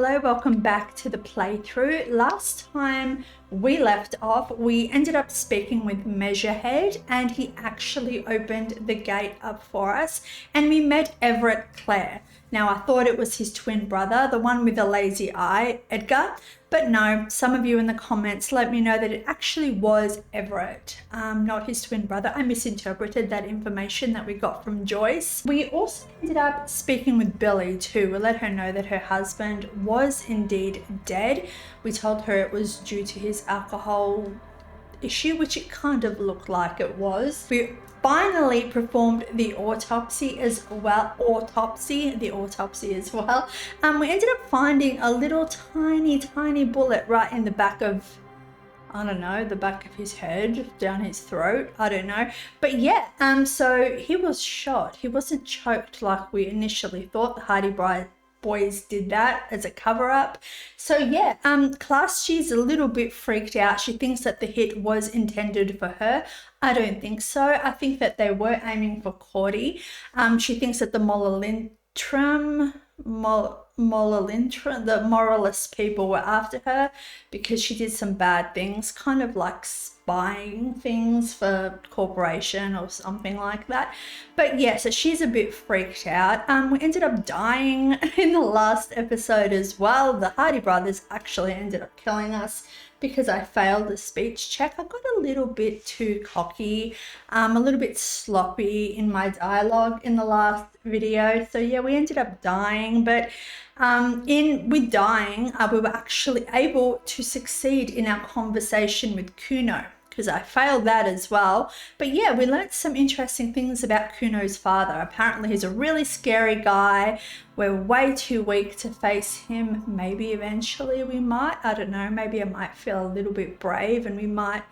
Hello, welcome back to the playthrough. Last time we left off, we ended up speaking with Measurehead and he actually opened the gate up for us and we met Everett Clare. Now I thought it was his twin brother, the one with the lazy eye, Edgar, but no, some of you in the comments let me know that it actually was Everett, not his twin brother. I misinterpreted that information that we got from Joyce. We also ended up speaking with Billy too. We let her know that her husband was indeed dead. We told her it was due to his alcohol issue, which it kind of looked like it was. We finally performed the autopsy as well. We ended up finding a little tiny bullet right in the back of, I don't know, the back of his head, down his throat, I don't know. But yeah, so he was shot. He wasn't choked like we initially thought. The Hardy Boys did that as a cover-up. So yeah, Class, she's a little bit freaked out. She thinks that the hit was intended for her. I don't think so. I think that they were aiming for Cordy. She thinks that the the moralist people were after her because she did some bad things, kind of like spying things for corporation or something like that. But yeah, so she's a bit freaked out. We ended up dying in the last episode as well. The Hardy brothers actually ended up killing us because I failed the speech check. I got a little bit too cocky, a little bit sloppy in my dialogue in the last video. So yeah, we ended up dying, but with dying, we were actually able to succeed in our conversation with Kuno, because I failed that as well. But yeah, we learned some interesting things about Kuno's father. Apparently he's a really scary guy. We're way too weak to face him. Maybe eventually we might, I don't know, maybe I might feel a little bit brave and we might,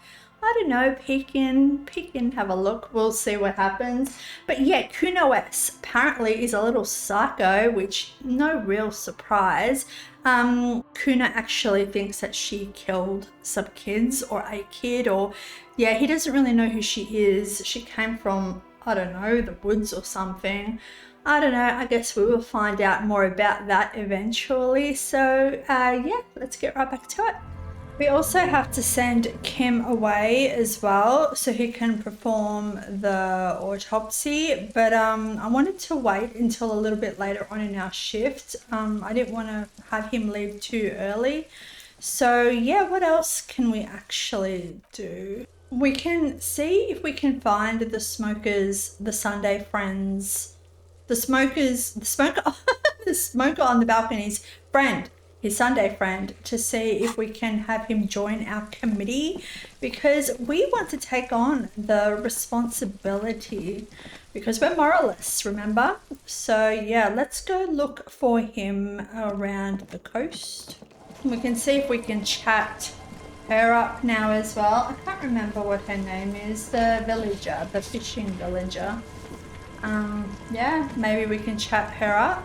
I don't know, peek in, have a look. We'll see what happens. But yeah, Kuno S apparently is a little psycho, which no real surprise. Kuno actually thinks that she killed some kids or a kid, or yeah, he doesn't really know who she is. She came from, I don't know, the woods or something. I don't know, I guess we will find out more about that eventually. So yeah, let's get right back to it. We also have to send Kim away as well so he can perform the autopsy, but I wanted to wait until a little bit later on in our shift. I didn't want to have him leave too early. So yeah, what else can we actually do? We can see if we can find the smokers, the Sunday friends, the smoker on the balcony's friend, his Sunday friend, to see if we can have him join our committee, because we want to take on the responsibility because we're moralists, remember? So yeah, let's go look for him around the coast. We can see if we can chat her up now as well. I can't remember what her name is, the villager, the fishing villager. Yeah, maybe we can chat her up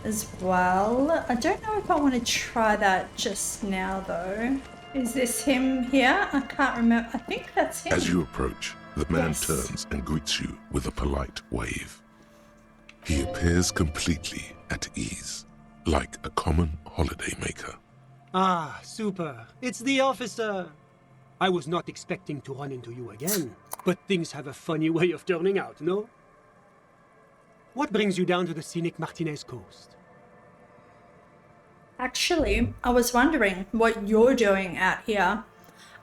as well. I don't know if I want to try that just now though. Is this him here? I can't remember. I think that's him. As you approach, the man Yes. turns and greets you with a polite wave. He appears completely at ease, like a common holidaymaker. Ah, super. It's the officer. I was not expecting to run into you again, but things have a funny way of turning out, no? What brings you down to the scenic Martinaise coast? Actually, I was wondering what you're doing out here.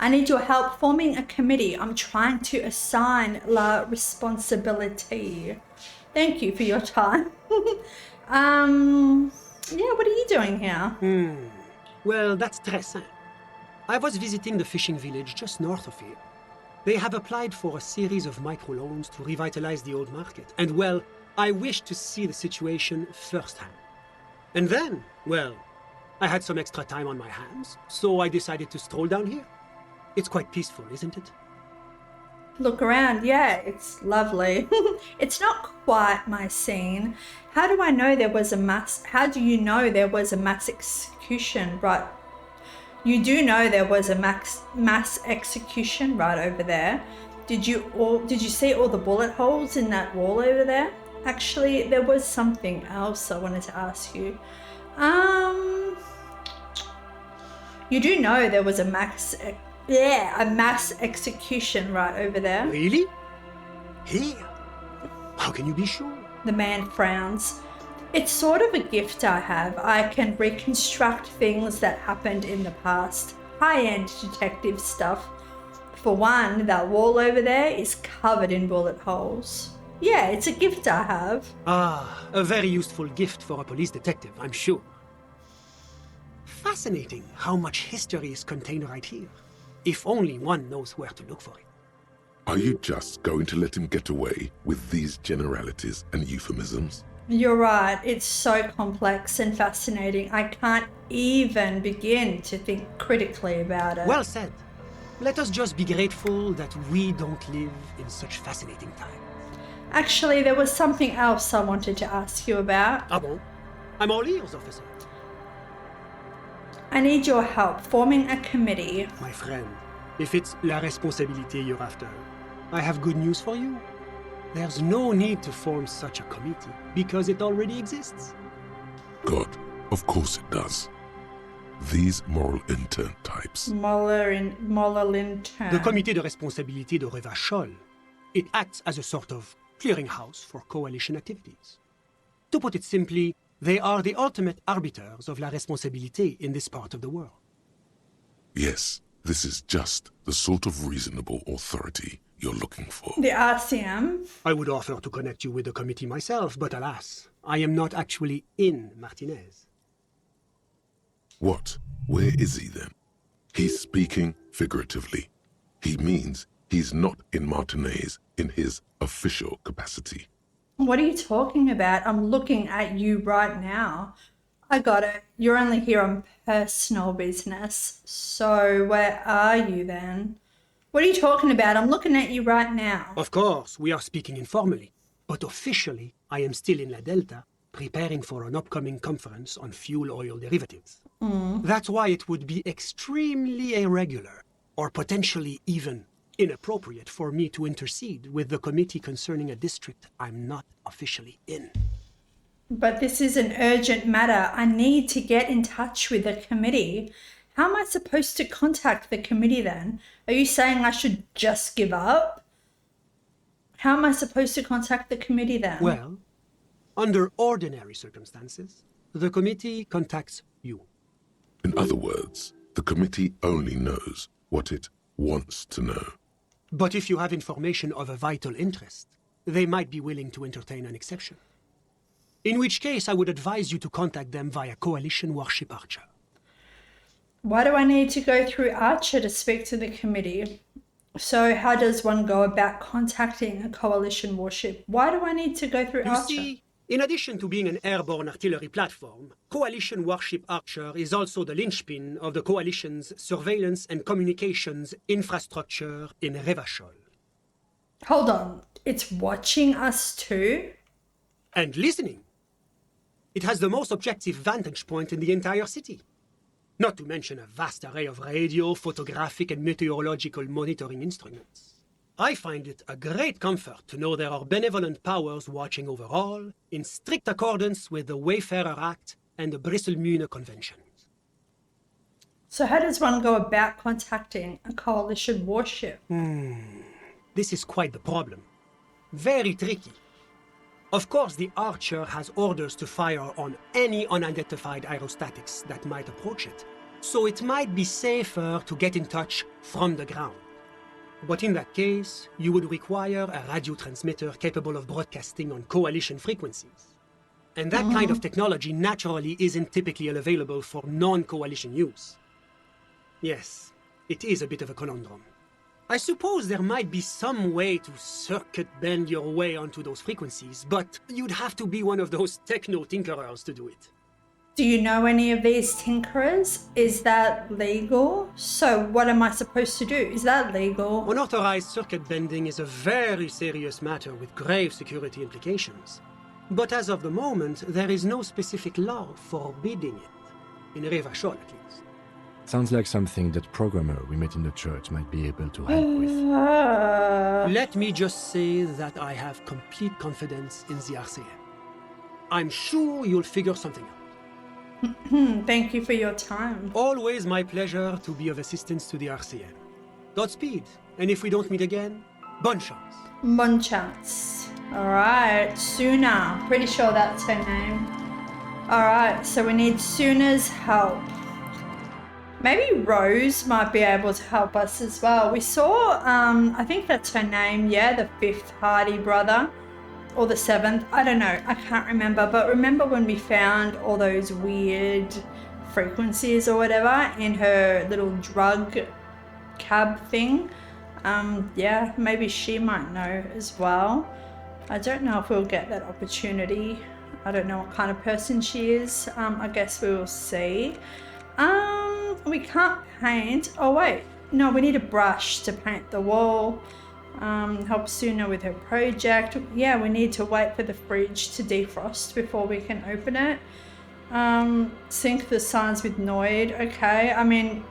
I need your help forming a committee. I'm trying to assign la responsibility. Thank you for your time. Yeah, what are you doing here? Well, that's très simple. I was visiting the fishing village just north of here. They have applied for a series of microloans to revitalize the old market. And well, I wished to see the situation firsthand. And then, well, I had some extra time on my hands, so I decided to stroll down here. It's quite peaceful, isn't it? Look around, yeah, it's lovely. It's not quite my scene. How do you know there was a mass execution right? You do know there was a mass execution right over there. Did you see all the bullet holes in that wall over there? Actually, there was something else I wanted to ask you. You do know there was a mass execution right over there. Really? Here? How can you be sure? The man frowns. It's sort of a gift I have. I can reconstruct things that happened in the past. High-end detective stuff. For one, that wall over there is covered in bullet holes. Yeah, it's a gift I have. Ah, a very useful gift for a police detective, I'm sure. Fascinating how much history is contained right here. If only one knows where to look for it. Are you just going to let him get away with these generalities and euphemisms? You're right, it's so complex and fascinating. I can't even begin to think critically about it. Well said. Let us just be grateful that we don't live in such fascinating times. Actually, there was something else I wanted to ask you about. Ah bon? I'm all ears, officer. I need your help forming a committee. My friend, if it's la responsabilité you're after, I have good news for you. There's no need to form such a committee, because it already exists. God, of course it does. These moral intern types. Moral intern. The Comité de Responsabilité de Revachol. It acts as a sort of clearinghouse for coalition activities. To put it simply, they are the ultimate arbiters of la responsabilité in this part of the world. Yes, this is just the sort of reasonable authority you're looking for. The RCM. I would offer to connect you with the committee myself, but alas, I am not actually in Martinaise. What? Where is he then? He's speaking figuratively. He means he's not in Martinaise in his official capacity. What are you talking about? I'm looking at you right now. I got it. You're only here on personal business. So where are you then? What are you talking about? I'm looking at you right now. Of course, we are speaking informally, but officially, I am still in La Delta, preparing for an upcoming conference on fuel oil derivatives. That's why it would be extremely irregular, or potentially even inappropriate for me to intercede with the committee concerning a district I'm not officially in. But this is an urgent matter. I need to get in touch with the committee. How am I supposed to contact the committee then? Are you saying I should just give up? How am I supposed to contact the committee then? Well, under ordinary circumstances, the committee contacts you. In other words, the committee only knows what it wants to know. But if you have information of a vital interest, they might be willing to entertain an exception. In which case, I would advise you to contact them via Coalition Warship Archer. Why do I need to go through Archer to speak to the committee? So how does one go about contacting a coalition warship? Why do I need to go through You Archer? see, in addition to being an airborne artillery platform, Coalition Warship Archer is also the linchpin of the Coalition's surveillance and communications infrastructure in Revachol. Hold on. It's watching us too? And listening. It has the most objective vantage point in the entire city. Not to mention a vast array of radio, photographic, and meteorological monitoring instruments. I find it a great comfort to know there are benevolent powers watching over all, in strict accordance with the Wayfarer Act and the Bristol-Mune Convention. So how does one go about contacting a coalition warship? This is quite the problem. Very tricky. Of course, the Archer has orders to fire on any unidentified aerostatics that might approach it, so it might be safer to get in touch from the ground. But in that case, you would require a radio transmitter capable of broadcasting on coalition frequencies. And that kind of technology naturally isn't typically available for non-coalition use. Yes, it is a bit of a conundrum. I suppose there might be some way to circuit bend your way onto those frequencies, but you'd have to be one of those techno-tinkerers to do it. Do you know any of these tinkerers? Is that legal? So what am I supposed to do? Is that legal? Unauthorized circuit bending is a very serious matter with grave security implications. But as of the moment, there is no specific law forbidding it. In Revachol, at least. Sounds like something that programmer we met in the church might be able to help with. Let me just say that I have complete confidence in the RCM. I'm sure you'll figure something out. Thank you for your time. Always my pleasure to be of assistance to the RCM. Godspeed, and if we don't meet again, bonne chance. Bon chance. Alright, Suna. Pretty sure that's her name. Alright, so we need Suna's help. Maybe Rose might be able to help us as well. We saw, I think that's her name, yeah, the 5th Hardy brother. Or the 7th, I don't know, I can't remember. But remember when we found all those weird frequencies or whatever in her little drug cab thing? Yeah, maybe she might know as well. I don't know if we'll get that opportunity. I don't know what kind of person she is. I guess we will see. We can't paint. Oh wait, no, we need a brush to paint the wall. Help Suna with her project. Yeah, we need to wait for the fridge to defrost before we can open it. Sync the signs with Noid. Okay, I mean,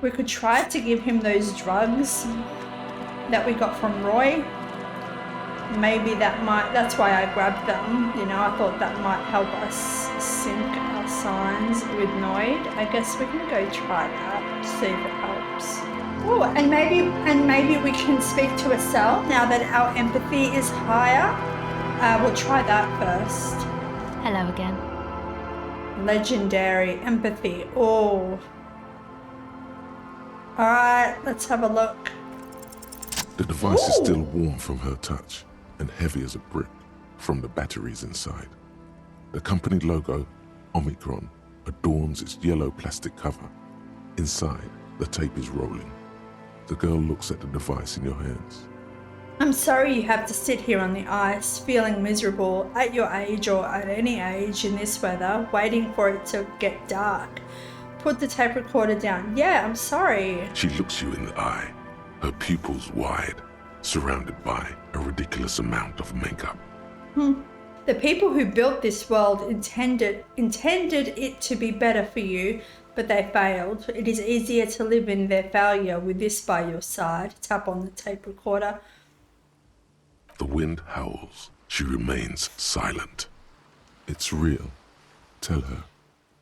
we could try to give him those drugs that we got from Roy. Maybe that's why I grabbed them. You know, I thought that might help us sync our signs with Noid. I guess we can go try that, see if it helps. Oh, and maybe we can speak to a cell now that our empathy is higher. We'll try that first. Hello again. Legendary empathy. Oh. Alright, let's have a look. The device is still warm from her touch and heavy as a brick from the batteries inside. The company logo, Omicron, adorns its yellow plastic cover. Inside, the tape is rolling. The girl looks at the device in your hands. I'm sorry you have to sit here on the ice, feeling miserable at your age or at any age in this weather, waiting for it to get dark. Put the tape recorder down. Yeah, I'm sorry. She looks you in the eye, her pupils wide, surrounded by a ridiculous amount of makeup. The people who built this world intended it to be better for you, but they failed. It is easier to live in their failure with this by your side. Tap on the tape recorder. The wind howls. She remains silent. It's real. Tell her.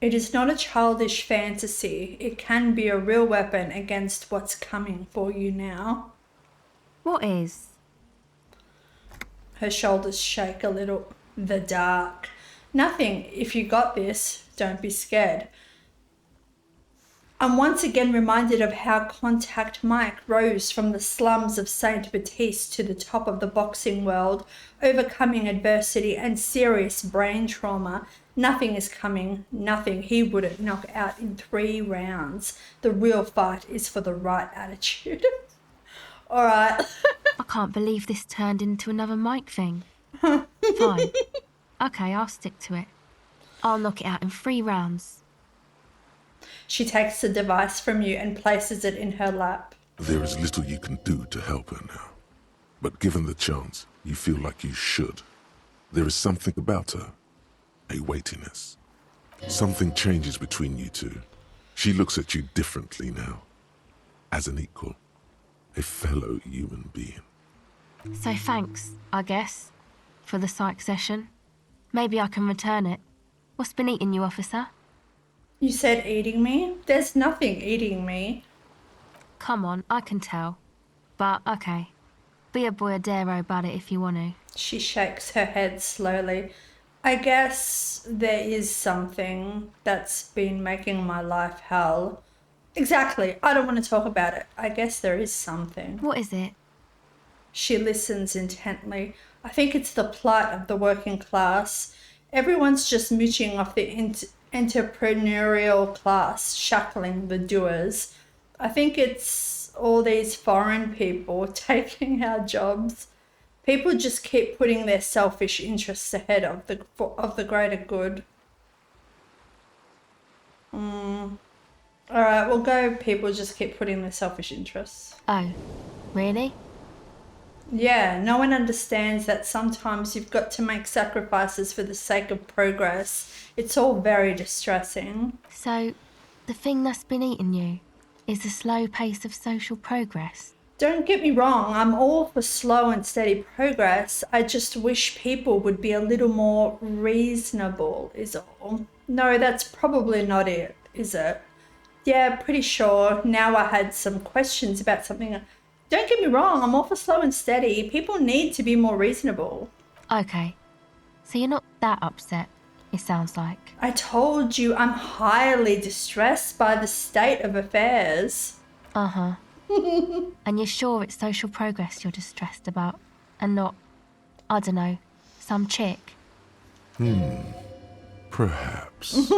It is not a childish fantasy. It can be a real weapon against what's coming for you now. What is? Her shoulders shake a little. The dark. Nothing. If you got this, don't be scared. I'm once again reminded of how Contact Mike rose from the slums of Saint Baptiste to the top of the boxing world, overcoming adversity and serious brain trauma. Nothing is coming, nothing he wouldn't knock out in 3 rounds. The real fight is for the right attitude. All right. I can't believe this turned into another Mike thing. Fine. Okay, I'll stick to it. I'll knock it out in 3 rounds. She takes the device from you and places it in her lap. There is little you can do to help her now. But given the chance, you feel like you should. There is something about her. A weightiness. Something changes between you two. She looks at you differently now. As an equal. A fellow human being. So thanks, I guess, for the psych session. Maybe I can return it. What's been eating you, officer? You said eating me? There's nothing eating me. Come on, I can tell. But, okay. Be a boyadero about it if you want to. She shakes her head slowly. I guess there is something that's been making my life hell. Exactly. I don't want to talk about it. I guess there is something. What is it? She listens intently. I think it's the plight of the working class. Everyone's just mooching off the entrepreneurial class, shackling the doers. I think it's all these foreign people taking our jobs. People just keep putting their selfish interests ahead of the greater good. All right, we'll go. People just keep putting their selfish interests. Oh, really? Yeah, no one understands that sometimes you've got to make sacrifices for the sake of progress. It's all very distressing. So, the thing that's been eating you is the slow pace of social progress. Don't get me wrong, I'm all for slow and steady progress. I just wish people would be a little more reasonable, is all. No, that's probably not it, is it? Yeah, pretty sure. Now I had some questions about something. Don't get me wrong, I'm all for slow and steady. People need to be more reasonable. Okay. So you're not that upset, it sounds like. I told you I'm highly distressed by the state of affairs. Uh-huh. And you're sure it's social progress you're distressed about, and not, I don't know, some chick? Perhaps.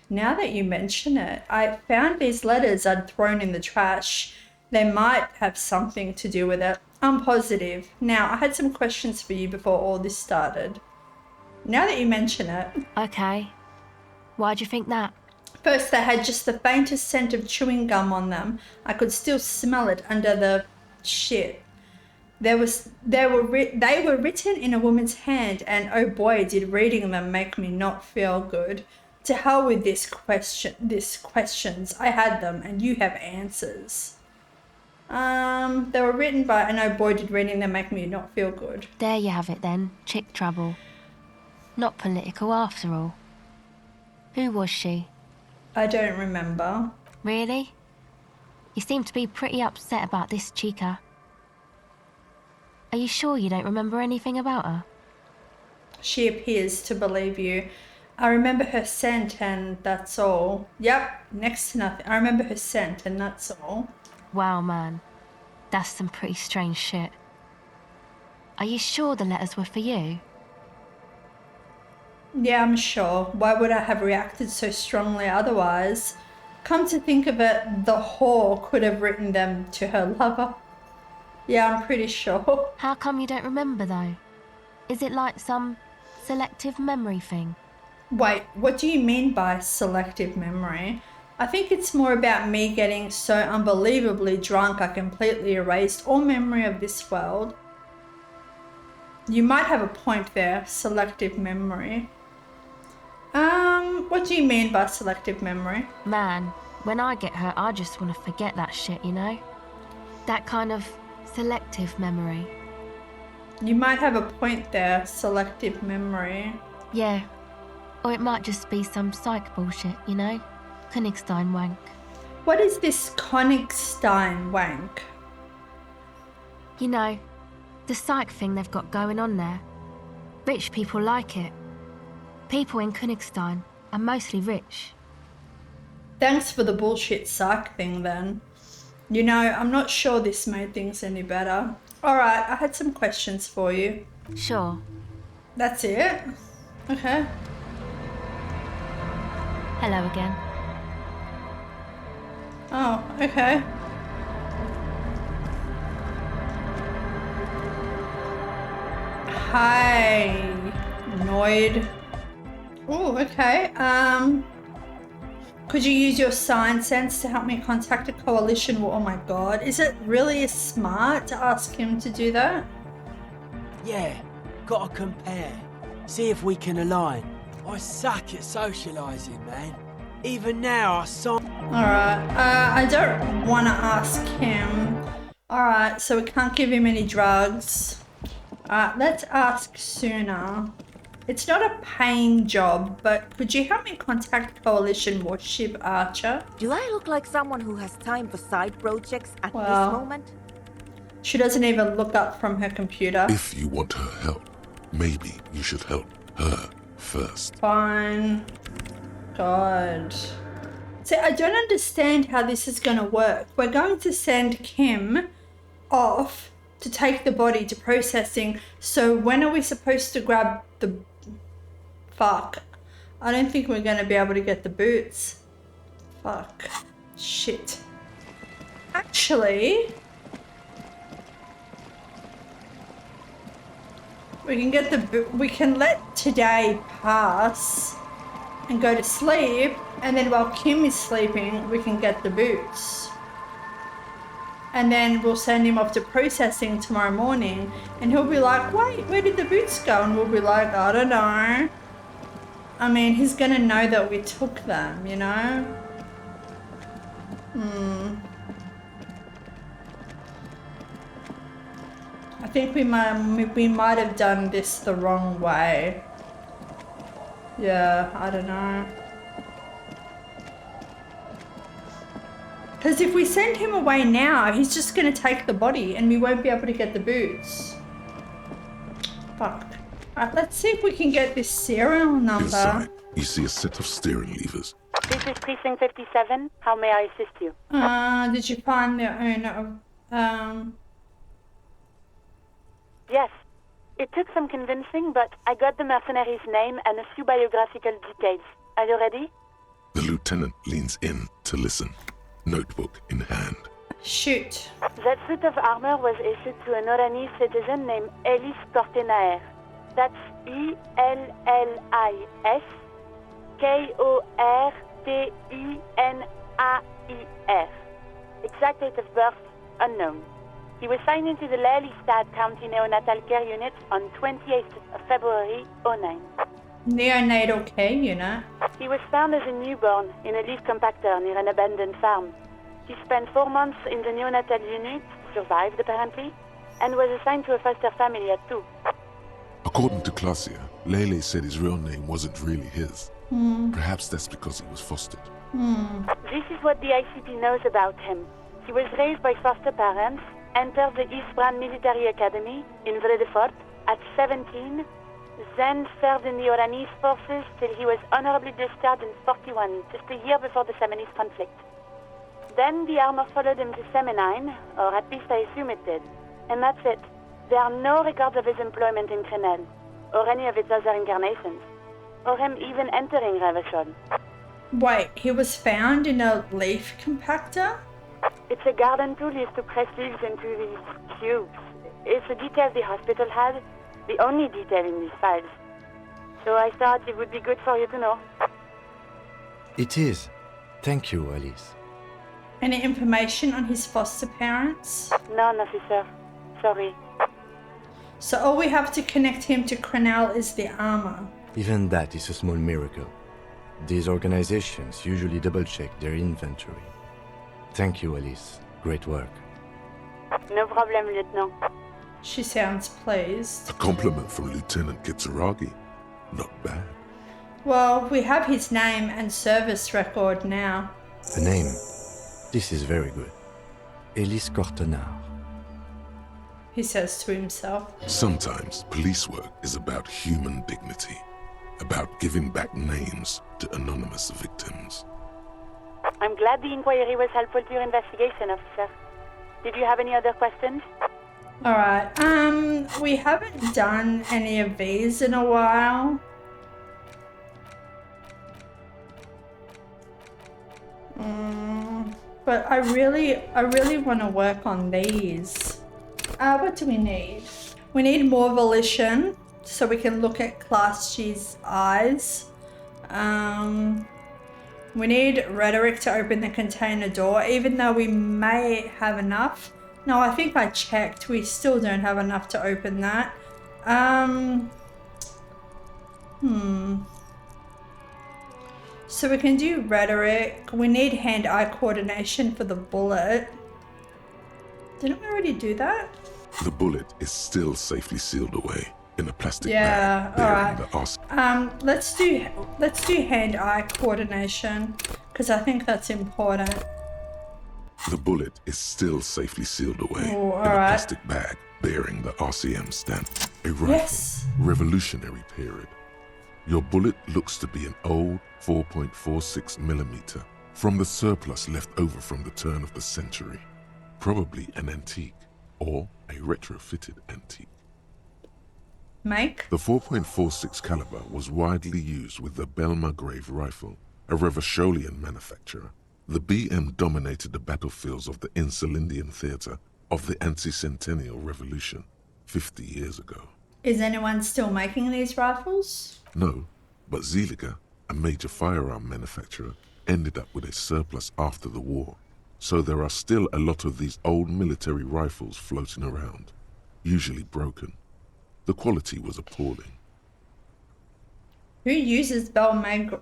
Now that you mention it, I found these letters I'd thrown in the trash. They might have something to do with it. I'm positive. Now, I had some questions for you before all this started. Now that you mention it. Okay. Why'd you think that? First, they had just the faintest scent of chewing gum on them. I could still smell it under the shit. They were written in a woman's hand, and oh boy, did reading them make me not feel good. To hell with these questions. I had them, and you have answers. They were written by, and oh boy, did reading them make me not feel good. There you have it then, chick trouble. Not political after all. Who was she? I don't remember. Really? You seem to be pretty upset about this chica. Are you sure you don't remember anything about her? She appears to believe you. I remember her scent, and that's all. Yep, next to nothing. I remember her scent, and that's all. Wow, man. That's some pretty strange shit. Are you sure the letters were for you? Yeah, I'm sure. Why would I have reacted so strongly otherwise? Come to think of it, the whore could have written them to her lover. Yeah, I'm pretty sure. How come you don't remember, though? Is it like some selective memory thing? Wait, what do you mean by selective memory? I think it's more about me getting so unbelievably drunk I completely erased all memory of this world. You might have a point there, selective memory. What do you mean by selective memory? Man, when I get hurt, I just want to forget that shit, you know? That kind of selective memory. You might have a point there, selective memory. Yeah. Or it might just be some psych bullshit, you know? Königstein wank. What is this Königstein wank? You know, the psych thing they've got going on there. Rich people like it. People in Königstein are mostly rich. Thanks for the bullshit psych thing then. You know, I'm not sure this made things any better. Alright, I had some questions for you. Sure. That's it? Okay. Hello again. Oh, okay. Hi, Noid. Oh, okay. Could you use your sign sense to help me contact a coalition? Oh my god, is it really smart to ask him to do that? Yeah, gotta compare. See if we can align. I suck at socialising, man. Even now, I saw. Alright, I don't want to ask him. Alright, so we can't give him any drugs. Let's ask sooner. It's not a paying job, but could you help me contact Coalition Warship Archer? Do I look like someone who has time for side projects at Well. this moment? She doesn't even look up from her computer. If you want her help, maybe you should help her first. Fine. God. See, I don't understand how this is going to work. We're going to send Kim off to take the body to processing. So when are we supposed to grab the... Fuck. I don't think we're going to be able to get the boots. Fuck. Shit. Actually... we can let today pass and go to sleep, and then while Kim is sleeping, we can get the boots. And then we'll send him off to processing tomorrow morning, and he'll be like, wait, where did the boots go? And we'll be like, I don't know. I mean, he's gonna know that we took them, you know? I think we might have done this the wrong way. Yeah, I don't know. Because if we send him away now, he's just going to take the body and we won't be able to get the boots. Fuck. Alright, let's see if we can get this serial number. Inside, you see a set of steering levers. This is Precinct 57. How may I assist you? Did you find the owner of, Yes. It took some convincing, but I got the mercenary's name and a few biographical details. Are you ready? The lieutenant leans in to listen, notebook in hand. shoot. That suit of armor was issued to an Oranese citizen named Ellis Cortenaer. That's E-L-L-I-S Kortenaer. Exact date of birth, unknown. He was signed into the Lelystad County Neonatal Care Unit on 28th of February 09. Neonatal care unit. He was found as a newborn in a leaf compactor near an abandoned farm. He spent 4 months in the neonatal unit, survived apparently, and was assigned to a foster family at 2. According to Clausia, Lele said his real name wasn't really his. Perhaps that's because he was fostered. This is what the ICP knows about him. He was raised by foster parents, entered the East Brand Military Academy in Vredefort at 17, then served in the Oranese forces till he was honorably discharged in 41, just a year before the Seminese conflict. Then the armor followed him to Seminine, or at least I assume it did. And that's it. There are no records of his employment in Crenel, or any of its other incarnations, or him even entering Revachol. Wait, he was found in a leaf compactor? It's a garden tool used to press leaves into these cubes. It's a detail the hospital had, the only detail in these files. So I thought it would be good for you to know. It is. Thank you, Alice. Any information on his foster parents? None, officer. Sorry. So all we have to connect him to Crenel is the armor. Even that is a small miracle. These organizations usually double-check their inventory. Thank you, Alice. Great work. No problem, Lieutenant. She sounds pleased. A compliment from Lieutenant Kitsuragi. Not bad. Well, we have his name and service record now. The name. This is very good. Ellis Cortenaer. He says to himself. Sometimes police work is about human dignity, about giving back names to anonymous victims. I'm glad the inquiry was helpful to your investigation, officer. Did you have any other questions? Alright, we haven't done any of these in a while. But I really want to work on these. What do we need? We need more volition so we can look at Class G's eyes. We need rhetoric to open the container door, even though we may have enough. No, I think I checked. We still don't have enough to open that. So we can do rhetoric. We need hand-eye coordination for the bullet. Didn't we already do that? The bullet is still safely sealed away in a plastic Yeah, bag bearing alright. the arse. Let's do hand-eye coordination because I think that's important. The bullet is still safely sealed away Oh, in a alright. plastic bag bearing the RCM stamp. A rifle, Yes. revolutionary period. Your bullet looks to be an old 4.46mm from the surplus left over from the turn of the century. Probably an antique or a retrofitted antique. Make? The 4.46 caliber was widely used with the Belmargrave rifle, a Revacholian manufacturer. The BM dominated the battlefields of the Insulindian theater of the anti-centennial revolution 50 years ago. Is anyone still making these rifles? No, but Zeliger, a major firearm manufacturer, ended up with a surplus after the war. So there are still a lot of these old military rifles floating around, usually broken. The quality was appalling. Who uses Belmargrave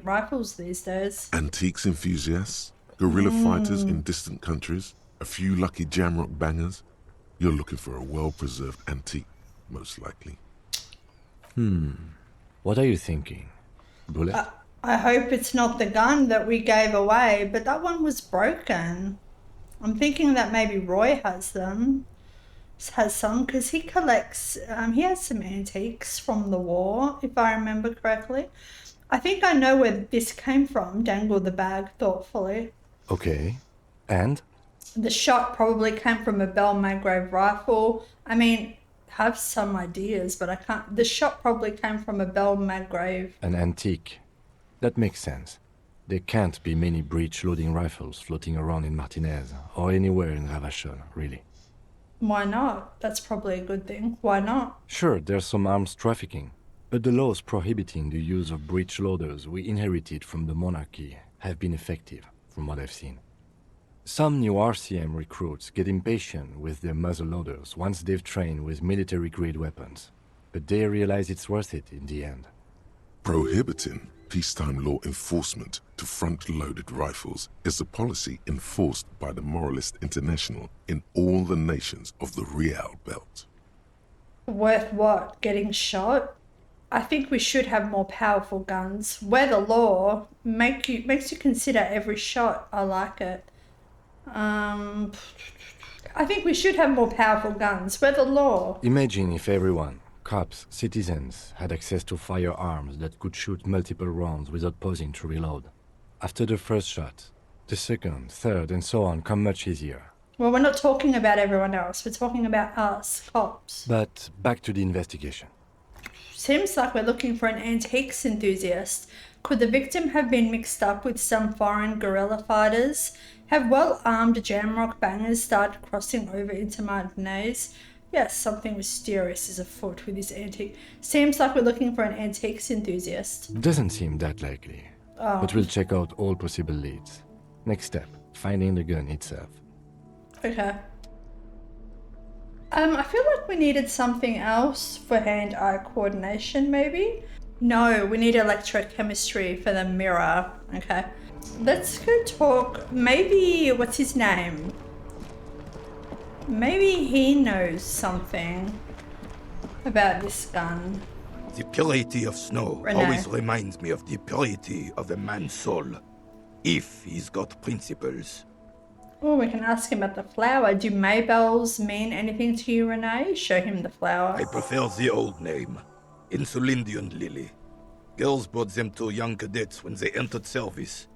rifles these days? Antiques enthusiasts, guerrilla fighters in distant countries, a few lucky jamrock bangers. You're looking for a well-preserved antique, most likely. What are you thinking? Bullet? I hope it's not the gun that we gave away, but that one was broken. I'm thinking that maybe Roy has some, because he collects, he has some antiques from the war, if I remember correctly. I think I know where this came from. Dangle the bag thoughtfully. Okay. And? The shot probably came from a Bell Maggrave rifle. I mean, have some ideas, but I can't. The shot probably came from a Bell Maggrave. An antique. That makes sense. There can't be many breech-loading rifles floating around in Martinaise, or anywhere in Revachol, really. Why not? That's probably a good thing. Why not? Sure, there's some arms trafficking, but the laws prohibiting the use of breech loaders we inherited from the monarchy have been effective, from what I've seen. Some new RCM recruits get impatient with their muzzle loaders once they've trained with military-grade weapons, but they realize it's worth it in the end. Prohibiting peacetime law enforcement to front-loaded rifles is a policy enforced by the Moralist International in all the nations of the Real Belt. Worth what? Getting shot? I think we should have more powerful guns. Where the law makes you consider every shot. I like it. I think we should have more powerful guns. Where the law. Imagine if everyone, cops, citizens, had access to firearms that could shoot multiple rounds without pausing to reload. After the first shot, the second, third, and so on come much easier. Well, we're not talking about everyone else. We're talking about us, cops. But back to the investigation. Seems like we're looking for an antiques enthusiast. Could the victim have been mixed up with some foreign guerrilla fighters? Have well-armed jamrock bangers started crossing over into Martinaise? Yes, something mysterious is afoot with this antique. Seems like we're looking for an antiques enthusiast. Doesn't seem that likely. Oh. But we'll check out all possible leads. Next step, finding the gun itself. Okay. I feel like we needed something else for hand-eye coordination, maybe? No, we need electrochemistry for the mirror. Okay. Let's go talk. Maybe, what's his name? Maybe he knows something about this gun. The purity of snow Renee. always reminds me of the purity of a man's soul, if he's got principles. Oh, we can ask him about the flower. Do Maybells mean anything to you, Renee? Show him the flower. I prefer the old name, Insulindian lily. Girls bought them to young cadets when they entered service.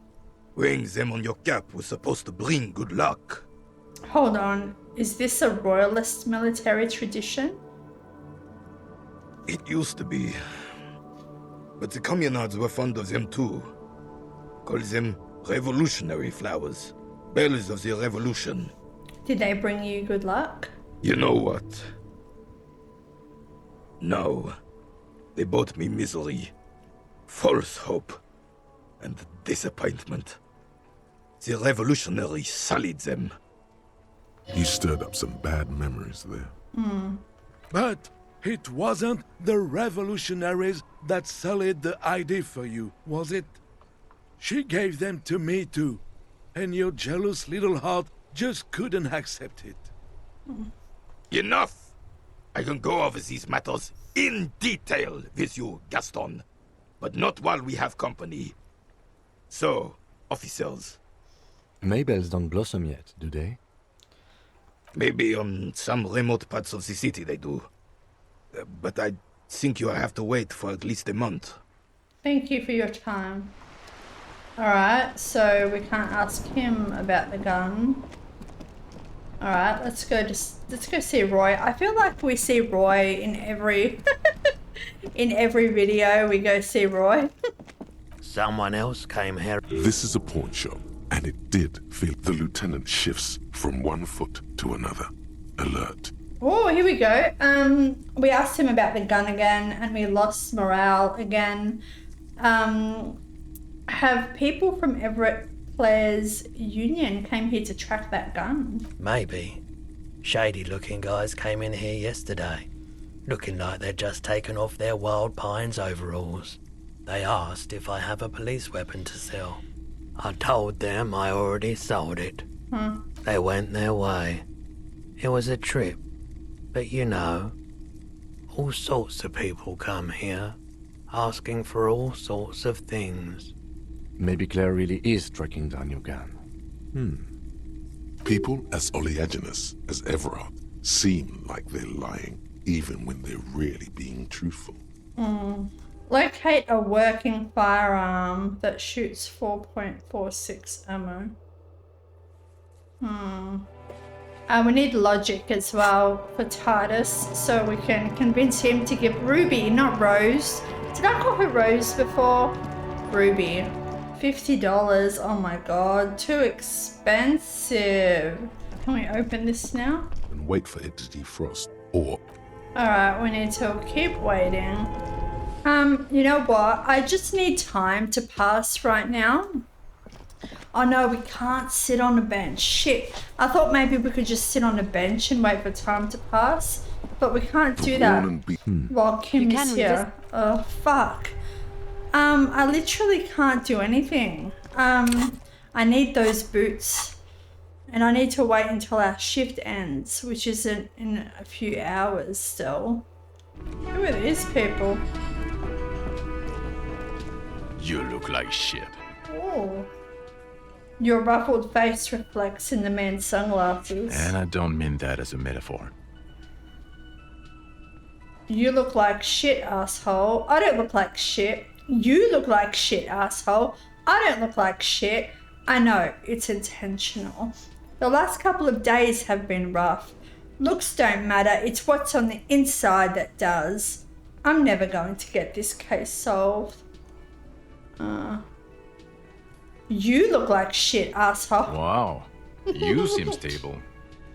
Wearing them on your cap was supposed to bring good luck. Hold on. Is this a royalist military tradition? It used to be. But the communards were fond of them too. Call them revolutionary flowers. Bells of the revolution. Did they bring you good luck? You know what? No. They brought me misery, false hope, and disappointment. The revolutionaries sullied them. You stirred up some bad memories there. But it wasn't the revolutionaries that sullied the ID for you, was it? She gave them to me too, and your jealous little heart just couldn't accept it. Enough! I can go over these matters in detail with you, Gaston, but not while we have company. So, officers. Maybells don't blossom yet, do they? Maybe on some remote parts of the city they do. But I think you have to wait for at least a month. Thank you for your time. Alright, so we can't ask him about the gun. Alright, let's go see Roy. I feel like we see Roy in every in every video we go see Roy. Someone else came here. This is a pawn shop, and it did feel the lieutenant shifts from one foot to another. Alert. Oh, here we go. We asked him about the gun again, and we lost morale again. Have people from Everett Players Union came here to track that gun? Maybe. Shady looking guys came in here yesterday, looking like they'd just taken off their Wild Pines overalls. They asked if I have a police weapon to sell. I told them I already sold it. They went their way. It was a trip, but you know, all sorts of people come here. asking for all sorts of things. Maybe Claire really is tracking down your gun. People as oleaginous as Everard seem like they're lying, even when they're really being truthful. Locate a working firearm that shoots 4.46 ammo. We need logic as well for Titus, so we can convince him to give Ruby, not Rose. Did I call her Rose before? Ruby. $50. Oh my god, too expensive. Can we open this now? And wait for it to defrost, or... Alright, we need to keep waiting. You know what? I just need time to pass right now. Oh no, we can't sit on a bench. Shit. I thought maybe we could just sit on a bench and wait for time to pass. But we can't do that while Kim is here. Oh, fuck. I literally can't do anything. I need those boots. And I need to wait until our shift ends, which is in a few hours still. Who are these people? You look like shit. Oh. Your ruffled face reflects in the man's sunglasses. And I don't mean that as a metaphor. You look like shit, asshole. I don't look like shit. You look like shit, asshole. I don't look like shit. I know, it's intentional. The last couple of days have been rough. Looks don't matter, it's what's on the inside that does. I'm never going to get this case solved. You look like shit, asshole. Wow, you seem stable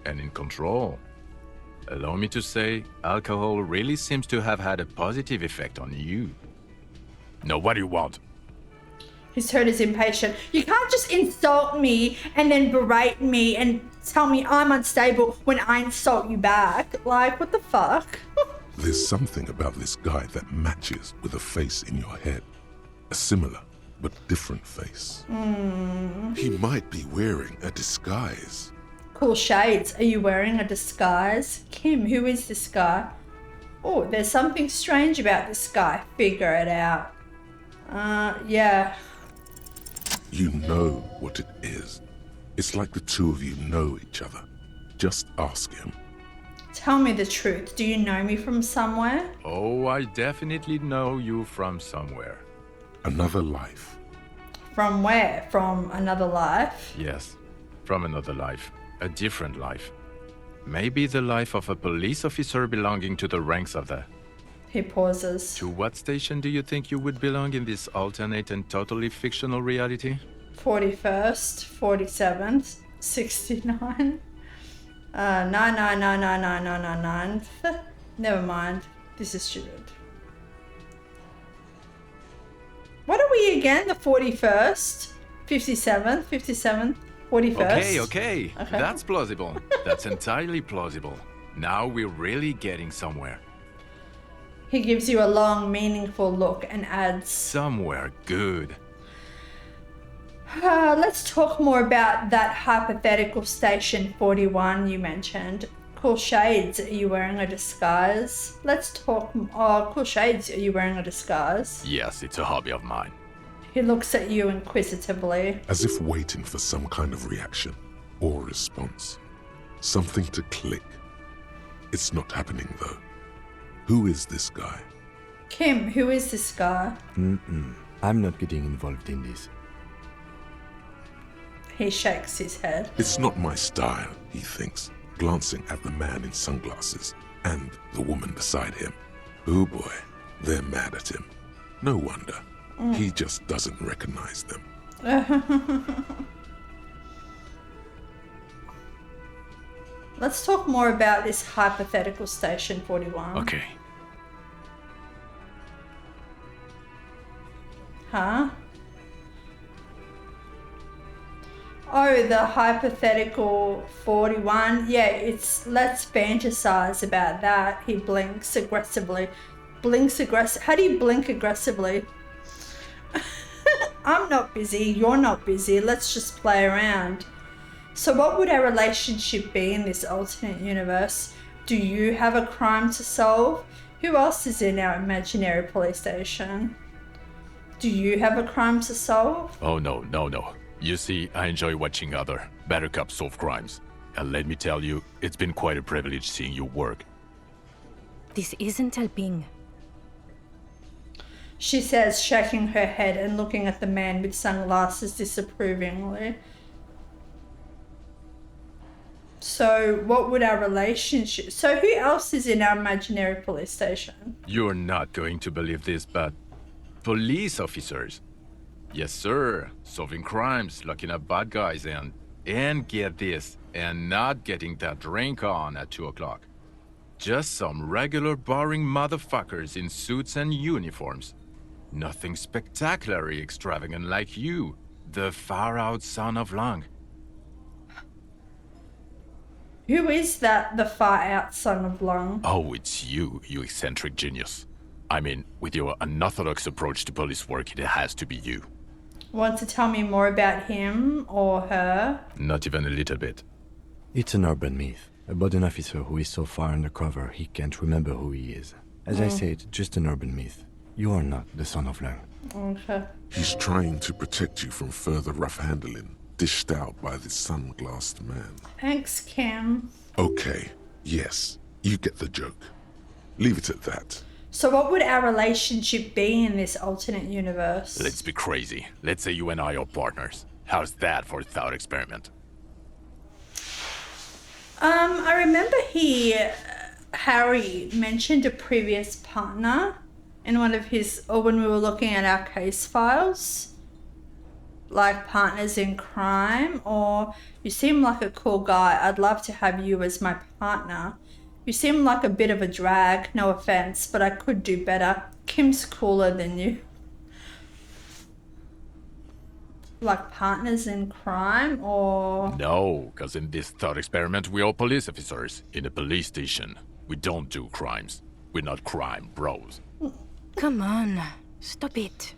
and in control. Allow me to say, alcohol really seems to have had a positive effect on you. Now, what do you want? His tone is impatient. You can't just insult me and then berate me and tell me I'm unstable when I insult you back. Like, what the fuck? There's something about this guy that matches with a face in your head. A similar but different face. He might be wearing a disguise. Cool shades. Are you wearing a disguise? Kim, who is this guy? Oh, there's something strange about this guy. Figure it out. Yeah. You know what it is. It's like the two of you know each other. Just ask him. Tell me the truth. Do you know me from somewhere? Oh, I definitely know you from somewhere. Another life. From where? From another life? Yes, from another life. A different life. Maybe the life of a police officer belonging to the ranks of the... He pauses. To what station do you think you would belong in this alternate and totally fictional reality? 41st, 47th, 69. 9. Never mind. This is stupid. What are we again? The 41st, 57th, 41st? Okay. That's plausible. That's entirely plausible. Now we're really getting somewhere. He gives you a long, meaningful look and adds... Somewhere good. Let's talk more about that hypothetical Station 41 you mentioned. Cool shades, are you wearing a disguise? Let's talk... Oh, cool shades, are you wearing a disguise? Yes, it's a hobby of mine. He looks at you inquisitively. As if waiting for some kind of reaction or response. Something to click. It's not happening though. Who is this guy? Kim, who is this guy? I'm not getting involved in this. He shakes his head. It's not my style, he thinks, glancing at the man in sunglasses and the woman beside him. Oh boy, they're mad at him. No wonder. He just doesn't recognize them. Let's talk more about this hypothetical Station 41. Okay. Huh? Oh, the hypothetical 41. Yeah, it's... Let's fantasize about that. He blinks aggressively. How do you blink aggressively? I'm not busy. You're not busy. Let's just play around. So what would our relationship be in this alternate universe? Do you have a crime to solve? Who else is in our imaginary police station? Do you have a crime to solve? Oh, no. You see, I enjoy watching other better cops solve crimes. And let me tell you, it's been quite a privilege seeing you work. This isn't helping. She says, shaking her head and looking at the man with sunglasses disapprovingly. So, what would our relationship... So, who else is in our imaginary police station? You're not going to believe this, but... police officers. Yes, sir. Solving crimes, locking up bad guys, and get this, and not getting that drink on at 2 o'clock. Just some regular boring motherfuckers in suits and uniforms. Nothing spectacularly extravagant like you, the far-out son of Lang. Who is that, the far-out son of Lang? Oh, it's you eccentric genius. I mean, with your unorthodox approach to police work, it has to be you. Want to tell me more about him or her? Not even a little bit. It's an urban myth about an officer who is so far undercover he can't remember who he is. As I said, just an urban myth. You are not the son of Lang. Okay. He's trying to protect you from further rough handling, dished out by this sunglassed man. Thanks, Kim. Okay, yes, you get the joke. Leave it at that. So what would our relationship be in this alternate universe? Let's be crazy. Let's say you and I are partners. How's that for a thought experiment? I remember Harry mentioned a previous partner in one of his, or when we were looking at our case files, like partners in crime, or you seem like a cool guy, I'd love to have you as my partner. You seem like a bit of a drag, no offense, but I could do better. Kim's cooler than you. Like partners in crime, or... No, because in this thought experiment we are police officers in a police station. We don't do crimes. We're not crime bros. Come on, stop it.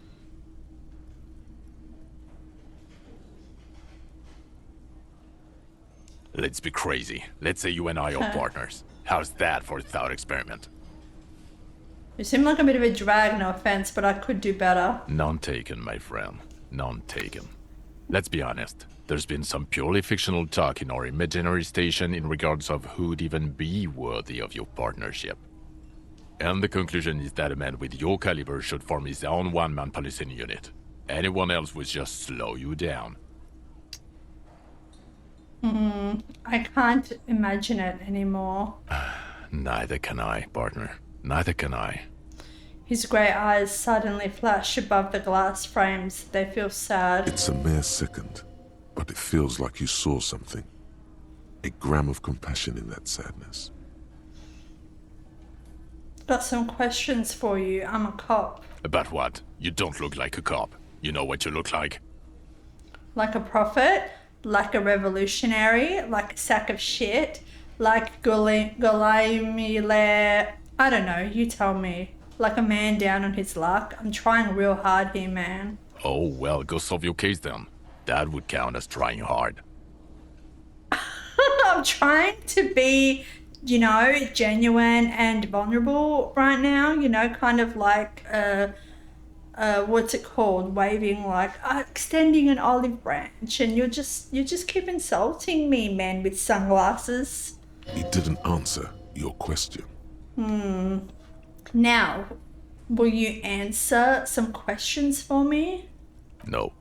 Let's be crazy. Let's say you and I are partners. How's that for a thought experiment? You seem like a bit of a drag, no offense, but I could do better. None taken, my friend. None taken. Let's be honest. There's been some purely fictional talk in our imaginary station in regards of who'd even be worthy of your partnership. And the conclusion is that a man with your caliber should form his own one-man policing unit. Anyone else would just slow you down. I can't imagine it anymore. Neither can I, partner. Neither can I. His grey eyes suddenly flash above the glass frames. They feel sad. It's a mere second, but it feels like you saw something. A gram of compassion in that sadness. Got some questions for you. I'm a cop. About what? You don't look like a cop. You know what you look like? Like a prophet? Like a revolutionary? Like a sack of shit? Like Golimile... I don't know, you tell me. Like a man down on his luck. I'm trying real hard here, man. Oh, well, go solve your case then. That would count as trying hard. I'm trying to be, you know, genuine and vulnerable right now. You know, kind of like, what's it called? Waving like, extending an olive branch. And you just keep insulting me, man with sunglasses. He didn't answer your question. Now, will you answer some questions for me? No.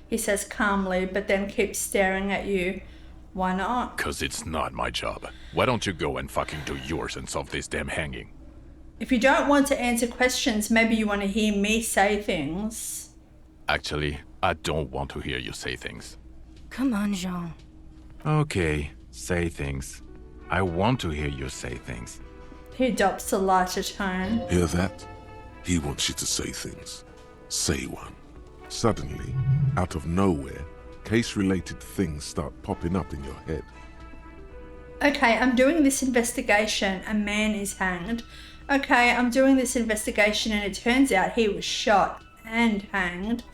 He says calmly, but then keeps staring at you. Why not? 'Cause it's not my job. Why don't you go and fucking do yours and solve this damn hanging? If you don't want to answer questions, maybe you want to hear me say things. Actually, I don't want to hear you say things. Come on, Jean. Okay, say things. I want to hear you say things. He adopts a lighter tone. Hear that? He wants you to say things. Say one. Suddenly, out of nowhere, case-related things start popping up in your head. Okay, I'm doing this investigation. A man is hanged. Okay, I'm doing this investigation and it turns out he was shot and hanged.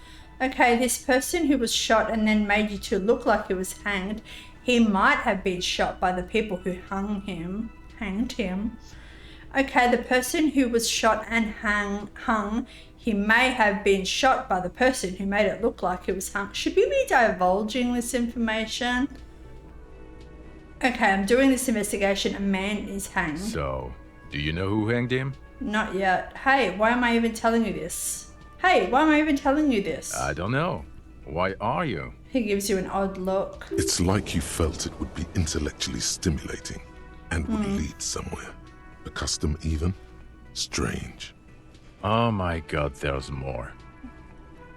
Okay, this person who was shot and then made you to look like he was hanged, he might have been shot by the people who hanged him. Okay, the person who was shot and hung, he may have been shot by the person who made it look like he was hung. Should we be divulging this information? Okay, I'm doing this investigation. A man is hanged. So, do you know who hanged him? Not yet. Hey, why am I even telling you this? Hey, why am I even telling you this? I don't know. Why are you? He gives you an odd look. It's like you felt it would be intellectually stimulating and would lead somewhere. A custom even? Strange. Oh my god, there's more.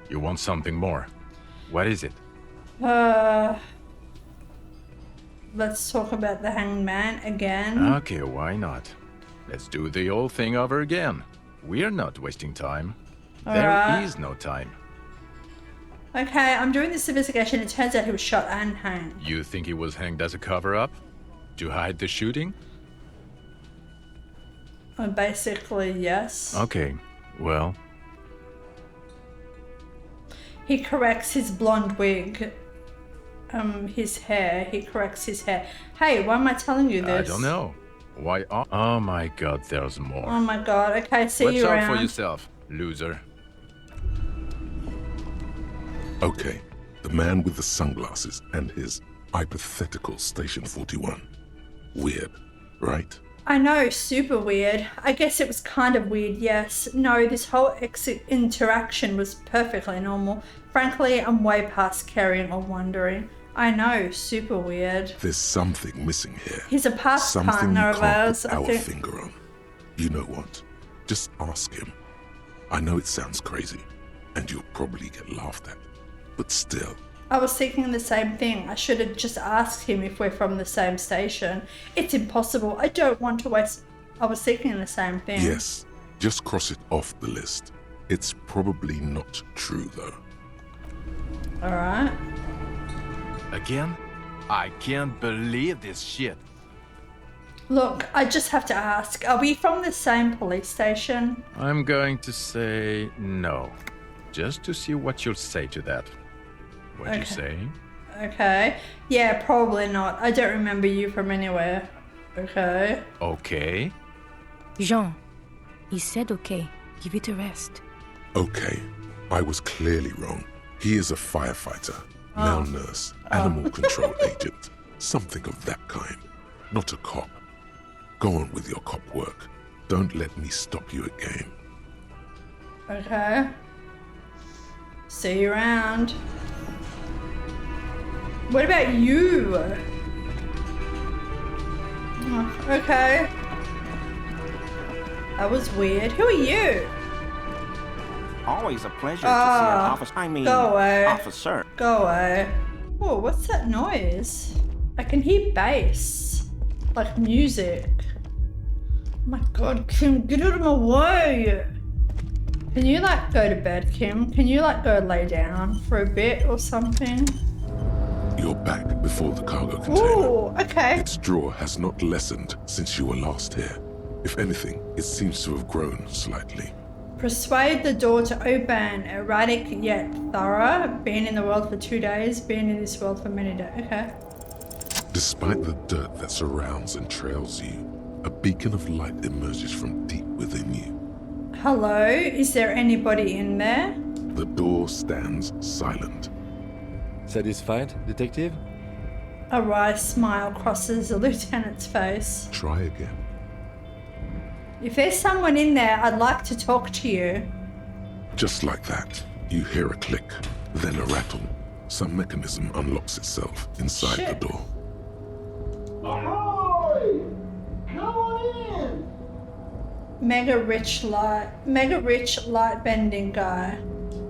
You want something more? What is it? Let's talk about the hanged man again. Okay, why not? Let's do the old thing over again. We're not wasting time. There is no time. Okay, I'm doing this investigation. It turns out he was shot and hanged. You think he was hanged as a cover-up? To hide the shooting? Basically, yes. Okay, well... He corrects his blonde wig. His hair. He corrects his hair. Hey, why am I telling you this? I don't know. Why are... Oh my god, there's more. Oh my god. Okay, see Watch you out around. for yourself, loser. Okay, the man with the sunglasses and his hypothetical Station 41. Weird, right? I know, super weird. I guess it was kind of weird, yes. No, this whole interaction was perfectly normal. Frankly, I'm way past caring or wondering. I know, super weird. There's something missing here. He's a past Something partner you of can't ours, put I our think. finger on. You know what? Just ask him. I know it sounds crazy, and you'll probably get laughed at. But still. I was thinking the same thing. I should have just asked him if we're from the same station. It's impossible. I don't want to waste... I was thinking the same thing. Yes, just cross it off the list. It's probably not true, though. Alright. Again? I can't believe this shit. Look, I just have to ask. Are we from the same police station? I'm going to say no. Just to see what you'll say to that. What'd you say? Okay. Yeah, probably not. I don't remember you from anywhere. Okay. Okay. Jean, he said okay. Give it a rest. Okay, I was clearly wrong. He is a firefighter, now nurse, animal control agent, something of that kind. Not a cop. Go on with your cop work. Don't let me stop you again. Okay. See you around. What about you? Oh, okay. That was weird. Who are you? Always a pleasure to see an officer. Go away. Officer. Go away. Oh, what's that noise? I can hear bass. Like music. Oh my god, Kim, get out of my way! Can you like go to bed, Kim? Can you like go lay down for a bit or something? You're back before the cargo container. Ooh, okay. Its drawer has not lessened since you were last here. If anything, it seems to have grown slightly. Persuade the door to open. Erratic yet thorough. Been in the world for 2 days. Been in this world for many days. Okay. Despite the dirt that surrounds and trails you, a beacon of light emerges from deep within you. Hello? Is there anybody in there? The door stands silent. Satisfied, detective? A wry smile crosses the lieutenant's face. Try again. If there's someone in there, I'd like to talk to you. Just like that, you hear a click, then a rattle. Some mechanism unlocks itself inside Shit. the door. Ahoy! Come on in! Mega rich light bending guy.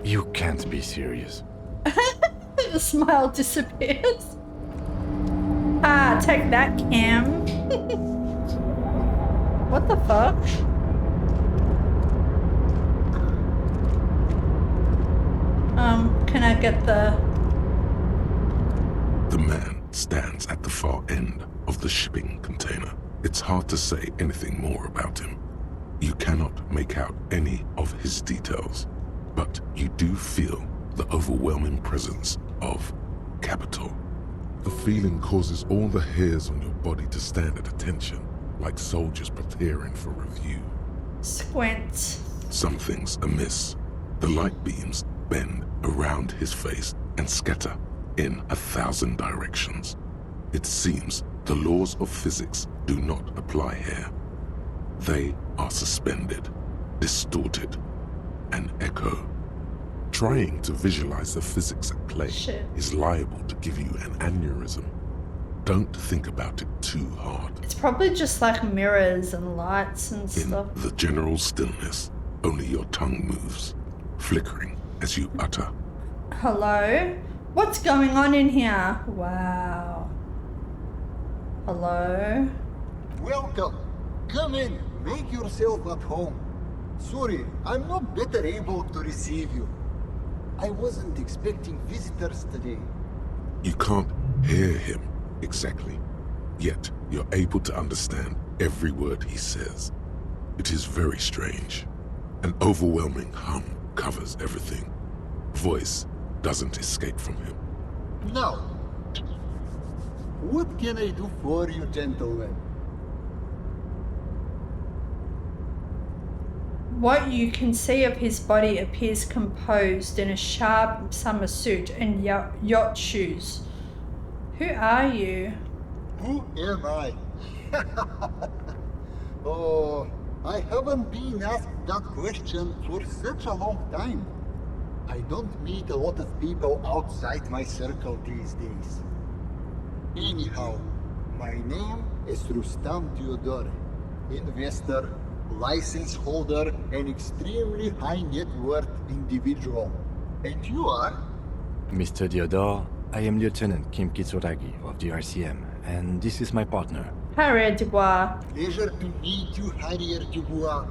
You can't be serious. The smile disappears. Ah, take that, Cam. What the fuck? Can I get the... The man stands at the far end of the shipping container. It's hard to say anything more about him. You cannot make out any of his details, but you do feel the overwhelming presence of capital. The feeling causes all the hairs on your body to stand at attention. like soldiers preparing for review. Squint. Something's amiss. The light beams bend around his face and scatter in 1,000 directions. It seems the laws of physics do not apply here. They are suspended, distorted, and echo. Trying to visualize the physics at play is liable to give you an aneurysm. Don't think about it too hard. It's probably just like mirrors and lights and stuff. In the general stillness, only your tongue moves, flickering as you utter. Hello? What's going on in here? Wow. Hello? Welcome. Come in. Make yourself at home. Sorry, I'm not better able to receive you. I wasn't expecting visitors today. You can't hear him exactly, yet you're able to understand every word he says. It is very strange. An overwhelming hum covers everything. Voice doesn't escape from him. Now, what can I do for you, gentlemen? What you can see of his body appears composed in a sharp summer suit and yacht shoes. Who are you? Who am I? Oh, I haven't been asked that question for such a long time. I don't meet a lot of people outside my circle these days. Anyhow, my name is Rustam Theodore, investor, license holder, and extremely high net worth individual. And you are? Mr. Theodore, I am Lieutenant Kim Kitsuragi of the RCM, and this is my partner. Harrier Dubois. Pleasure to meet you, Harrier Dubois.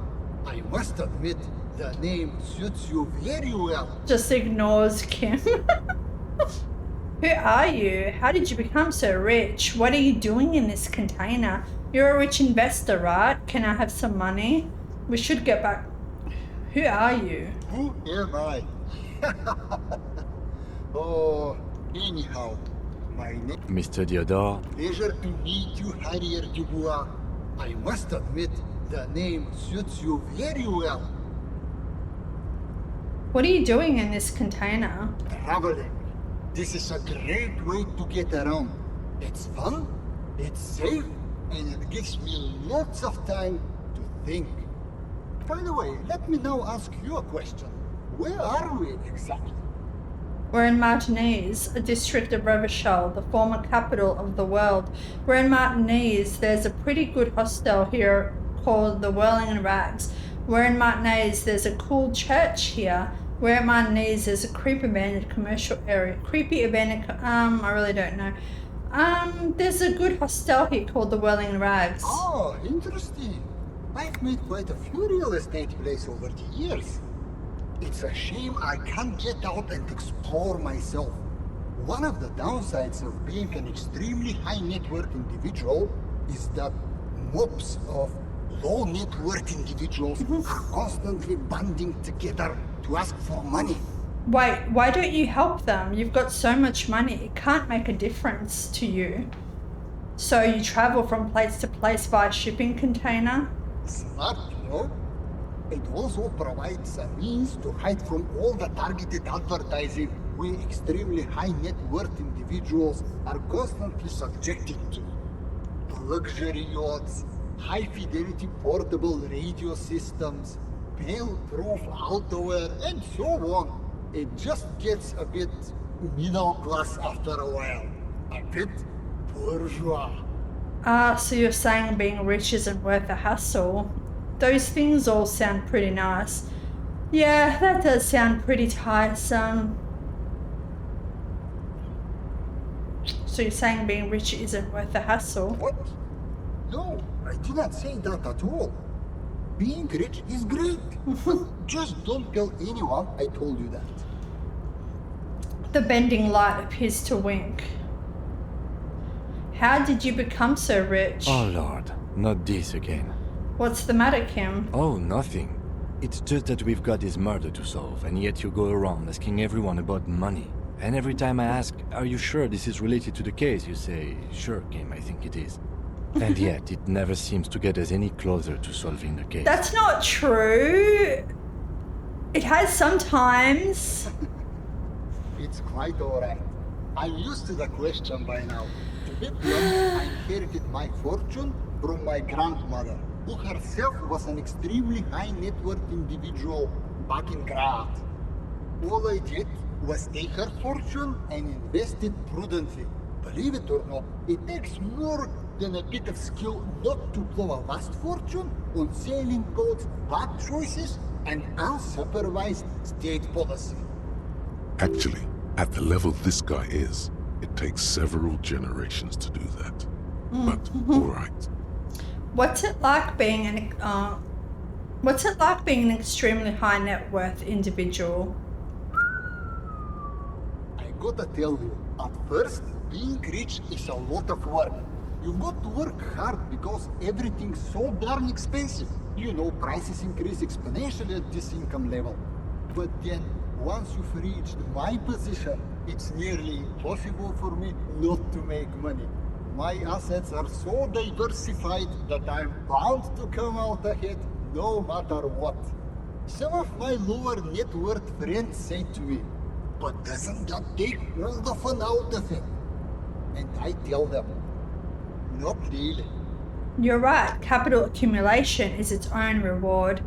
I must admit, the name suits you very well. Just ignores Kim. Who are you? How did you become so rich? What are you doing in this container? You're a rich investor, right? Can I have some money? We should get back. Who are you? Who am I? Oh, anyhow, my name... Mr. Theodore. Pleasure to meet you, Harrier Dubois. I must admit, the name suits you very well. What are you doing in this container? Traveling. This is a great way to get around. It's fun, it's safe, and it gives me lots of time to think. By the way, let me now ask you a question. Where are we exactly? We're in Martinaise, a district of Revachol, the former capital of the world. We're in Martinaise. There's a pretty good hostel here called the Whirling Rags. We're in Martinaise. There's a cool church here. We're in Martinaise. There's a creepy abandoned commercial area. Creepy abandoned, I really don't know. There's a good hostel here called the Whirling Rags. Oh, interesting. I've made quite a few real estate plays over the years. It's a shame I can't get out and explore myself. One of the downsides of being an extremely high net worth individual is that mobs of low net worth individuals are constantly banding together to ask for money. Wait, why don't you help them? You've got so much money, it can't make a difference to you. So you travel from place to place by shipping container? Smart, you know? It also provides a means to hide from all the targeted advertising we extremely high net worth individuals are constantly subjected to. Luxury yachts, high fidelity portable radio systems, fail-proof outerwear, and so on. It just gets a bit middle class after a while. A bit bourgeois. Ah, so you're saying being rich isn't worth the hassle. Those things all sound pretty nice. Yeah, that does sound pretty tiresome. So you're saying being rich isn't worth the hassle? What? No, I did not say that at all. Being rich is great. Just don't tell anyone I told you that. The bending light appears to wink. How did you become so rich? Oh Lord, not this again. What's the matter, Kim? Oh, nothing. It's just that we've got this murder to solve, and yet you go around asking everyone about money. And every time I ask, are you sure this is related to the case, you say, sure, Kim, I think it is. And yet, it never seems to get us any closer to solving the case. That's not true. It has sometimes. It's quite alright. I'm used to the question by now. To be blunt, I inherited my fortune from my grandmother, who herself was an extremely high net worth individual back in Graz. All I did was take her fortune and invest it prudently. Believe it or not, it takes more than a bit of skill not to blow a vast fortune on sailing boats, bad choices, and unsupervised state policy. Actually, at the level this guy is, it takes several generations to do that. But alright. What's it like being an extremely high net worth individual? I gotta tell you, at first, being rich is a lot of work. You've got to work hard because everything's so darn expensive. You know, prices increase exponentially at this income level. But then, once you've reached my position, it's nearly impossible for me not to make money. My assets are so diversified that I'm bound to come out ahead no matter what. Some of my lower net worth friends say to me, "But doesn't that take all the fun out of it?" And I tell them, not really. You're right, capital accumulation is its own reward.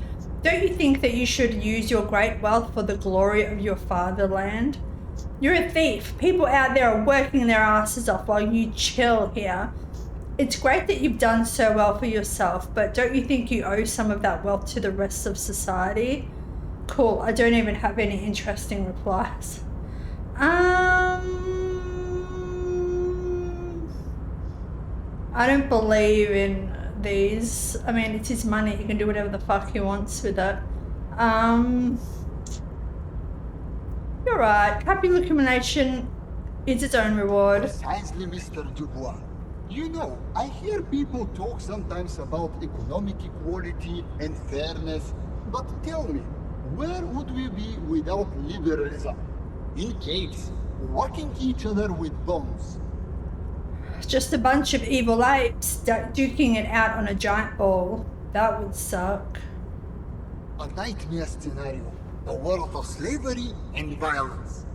Don't you think that you should use your great wealth for the glory of your fatherland? You're a thief. People out there are working their asses off while you chill here. It's great that you've done so well for yourself, but don't you think you owe some of that wealth to the rest of society? Cool, I don't even have any interesting replies. I don't believe in these. I mean, it's his money. He can do whatever the fuck he wants with it. You're right. Capital accumulation is its own reward. Precisely, Mr. Dubois. You know, I hear people talk sometimes about economic equality and fairness, but tell me, where would we be without liberalism? In caves, whacking each other with bombs. Just a bunch of evil apes duking it out on a giant ball. That would suck. A nightmare scenario. A world of slavery and violence.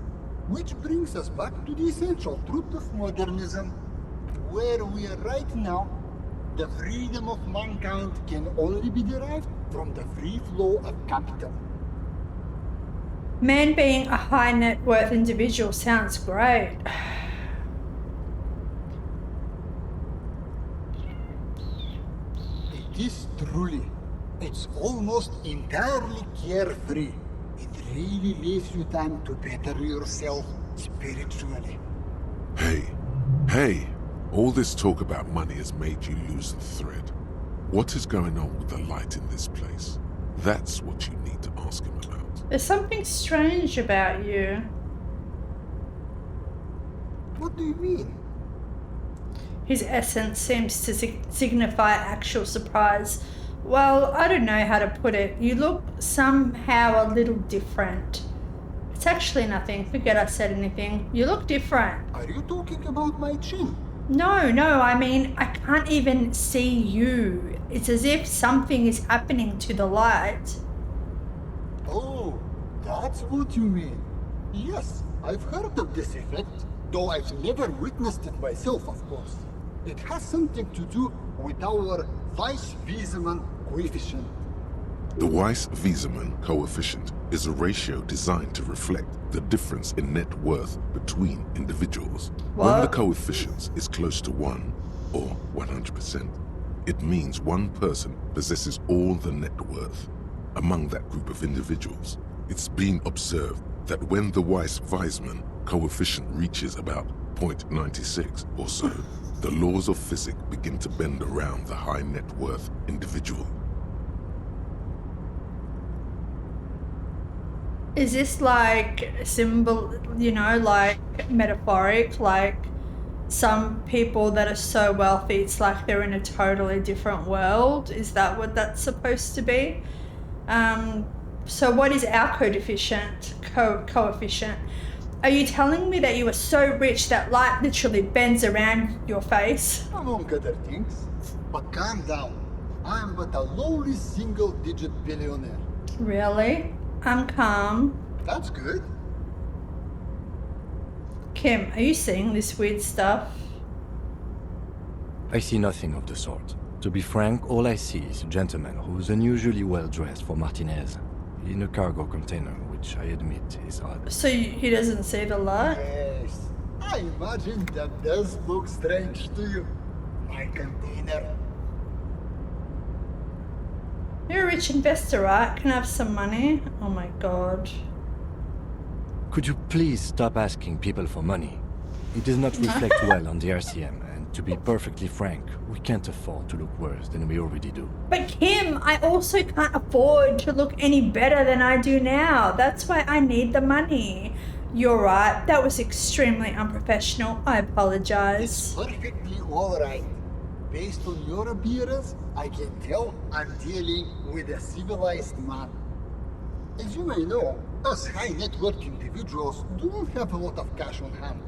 Which brings us back to the essential truth of modernism. Where we are right now, the freedom of mankind can only be derived from the free flow of capital. Man being a high net worth individual sounds great. It is truly. It's almost entirely carefree. It really leaves you time to better yourself spiritually. Hey, all this talk about money has made you lose the thread. What is going on with the light in this place? That's what you need to ask him about. There's something strange about you. What do you mean? His essence seems to signify actual surprise. Well, I don't know how to put it. You look somehow a little different. It's actually nothing. Forget I said anything. You look different. Are you talking about my chin? No, I mean, I can't even see you. It's as if something is happening to the light. Oh, that's what you mean. Yes, I've heard of this effect, though I've never witnessed it myself, of course. It has something to do with our Weiss-Wiesemann coefficient. The Weiss-Wiesemann coefficient is a ratio designed to reflect the difference in net worth between individuals. What? When the coefficient is close to 1, or 100%, it means one person possesses all the net worth. Among that group of individuals, it's been observed that when the Weiss-Wiesemann coefficient reaches about 0.96 or so, the laws of physics begin to bend around the high net worth individual. Is this like symbol, like metaphoric, like some people that are so wealthy, it's like they're in a totally different world? Is that what that's supposed to be? So what is our coefficient? Are you telling me that you are so rich that light literally bends around your face? Among other things. But calm down. I'm but a lowly single-digit billionaire. Really? I'm calm. That's good. Kim, are you seeing this weird stuff? I see nothing of the sort. To be frank, all I see is a gentleman who's unusually well dressed for Martinaise, in a cargo container, which I admit is odd. So he doesn't see the light? Yes. I imagine that does look strange to you. My container. You're a rich investor, right? Can I have some money? Oh my god. Could you please stop asking people for money? It does not reflect well on the RCM, and to be perfectly frank, we can't afford to look worse than we already do. But Kim, I also can't afford to look any better than I do now. That's why I need the money. You're right. That was extremely unprofessional. I apologize. It's perfectly alright. Based on your appearance, I can tell I'm dealing with a civilized man. As you may know, us high net worth individuals do not have a lot of cash on hand.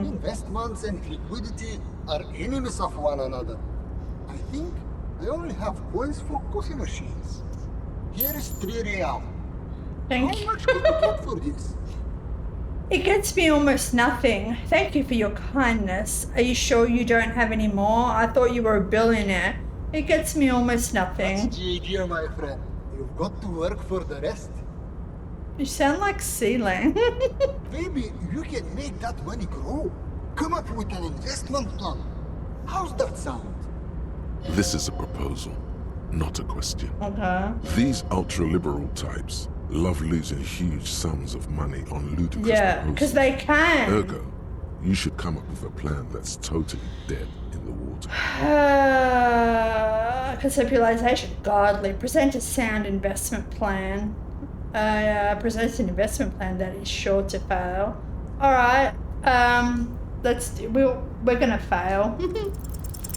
Investments and liquidity are enemies of one another. I think I only have coins for coffee machines. Here is 3 real. Thank How you. much could you get for this? It gets me almost nothing. Thank you for your kindness. Are you sure you don't have any more? I thought you were a billionaire. It gets me almost nothing. That's the idea, my friend. You've got to work for the rest. You sound like Sealing. Maybe you can make that money grow. Come up with an investment plan. How's that sound? This is a proposal, not a question. Okay. These ultra-liberal types love losing huge sums of money on ludicrous Yeah, because they can. Ergo, you should come up with a plan that's totally dead in the water. Conceptualization. Godly. Present a sound investment plan. Present an investment plan that is sure to fail. Alright. We're gonna fail.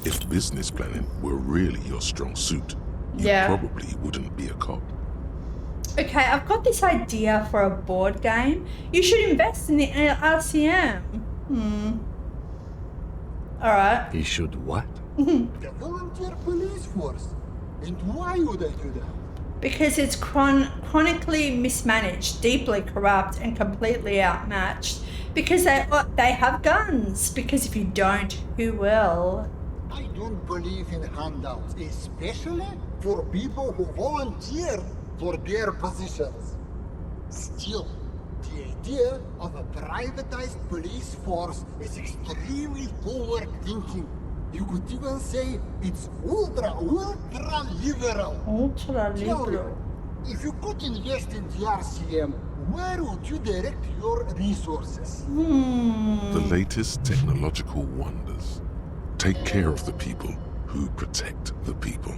If business planning were really your strong suit, you probably wouldn't be a cop. Okay, I've got this idea for a board game. You should invest in the RCM. Alright. He should what? The volunteer police force. And why would I do that? Because it's chronically mismanaged, deeply corrupt, and completely outmatched. Because they have guns. Because if you don't, who will? I don't believe in handouts, especially for people who volunteer for their positions. Still, the idea of a privatized police force is extremely forward thinking. You could even say it's ultra liberal. Ultra liberal. If you could invest in the RCM, where would you direct your resources? The latest technological wonders. Take care of the people who protect the people.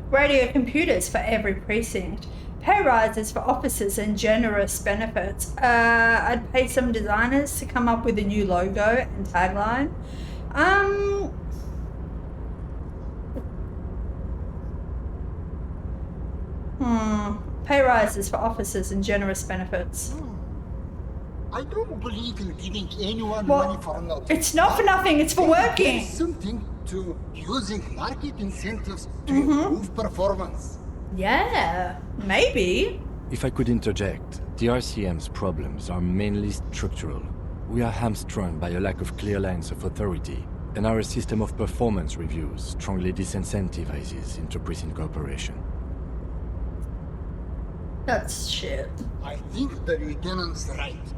Radio computers for every precinct. Pay rises for officers and generous benefits. I'd pay some designers to come up with a new logo and tagline. Pay rises for officers and generous benefits. I don't believe in giving anyone money for nothing. It's not for nothing, it's for working. There's something to using market incentives to improve performance. Yeah, maybe. If I could interject, the RCM's problems are mainly structural. We are hamstrung by a lack of clear lines of authority, and our system of performance reviews strongly disincentivizes inter-precinct cooperation. That's shit. I think the lieutenant's right.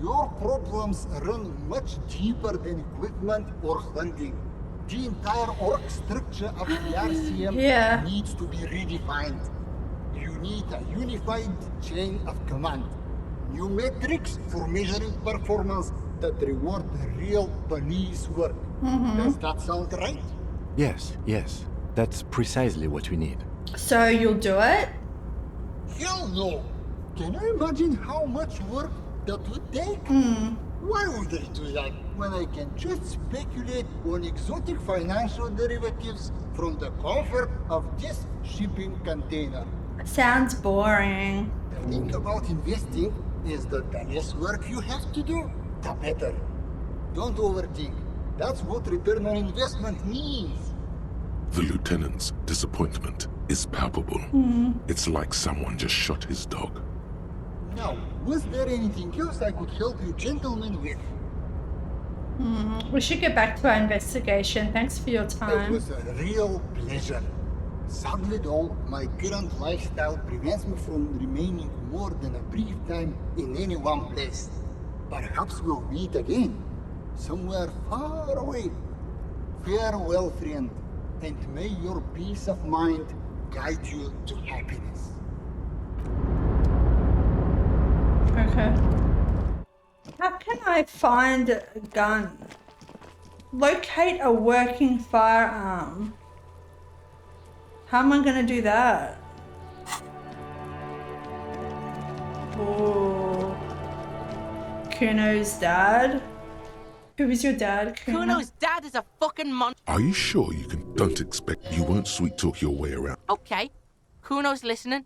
Your problems run much deeper than equipment or funding. The entire org structure of the RCM needs to be redefined. You need a unified chain of command. New metrics for measuring performance that reward real police work. Does that sound right? Yes, that's precisely what we need. So you'll do it? Hell no! Can you imagine how much work that would take? Why would I do that when I can just speculate on exotic financial derivatives from the comfort of this shipping container? Sounds boring. The thing about investing is that the less work you have to do, the better. Don't overthink. That's what return on investment means. The lieutenant's disappointment is palpable. It's like someone just shot his dog. Now, was there anything else I could help you gentlemen with? We should get back to our investigation. Thanks for your It time. was a real pleasure. Sadly though, my current lifestyle prevents me from remaining more than a brief time in any one place. Perhaps we'll meet again, somewhere far away. Farewell, friend, and may your peace of mind guide you to happiness. Okay. How can I find a gun? Locate a working firearm. How am I gonna do that? Oh. Kuno's dad? Who is your dad, Kuno? Kuno's dad is a fucking Are you sure don't expect you won't sweet talk your way around? Okay. Kuno's listening.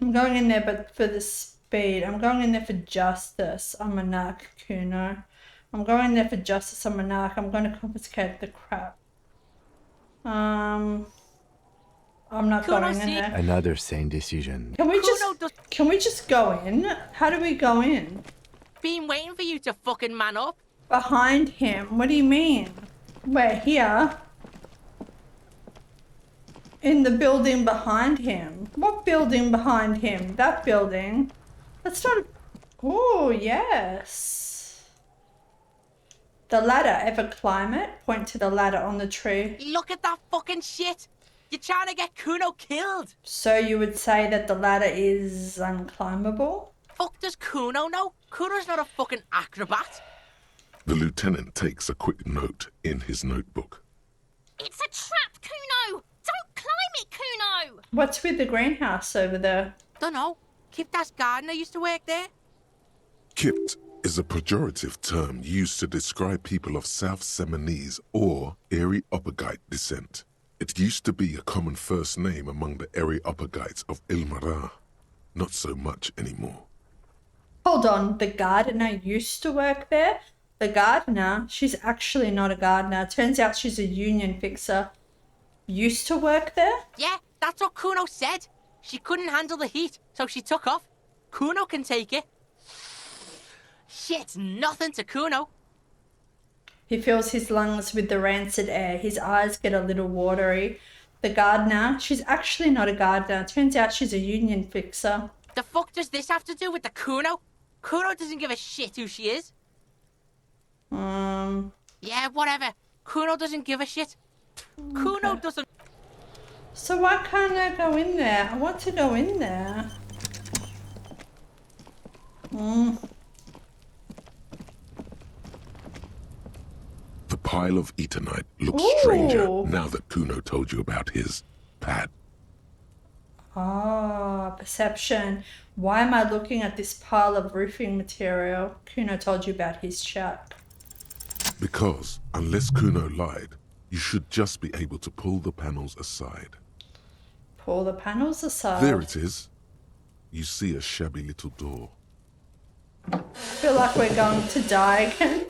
I'm going in there, but for the speed. I'm going in there for justice. I'm a narc, Kuno. I'm going in there for justice. I'm a narc. I'm going to confiscate the crap. I'm not going in there. Another sane decision. Can we just go in? How do we go in? Been waiting for you to fucking man up. Behind him? What do you mean? We're here. In the building behind him. What building behind him? That building. That's not... Oh, yes. The ladder. Ever climb it? Point to the ladder on the tree. Look at that fucking shit. You're trying to get Kuno killed. So you would say that the ladder is unclimbable? Fuck does Kuno know? Kuno's not a fucking acrobat. The lieutenant takes a quick note in his notebook. It's a trap, Kuno! Don't climb it, Kuno! What's with the greenhouse over there? Dunno. Kipta's gardener used to work there. Kipt is a pejorative term used to describe people of South Seminese or Areopagite descent. It used to be a common first name among the Areopagites of Ilmara. Not so much anymore. Hold on, the gardener used to work there? The gardener? She's actually not a gardener. Turns out she's a union fixer. Used to work there? Yeah, that's what Kuno said. She couldn't handle the heat, so she took off. Kuno can take it. Shit's nothing to Kuno. He fills his lungs with the rancid air. His eyes get a little watery. The gardener? She's actually not a gardener. Turns out she's a union fixer. The fuck does this have to do with the Kuno? Kuno doesn't give a shit who she is. Yeah, whatever. Kuno doesn't give a shit. Okay. Kuno doesn't... So why can't I go in there? I want to go in there. The pile of Eternite looks Ooh. stranger now that Kuno told you about his pad. Ah, perception. Why am I looking at this pile of roofing material? Kuno told you about his shack. Because, unless Kuno lied, you should just be able to pull the panels aside. Pull the panels aside. There it is. You see a shabby little door. I feel like we're going to die again.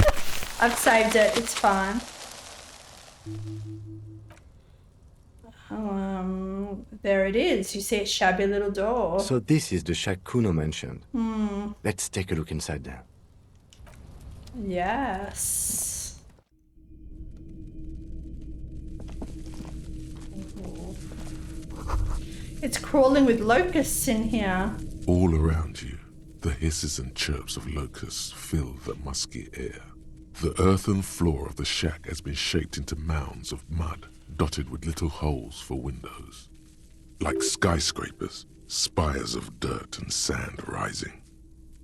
I've saved it. It's fine. There it is. You see a shabby little door. So this is the shack Kuno mentioned. Let's take a look inside there. Yes. It's crawling with locusts in here. All around you, the hisses and chirps of locusts fill the musky air. The earthen floor of the shack has been shaped into mounds of mud, dotted with little holes for windows. Like skyscrapers, spires of dirt and sand rising.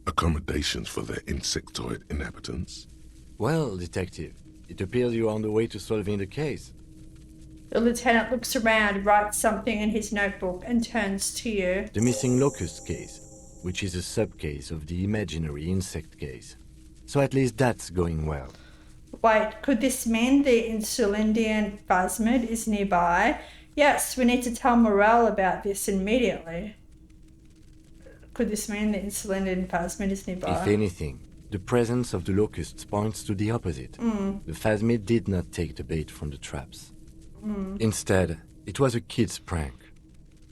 Accommodations for their insectoid inhabitants. Well, Detective, it appears you're on the way to solving the case. The lieutenant looks around, writes something in his notebook, and turns to you. The missing locust case, which is a sub-case of the imaginary insect case. So at least that's going well. Wait, could this mean the Insulindian phasmid is nearby? Yes, we need to tell Morel about this immediately. Could this mean the insulin phasmid is nearby? If anything, the presence of the locusts points to the opposite. The phasmid did not take the bait from the traps. Instead, it was a kid's prank.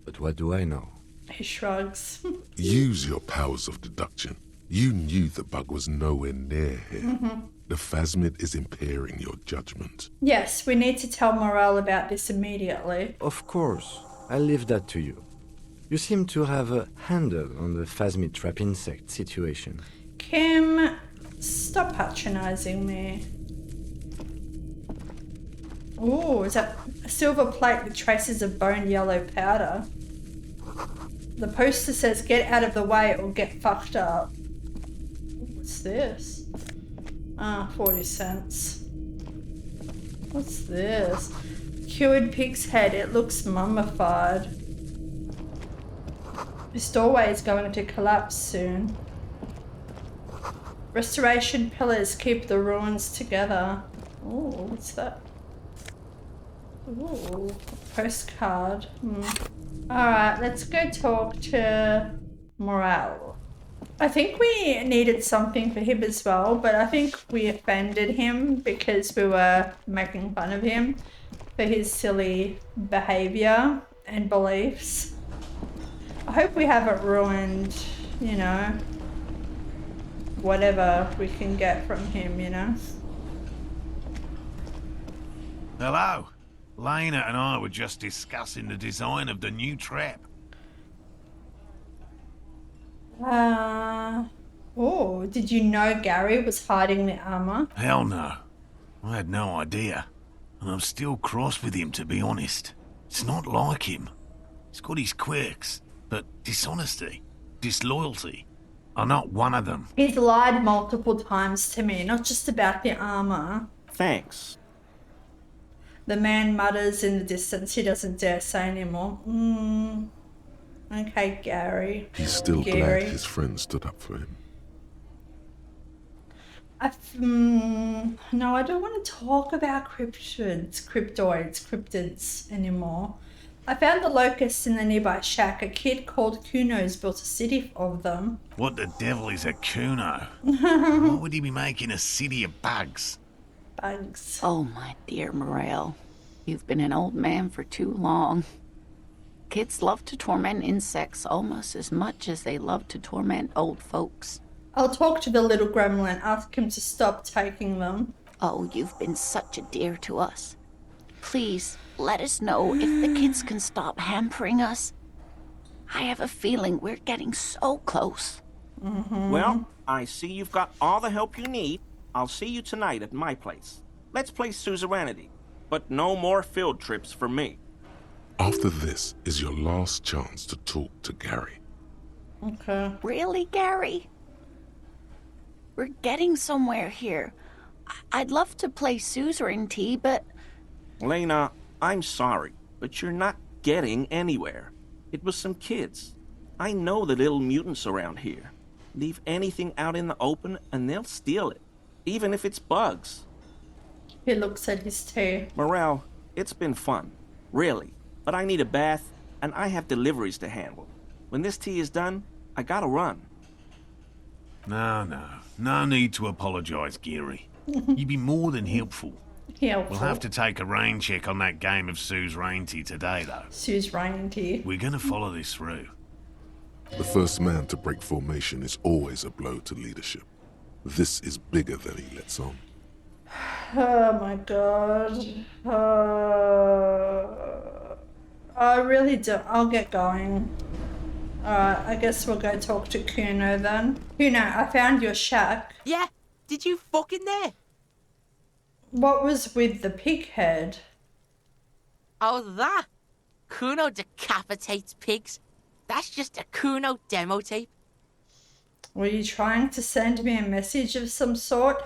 But what do I know? He shrugs. Use your powers of deduction. You knew the bug was nowhere near here. The phasmid is impairing your judgment. Yes, we need to tell Morel about this immediately. Of course, I'll leave that to you. You seem to have a handle on the phasmid trap insect situation. Kim, stop patronizing me. Ooh, is that a silver plate with traces of bone yellow powder? The poster says, get out of the way or get fucked up. What's this? 40 cents. What's this? Cured pig's head. It looks mummified. This doorway is going to collapse soon. Restoration pillars keep the ruins together. Oh, what's that? Ooh, postcard. Alright, let's go talk to Morel. I think we needed something for him as well, but I think we offended him because we were making fun of him for his silly behaviour and beliefs. I hope we haven't ruined, you know, whatever we can get from him, you know. Hello. Lena and I were just discussing the design of the new trap. Oh, did you know Gary was hiding the armor? Hell no. I had no idea. And I'm still cross with him, to be honest. It's not like him. He's got his quirks, but dishonesty, disloyalty are not one of them. He's lied multiple times to me, not just about the armor. Thanks. The man mutters in the distance. He doesn't dare say anymore. Okay, Gary. He's still glad his friend stood up for him. No, I don't want to talk about cryptids anymore. I found the locusts in the nearby shack. A kid called Kuno's built a city of them. What the devil is a Kuno? Why would he be making a city of bugs? Bugs. Oh, my dear Morel. You've been an old man for too long. Kids love to torment insects almost as much as they love to torment old folks. I'll talk to the little gremlin, ask him to stop taking them. Oh, you've been such a dear to us. Please, let us know if the kids can stop hampering us. I have a feeling we're getting so close. Well, I see you've got all the help you need. I'll see you tonight at my place. Let's play suzerainty, but no more field trips for me. After this is your last chance to talk to Gary. Okay. Really, Gary? We're getting somewhere here. I'd love to play suzerainty, but... Lena, I'm sorry, but you're not getting anywhere. It was some kids. I know the little mutants around here. Leave anything out in the open and they'll steal it, even if it's bugs. He looks at his tea. Morel, it's been fun, really, but I need a bath and I have deliveries to handle. When this tea is done, I gotta run. No need to apologise, Gary. You'd be more than helpful. We'll have to take a rain check on that game of suzerainty today, though. Suzerainty. We're gonna follow this through. The first man to break formation is always a blow to leadership. This is bigger than he lets on. Oh my god. I really don't. I'll get going. Alright, I guess we'll go talk to Kuno then. Kuno, I found your shack. Yeah, did you fuck in there? What was with the pig head? Oh, that? Kuno decapitates pigs. That's just a Kuno demo tape. Were you trying to send me a message of some sort?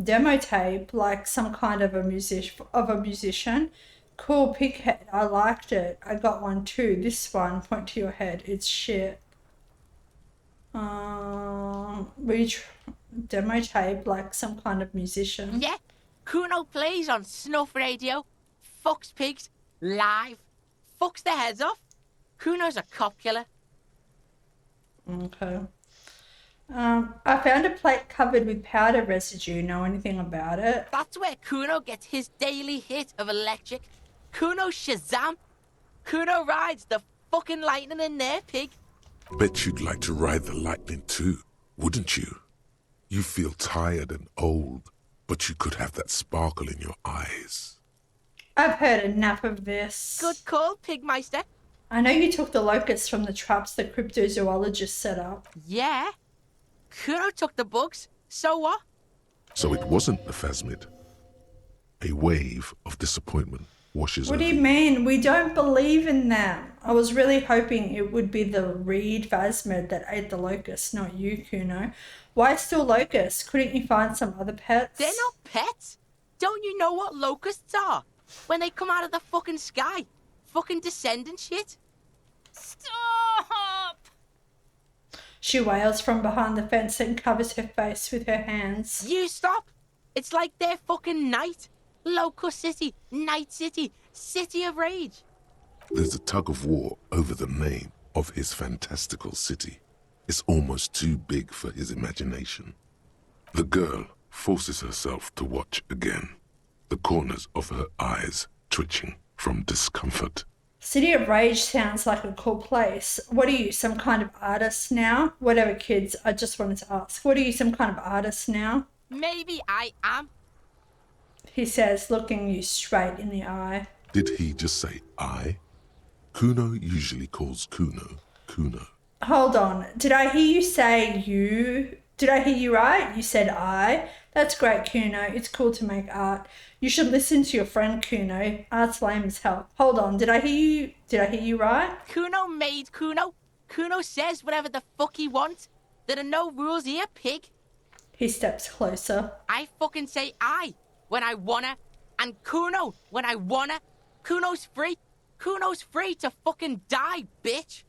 Demo tape, like some kind of a musician? Cool pig head, I liked it. I got one too. This one, point to your head. It's shit. Were you demo tape, like some kind of musician? Yeah, Kuno plays on snuff radio, fucks pigs, live, fucks their heads off. Kuno's a cop killer. Okay. I found a plate covered with powder residue. Know anything about it? That's where Kuno gets his daily hit of electric. Kuno Shazam. Kuno rides the fucking lightning in there, pig. Bet you'd like to ride the lightning too, wouldn't you? You feel tired and old, but you could have that sparkle in your eyes. I've heard enough of this. Good call, Pigmeister. I know you took the locusts from the traps the cryptozoologist set up. Yeah. Kuno took the bugs. So what? So it wasn't a phasmid. A wave of disappointment washes What do over you mean? We don't believe in them. I was really hoping it would be the reed phasmid that ate the locusts, not you, Kuno. Why still locusts? Couldn't you find some other pets? They're not pets. Don't you know what locusts are? When they come out of the fucking sky. Fucking descendant shit. Stop! She wails from behind the fence and covers her face with her hands. You stop! It's like they're fucking night. Locust City, Night City, City of Rage. There's a tug of war over the name of his fantastical city. It's almost too big for his imagination. The girl forces herself to watch again, the corners of her eyes twitching from discomfort. City of Rage sounds like a cool place. What are you, some kind of artist now? Whatever, kids, I just wanted to ask. What are you, some kind of artist now? Maybe I am. He says, looking you straight in the eye. Did he just say I? Kuno usually calls Kuno, Kuno. Hold on. Did I hear you say you? Did I hear you right? You said I? That's great, Kuno. It's cool to make art. You should listen to your friend Kuno. Art's lame as hell. Hold on. Did I hear you right? Kuno made Kuno. Kuno says whatever the fuck he wants. There are no rules here, pig. He steps closer. I fucking say I when I wanna, and Kuno when I wanna. Kuno's free. Kuno's free to fucking die, bitch.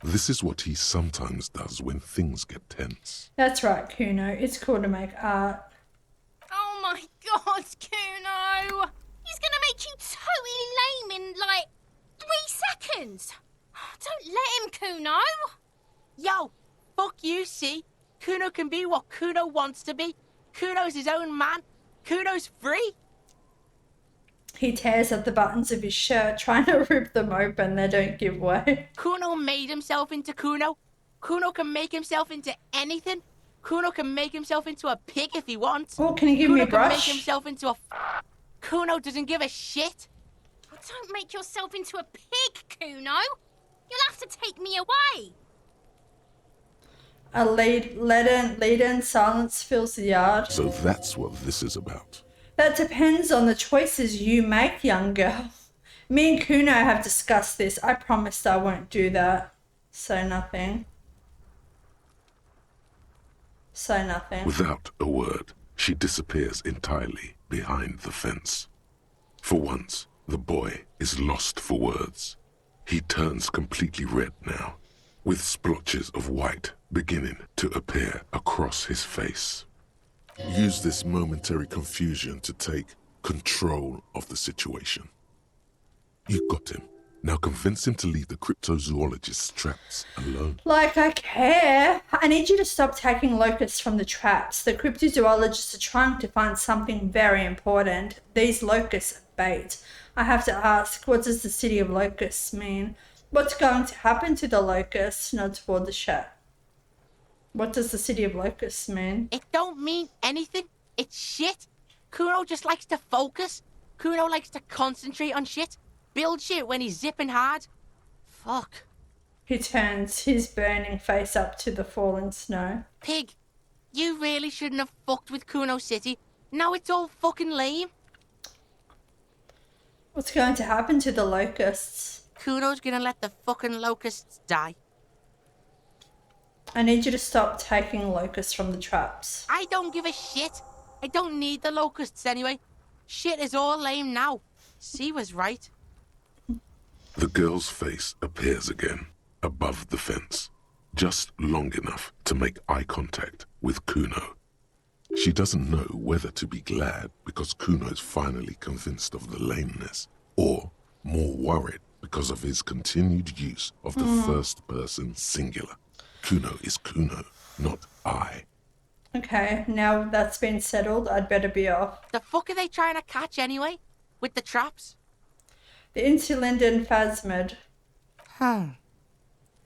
This is what he sometimes does when things get tense. That's right, Kuno. It's cool to make art. Oh my god, Kuno! He's gonna make you totally lame in, like, 3 seconds! Don't let him, Kuno! Yo, fuck you, see? Kuno can be what Kuno wants to be. Kuno's his own man. Kuno's free. He tears at the buttons of his shirt, trying to rip them open. They don't give way. Kuno made himself into Kuno. Kuno can make himself into anything. Kuno can make himself into a pig if he wants. Oh, can you give me a Kuno can make brush? himself into a... Kuno doesn't give a shit. Don't make yourself into a pig, Kuno! You'll have to take me away! A leaden silence fills the yard. So that's what this is about. That depends on the choices you make, young girl. Me and Kuno have discussed this. I promised I won't do that. So nothing. So nothing. Without a word, she disappears entirely behind the fence. For once, the boy is lost for words. He turns completely red now, with splotches of white beginning to appear across his face. Use this momentary confusion to take control of the situation. You got him. Now convince him to leave the cryptozoologist's traps alone. Like I care. I need you to stop taking locusts from the traps. The cryptozoologists are trying to find something very important. These locusts are bait. I have to ask, what does the city of locusts mean? What's going to happen to the locusts? Not toward the chat. What does the city of locusts mean? It don't mean anything. It's shit. Kuno just likes to focus. Kuno likes to concentrate on shit. Build shit when he's zipping hard. Fuck. He turns his burning face up to the falling snow. Pig, you really shouldn't have fucked with Kuno City. Now it's all fucking lame. What's going to happen to the locusts? Kuno's gonna let the fucking locusts die. I need you to stop taking locusts from the traps. I don't give a shit. I don't need the locusts anyway. Shit is all lame now. C was right. The girl's face appears again, above the fence, just long enough to make eye contact with Kuno. She doesn't know whether to be glad because Kuno is finally convinced of the lameness, or more worried because of his continued use of the first person singular. Kuno is Kuno, not I. Okay, now that's been settled, I'd better be off. The fuck are they trying to catch anyway? With the traps? The Insulindan Phasmid, Huh.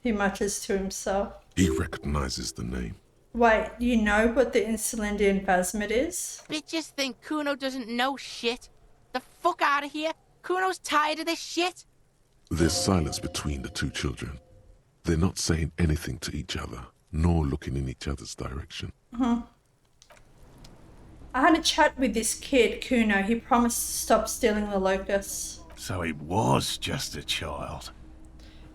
he mutters to himself. He recognizes the name. Wait, you know what the Insulindan Phasmid is? Bitches think Kuno doesn't know shit. The fuck out of here. Kuno's tired of this shit. There's silence between the two children. They're not saying anything to each other, nor looking in each other's direction. I had a chat with this kid, Kuno. He promised to stop stealing the locusts. So he was just a child.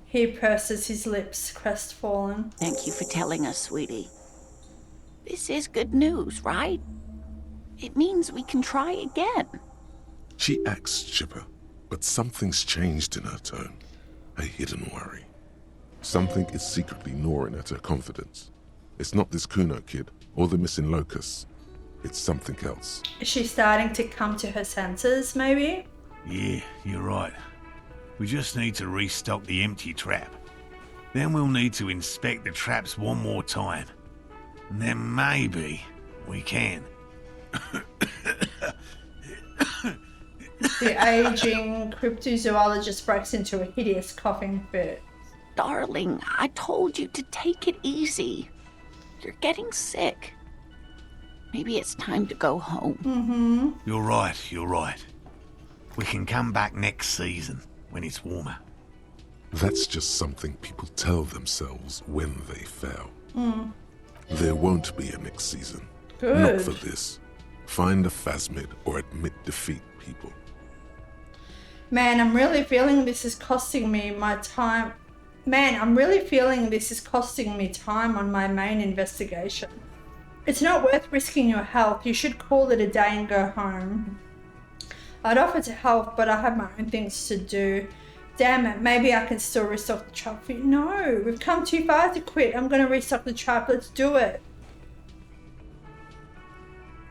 He purses his lips, crestfallen. Thank you for telling us, sweetie. This is good news, right? It means we can try again. She acts chipper, but something's changed in her tone. A hidden worry. Something is secretly gnawing at her confidence. It's not this Kuno kid, or the missing locusts. It's something else. Is she starting to come to her senses, maybe? Yeah, you're right. We just need to restock the empty trap. Then we'll need to inspect the traps one more time. And then maybe we can. The aging cryptozoologist breaks into a hideous coughing fit. Darling, I told you to take it easy. You're getting sick. Maybe it's time to go home. You're right, you're right. We can come back next season, when it's warmer. That's just something people tell themselves when they fail. There won't be a next season. Good. Not for this. Find a Phasmid or admit defeat, people. Man, I'm really feeling this is costing me my time. Man, I'm really feeling this is costing me time on my main investigation. It's not worth risking your health. You should call it a day and go home. I'd offer to help, but I have my own things to do. Damn it, maybe I can still restock the trap for you. No, we've come too far to quit. I'm gonna restock the trap. Let's do it.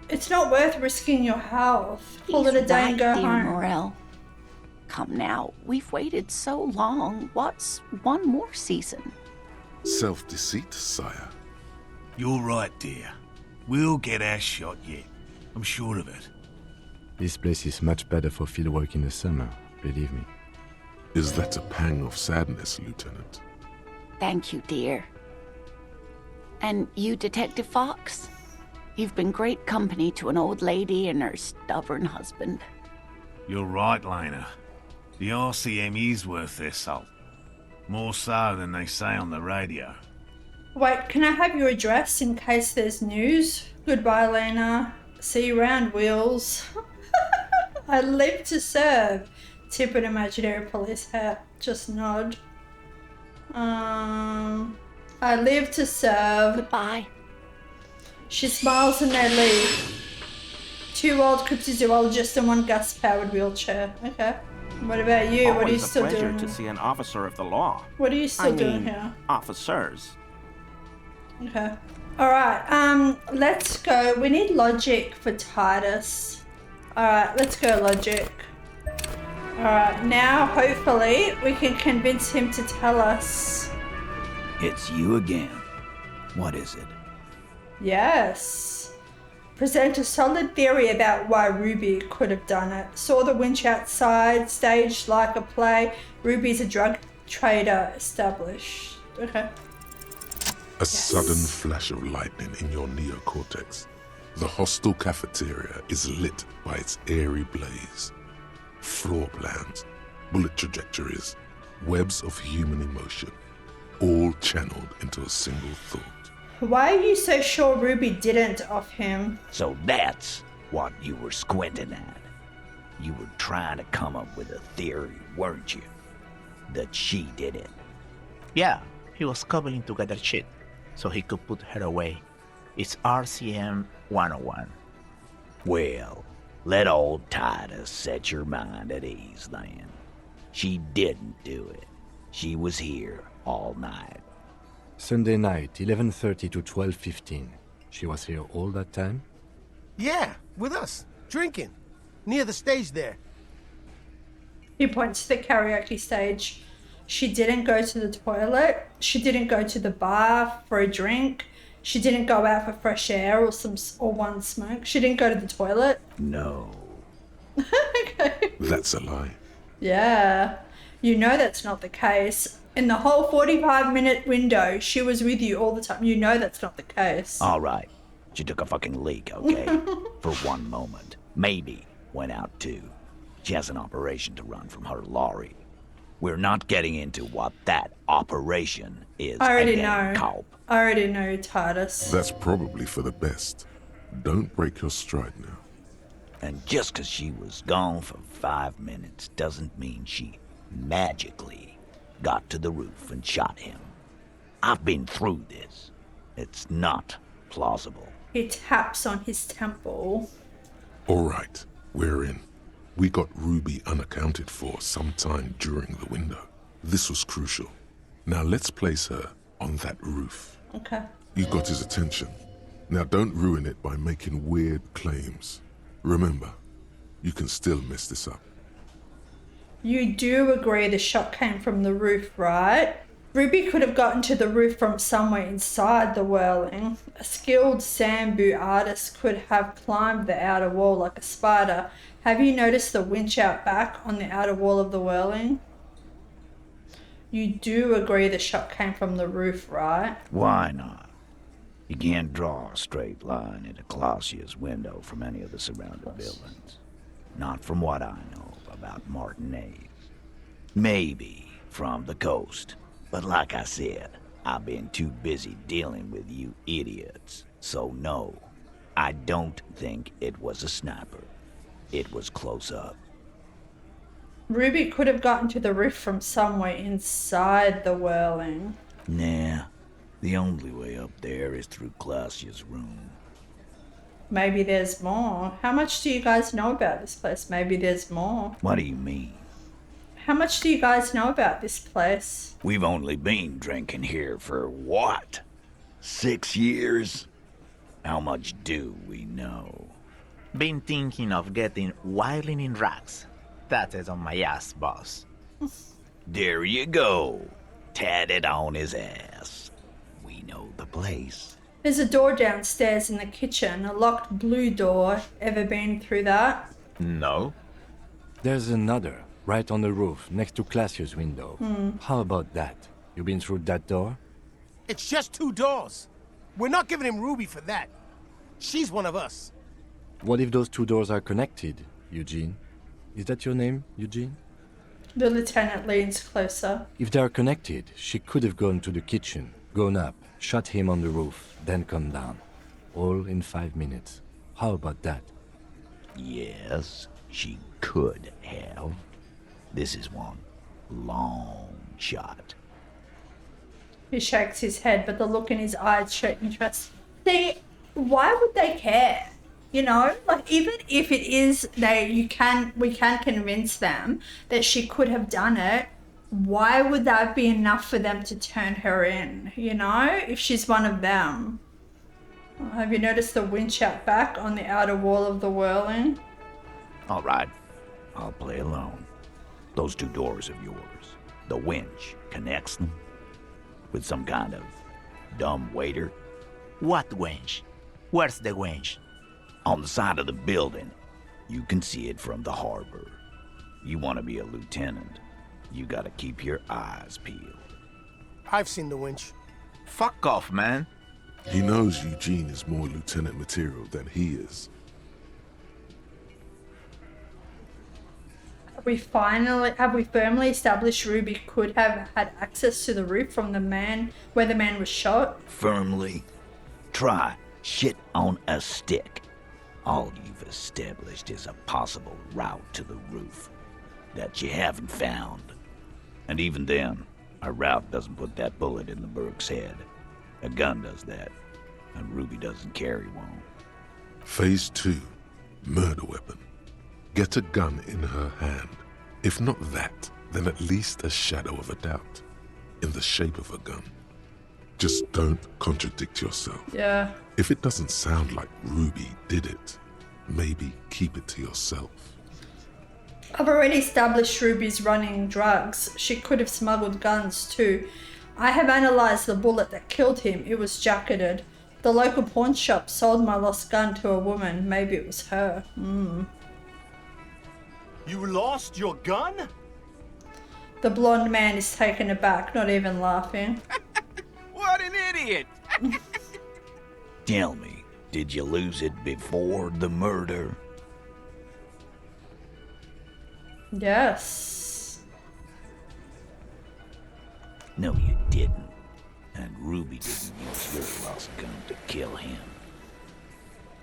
It's not worth risking your health. Call it a day and go dear home. Morel. Come now, we've waited so long. What's one more season? Self-deceit, sire. You're right, dear. We'll get our shot yet. I'm sure of it. This place is much better for fieldwork in the summer, believe me. Is that a pang of sadness, Lieutenant? Thank you, dear. And you, Detective Fox? You've been great company to an old lady and her stubborn husband. You're right, Lena. The RCM is worth their salt. More so than they say on the radio. Wait, can I have your address in case there's news? Goodbye, Lena. See you around, Wheels. I live to serve. Tip an imaginary police hat. Just nod. I live to serve. Goodbye. She smiles and they leave. 2 old cryptozoologists and 1 gas-powered wheelchair. Okay. What about you? What are you still Always a pleasure doing? to see an officer of the law. What are you still doing I mean, here? officers. Okay. Alright, let's go. We need logic for Titus. Alright, let's go logic. Alright, now hopefully we can convince him to tell us. It's you again. What is it? Yes. Present a solid theory about why Ruby could have done it. Saw the winch outside, staged like a play. Ruby's a drug trader established. Okay. A sudden flash of lightning in your neocortex. The hostel cafeteria is lit by its airy blaze. Floor plans, bullet trajectories, webs of human emotion, all channeled into a single thought. Why are you so sure Ruby didn't off him? So that's what you were squinting at. You were trying to come up with a theory, weren't you? That she did it. Yeah, he was cobbling together shit so he could put her away. It's RCM 101. Well, let old Titus set your mind at ease then. She didn't do it. She was here all night. Sunday night, 11:30 to 12:15. She was here all that time? Yeah, with us, drinking, near the stage there. He points to the karaoke stage. She didn't go to the toilet. She didn't go to the bar for a drink. She didn't go out for fresh air or one smoke. She didn't go to the toilet. No. Okay. That's a lie. Yeah. You know that's not the case. In the whole 45-minute window, she was with you all the time. You know that's not the case. All right. She took a fucking leak, okay? For one moment. Maybe went out too. She has an operation to run from her lorry. We're not getting into what that operation is. I already again, know. Culp. I already know, Titus. That's probably for the best. Don't break your stride now. And just 'cause she was gone for 5 minutes doesn't mean she magically got to the roof and shot him. I've been through this. It's not plausible. He taps on his temple. All right, we're in. We got Ruby unaccounted for sometime during the window. This was crucial. Now let's place her on that roof. Okay. You got his attention. Now don't ruin it by making weird claims. Remember, you can still mess this up. You do agree the shot came from the roof, right? Ruby could have gotten to the roof from somewhere inside the whirling. A skilled Sambu artist could have climbed the outer wall like a spider. Have you noticed the winch out back on the outer wall of the whirling? You do agree the shot came from the roof, right? Why not? You can't draw a straight line into Clausia's window from any of the surrounding buildings. Not from what I know about Martinaise. Maybe from the coast. But like I said, I've been too busy dealing with you idiots. So no, I don't think it was a sniper. It was close up. Ruby could have gotten to the roof from somewhere inside the whirling. Nah, the only way up there is through Clausia's room. Maybe there's more. How much do you guys know about this place? Maybe there's more. What do you mean? How much do you guys know about this place? We've only been drinking here for what? 6 years? How much do we know? Been thinking of getting wilding in rags. That is on my ass, boss. There you go. Tatted on his ass. We know the place. There's a door downstairs in the kitchen, a locked blue door. Ever been through that? No. There's another, right on the roof, next to Clausia's window. How about that? You been through that door? It's just 2 doors. We're not giving him Ruby for that. She's one of us. What if those 2 doors are connected, Eugene? Is that your name, Eugene? The lieutenant leans closer. If they are connected, she could have gone to the kitchen, gone up, shot him on the roof, then come down. All in 5 minutes. How about that? Yes, she could have. This is one long shot. He shakes his head, but the look in his eyes show interest. See, why would they care? You know, like even if it is we can convince them that she could have done it. Why would that be enough for them to turn her in? You know, if she's one of them. Have you noticed the winch out back on the outer wall of the whirling? All right, I'll play alone. Those 2 doors of yours, the winch connects them with some kind of dumb waiter. What winch? Where's the winch? On the side of the building. You can see it from the harbor. You want to be a lieutenant, you gotta keep your eyes peeled. I've seen the winch. Fuck off, man. He knows Eugene is more lieutenant material than he is. Have we firmly established Ruby could have had access to the roof from the man where the man was shot? Firmly. Try shit on a stick. All you've established is a possible route to the roof that you haven't found. And even then, a route doesn't put that bullet in the Burke's head. A gun does that, and Ruby doesn't carry one. Phase 2, murder weapon. Get a gun in her hand. If not that, then at least a shadow of a doubt. In the shape of a gun. Just don't contradict yourself. Yeah. If it doesn't sound like Ruby did it, maybe keep it to yourself. I've already established Ruby's running drugs. She could have smuggled guns too. I have analysed the bullet that killed him. It was jacketed. The local pawn shop sold my lost gun to a woman. Maybe it was her. You lost your gun? The blonde man is taken aback, not even laughing. What an idiot! Tell me, did you lose it before the murder? Yes. No, you didn't. And Ruby didn't use your lost gun to kill him.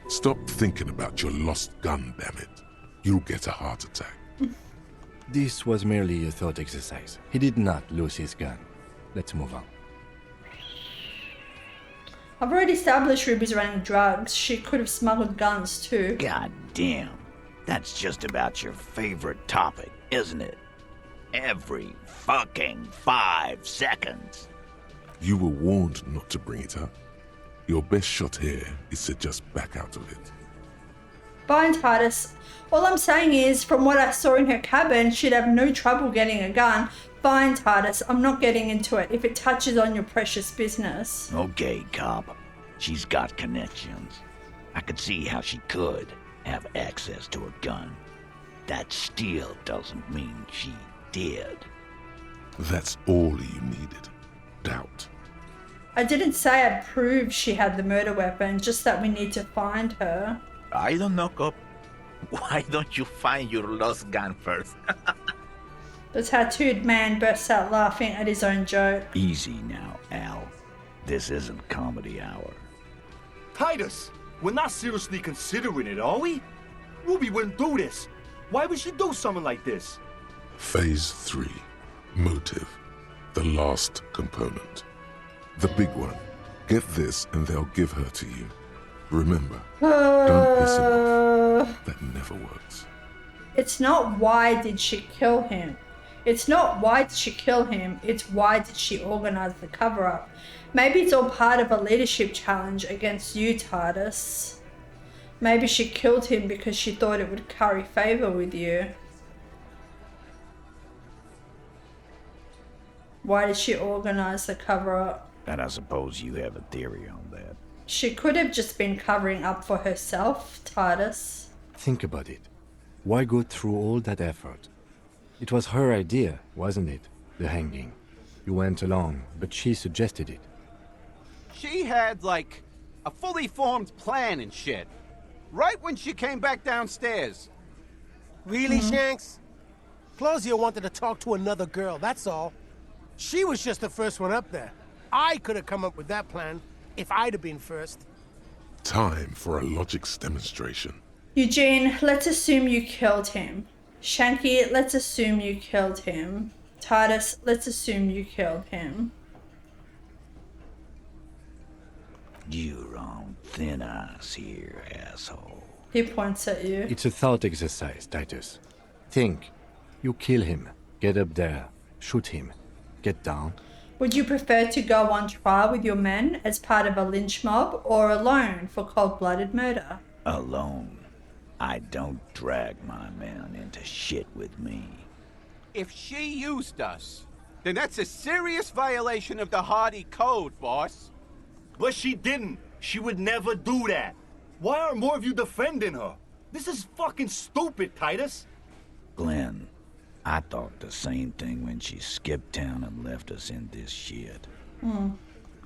Stop thinking about your lost gun, damn it. You'll get a heart attack. This was merely a thought exercise. He did not lose his gun. Let's move on. I've already established Ruby's running drugs. She could have smuggled guns too. God damn. That's just about your favorite topic, isn't it? Every fucking 5 seconds. You were warned not to bring it up. Your best shot here is to just back out of it. Fine, Titus. All I'm saying is, from what I saw in her cabin, she'd have no trouble getting a gun. Fine, Titus. I'm not getting into it if it touches on your precious business. Okay, cop. She's got connections. I could see how she could have access to a gun. That still doesn't mean she did. That's all you needed. Doubt. I didn't say I'd proved she had the murder weapon, just that we need to find her. I don't know, cop. Why don't you find your lost gun first? The tattooed man bursts out laughing at his own joke. Easy now, Al. This isn't comedy hour. Titus, we're not seriously considering it, are we? Ruby wouldn't do this. Why would she do something like this? Phase 3. Motive. The last component. The big one. Get this and they'll give her to you. Remember, don't piss him off. That never works. It's not why did she kill him. It's not why did she kill him, it's why did she organize the cover-up. Maybe it's all part of a leadership challenge against you, Titus. Maybe she killed him because she thought it would curry favor with you. Why did she organize the cover-up? And I suppose you have a theory on that. She could have just been covering up for herself, Titus. Think about it. Why go through all that effort? It was her idea, wasn't it? The hanging. You went along, but she suggested it. She had, like, a fully formed plan and shit. Right when she came back downstairs. Really, Shanks? Claudia wanted to talk to another girl, that's all. She was just the first one up there. I could have come up with that plan if I'd have been first. Time for a logics demonstration. Eugene, let's assume you killed him. Shanky, let's assume you killed him. Titus, let's assume you killed him. You're on thin ice here, asshole. He points at you. It's a thought exercise, Titus. Think. You kill him. Get up there. Shoot him. Get down. Would you prefer to go on trial with your men as part of a lynch mob or alone for cold-blooded murder? Alone. I don't drag my men into shit with me. If she used us, then that's a serious violation of the Hardy Code, boss. But she didn't. She would never do that. Why aren't more of you defending her? This is fucking stupid, Titus. Glenn, I thought the same thing when she skipped town and left us in this shit.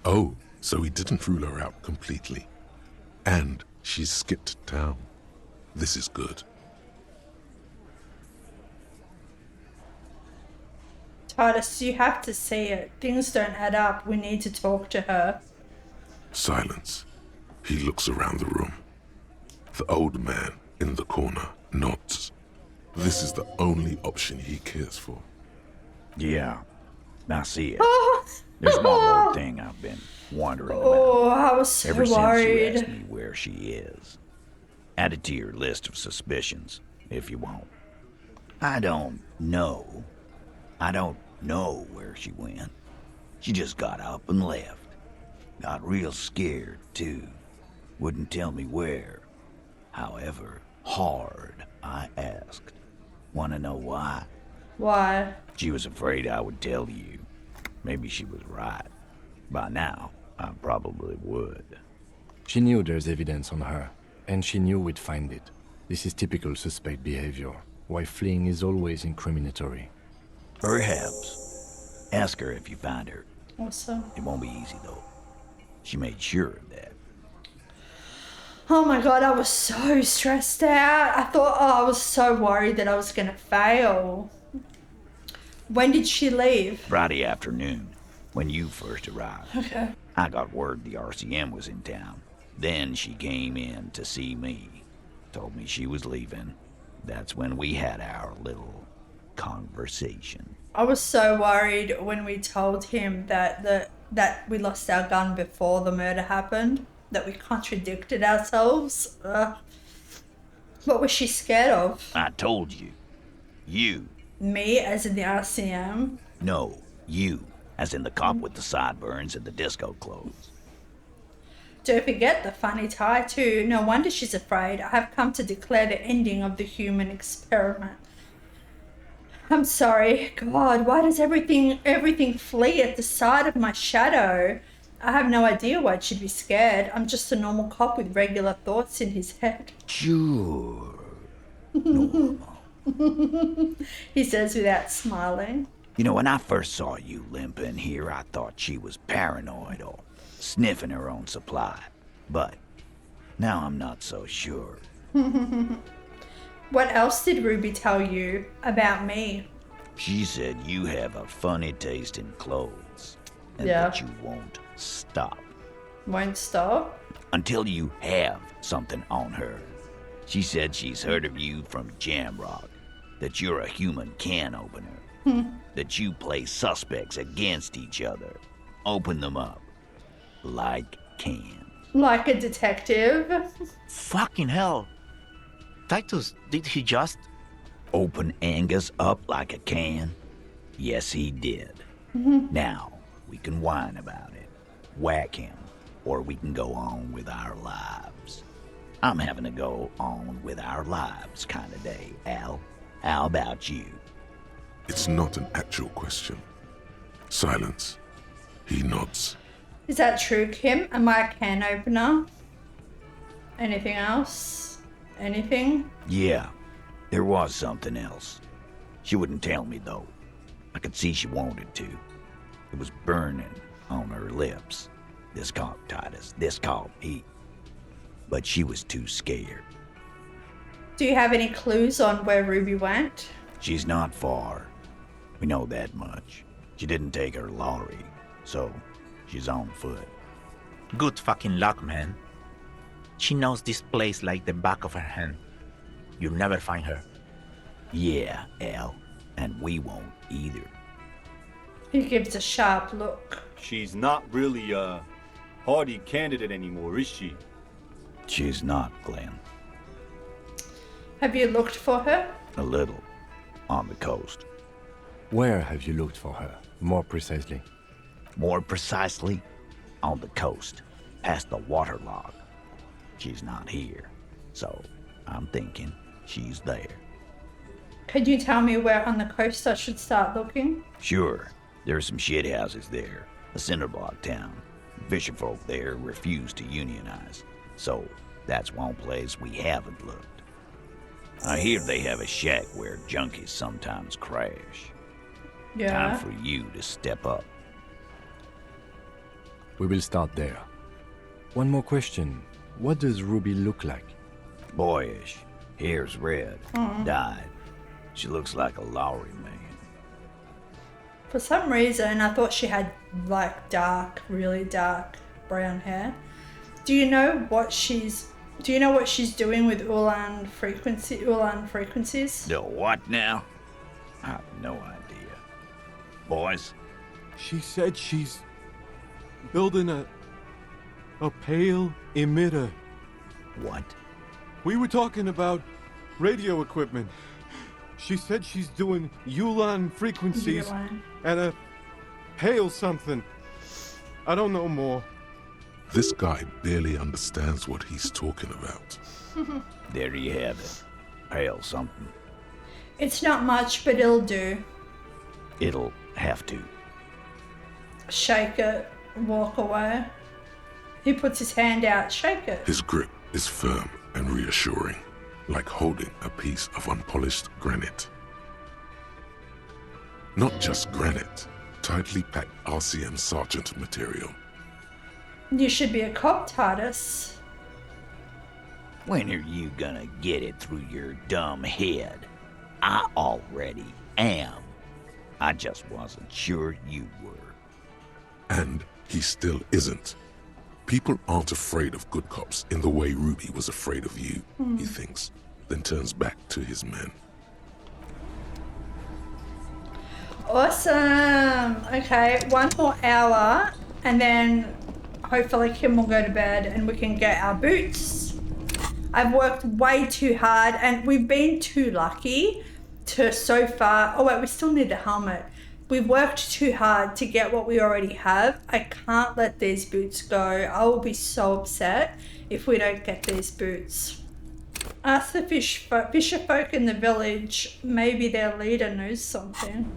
Oh, so he didn't rule her out completely. And she skipped town. This is good. Titus, you have to see it. Things don't add up. We need to talk to her. Silence. He looks around the room. The old man in the corner nods. This is the only option he cares for. Yeah, I see it. There's one more thing I've been wondering about. Oh, I was so ever worried. since you asked me where she is. Add it to your list of suspicions, if you want. I don't know. I don't know where she went. She just got up and left. Got real scared, too. Wouldn't tell me where. However hard I asked. Wanna know why? Why? She was afraid I would tell you. Maybe she was right. By now, I probably would. She knew there's evidence on her, and she knew we'd find it. This is typical suspect behavior, why fleeing is always incriminatory. Perhaps. Ask her if you find her. Awesome. It won't be easy, though. She made sure of that. Oh my god, I was so stressed out. I was so worried that I was gonna fail. When did she leave? Friday afternoon, when you first arrived. Okay. I got word the RCM was in town. Then she came in to see me. Told me she was leaving. That's when we had our little conversation. I was so worried when we told him that we lost our gun before the murder happened, that we contradicted ourselves. What was she scared of? I told you. You. Me, as in the RCM? No, you. As in the cop with the sideburns and the disco clothes. Don't forget the funny tie too. No wonder she's afraid. I have come to declare the ending of the human experiment. I'm sorry. God, why does everything flee at the sight of my shadow? I have no idea why she'd be scared. I'm just a normal cop with regular thoughts in his head. Sure. He says without smiling. You know, when I first saw you limp in here, I thought she was paranoid or sniffing her own supply. But now I'm not so sure. What else did Ruby tell you about me? She said you have a funny taste in clothes. And Yeah. that you won't stop. Won't stop? Until you have something on her. She said she's heard of you from Jamrock. That you're a human can opener. That you play suspects against each other. Open them up. Like cans. Like a detective? Fucking hell. Titus, did he just... Open Angus up like a can? Yes, he did. Now, we can whine about it. Whack him. Or we can go on with our lives. I'm having a go on with our lives kind of day, Al. How about you? It's not an actual question. Silence. He nods. Is that true, Kim? Am I a can opener? Anything else? Anything? Yeah, there was something else. She wouldn't tell me, though. I could see she wanted to. It was burning on her lips. This caught Titus. This caught me. But she was too scared. Do you have any clues on where Ruby went? She's not far. We know that much. She didn't take her lorry, so she's on foot. Good fucking luck, man. She knows this place like the back of her hand. You'll never find her. Yeah, Al. And we won't either. He gives a sharp look. She's not really a hardy candidate anymore, is she? She's not, Glenn. Have you looked for her? A little. On the coast. Where have you looked for her, more precisely? More precisely, on the coast, past the waterlog. She's not here, so I'm thinking she's there. Could you tell me where on the coast I should start looking? Sure, there's some shit houses there, a cinder block town. Fisherfolk there refuse to unionize, so that's one place we haven't looked. I hear they have a shack where junkies sometimes crash. Yeah. Time for you to step up. We will start there. One more question. What does Ruby look like? Boyish. Hair's red. Aw. Dyed. She looks like a lorry man. For some reason, I thought she had like dark, really dark brown hair. Do you know what she's doing with Ulan frequencies? The what now? I have no idea. Boys? She said she's building a pale emitter. What? We were talking about radio equipment. She said she's doing Ulan frequencies Ulan. and a pale something. I don't know more. This guy barely understands what he's talking about. There you have it. Pale something. It's not much, but it'll do. It'll have to. Shake it, walk away. He puts his hand out, shake it. His grip is firm and reassuring, like holding a piece of unpolished granite. Not just granite, tightly packed RCM sergeant material. You should be a cop, Titus. When are you gonna get it through your dumb head? I already am. I just wasn't sure you were. And he still isn't. People aren't afraid of good cops in the way Ruby was afraid of you, he thinks, then turns back to his men. Awesome. Okay, 1 more hour, and then hopefully Kim will go to bed and we can get our boots. I've worked way too hard, and we've been too lucky to so far. Oh wait, we still need the helmet. We've worked too hard to get what we already have. I can't let these boots go. I will be so upset if we don't get these boots. Ask the fisher folk in the village. Maybe their leader knows something.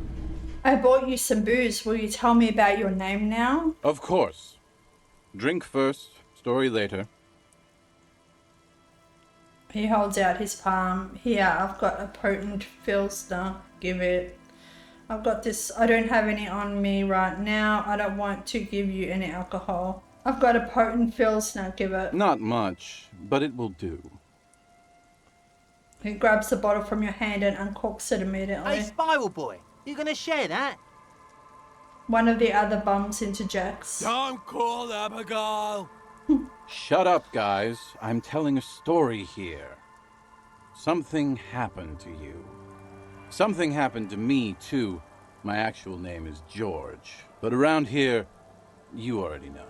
I bought you some booze. Will you tell me about your name now? Of course. Drink first, story later. He holds out his palm. Here, I've got a potent Pilsner. Give it. I've got this. I don't have any on me right now. I don't want to give you any alcohol. I've got a potent Pilsner. Give it. Not much, but it will do. He grabs the bottle from your hand and uncorks it immediately. Hey, Spiral Boy, you gonna share that? One of the other bums interjects. Don't call Abigail! Shut up, guys. I'm telling a story here. Something happened to you. Something happened to me, too. My actual name is George. But around here, you already know.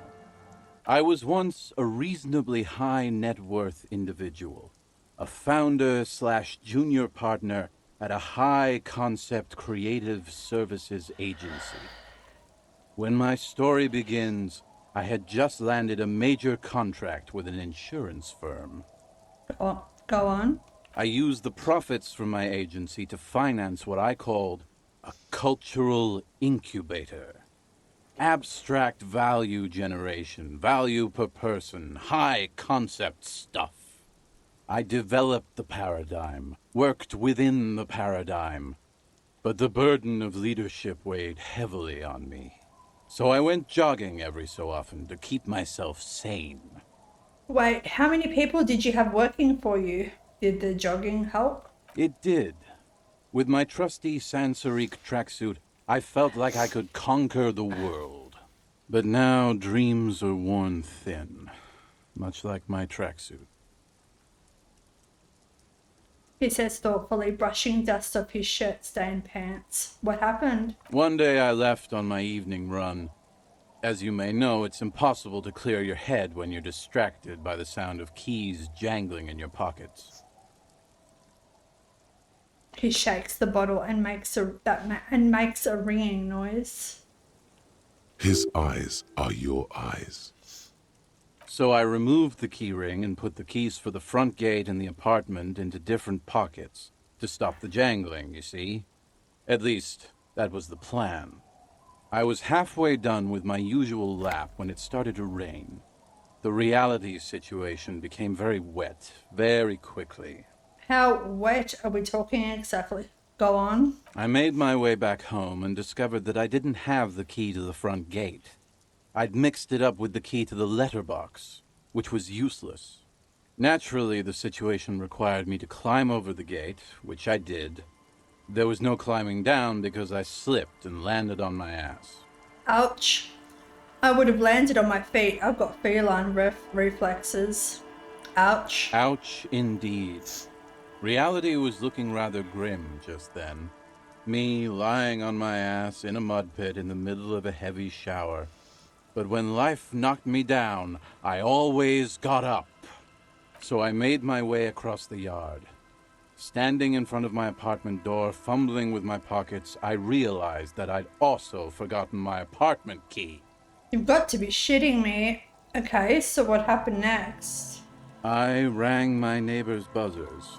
I was once a reasonably high net worth individual. A founder/junior partner at a high concept creative services agency. When my story begins, I had just landed a major contract with an insurance firm. Go on. I used the profits from my agency to finance what I called a cultural incubator. Abstract value generation, value per person, high concept stuff. I developed the paradigm, worked within the paradigm, but the burden of leadership weighed heavily on me. So I went jogging every so often to keep myself sane. Wait, how many people did you have working for you? Did the jogging help? It did. With my trusty Sansarique tracksuit, I felt like I could conquer the world. But now dreams are worn thin, much like my tracksuit. He says thoughtfully, brushing dust off his shirt-stained pants. What happened? One day I left on my evening run. As you may know, it's impossible to clear your head when you're distracted by the sound of keys jangling in your pockets. He shakes the bottle and makes a ringing noise. His eyes are your eyes. So I removed the key ring and put the keys for the front gate and the apartment into different pockets to stop the jangling, you see. At least, that was the plan. I was halfway done with my usual lap when it started to rain. The reality situation became very wet, very quickly. How wet are we talking exactly? Go on. I made my way back home and discovered that I didn't have the key to the front gate. I'd mixed it up with the key to the letterbox, which was useless. Naturally, the situation required me to climb over the gate, which I did. There was no climbing down because I slipped and landed on my ass. Ouch. I would have landed on my feet. I've got feline reflexes. Ouch. Ouch indeed. Reality was looking rather grim just then. Me lying on my ass in a mud pit in the middle of a heavy shower. But when life knocked me down, I always got up. So I made my way across the yard. Standing in front of my apartment door, fumbling with my pockets, I realized that I'd also forgotten my apartment key. You've got to be shitting me. Okay, so what happened next? I rang my neighbor's buzzers.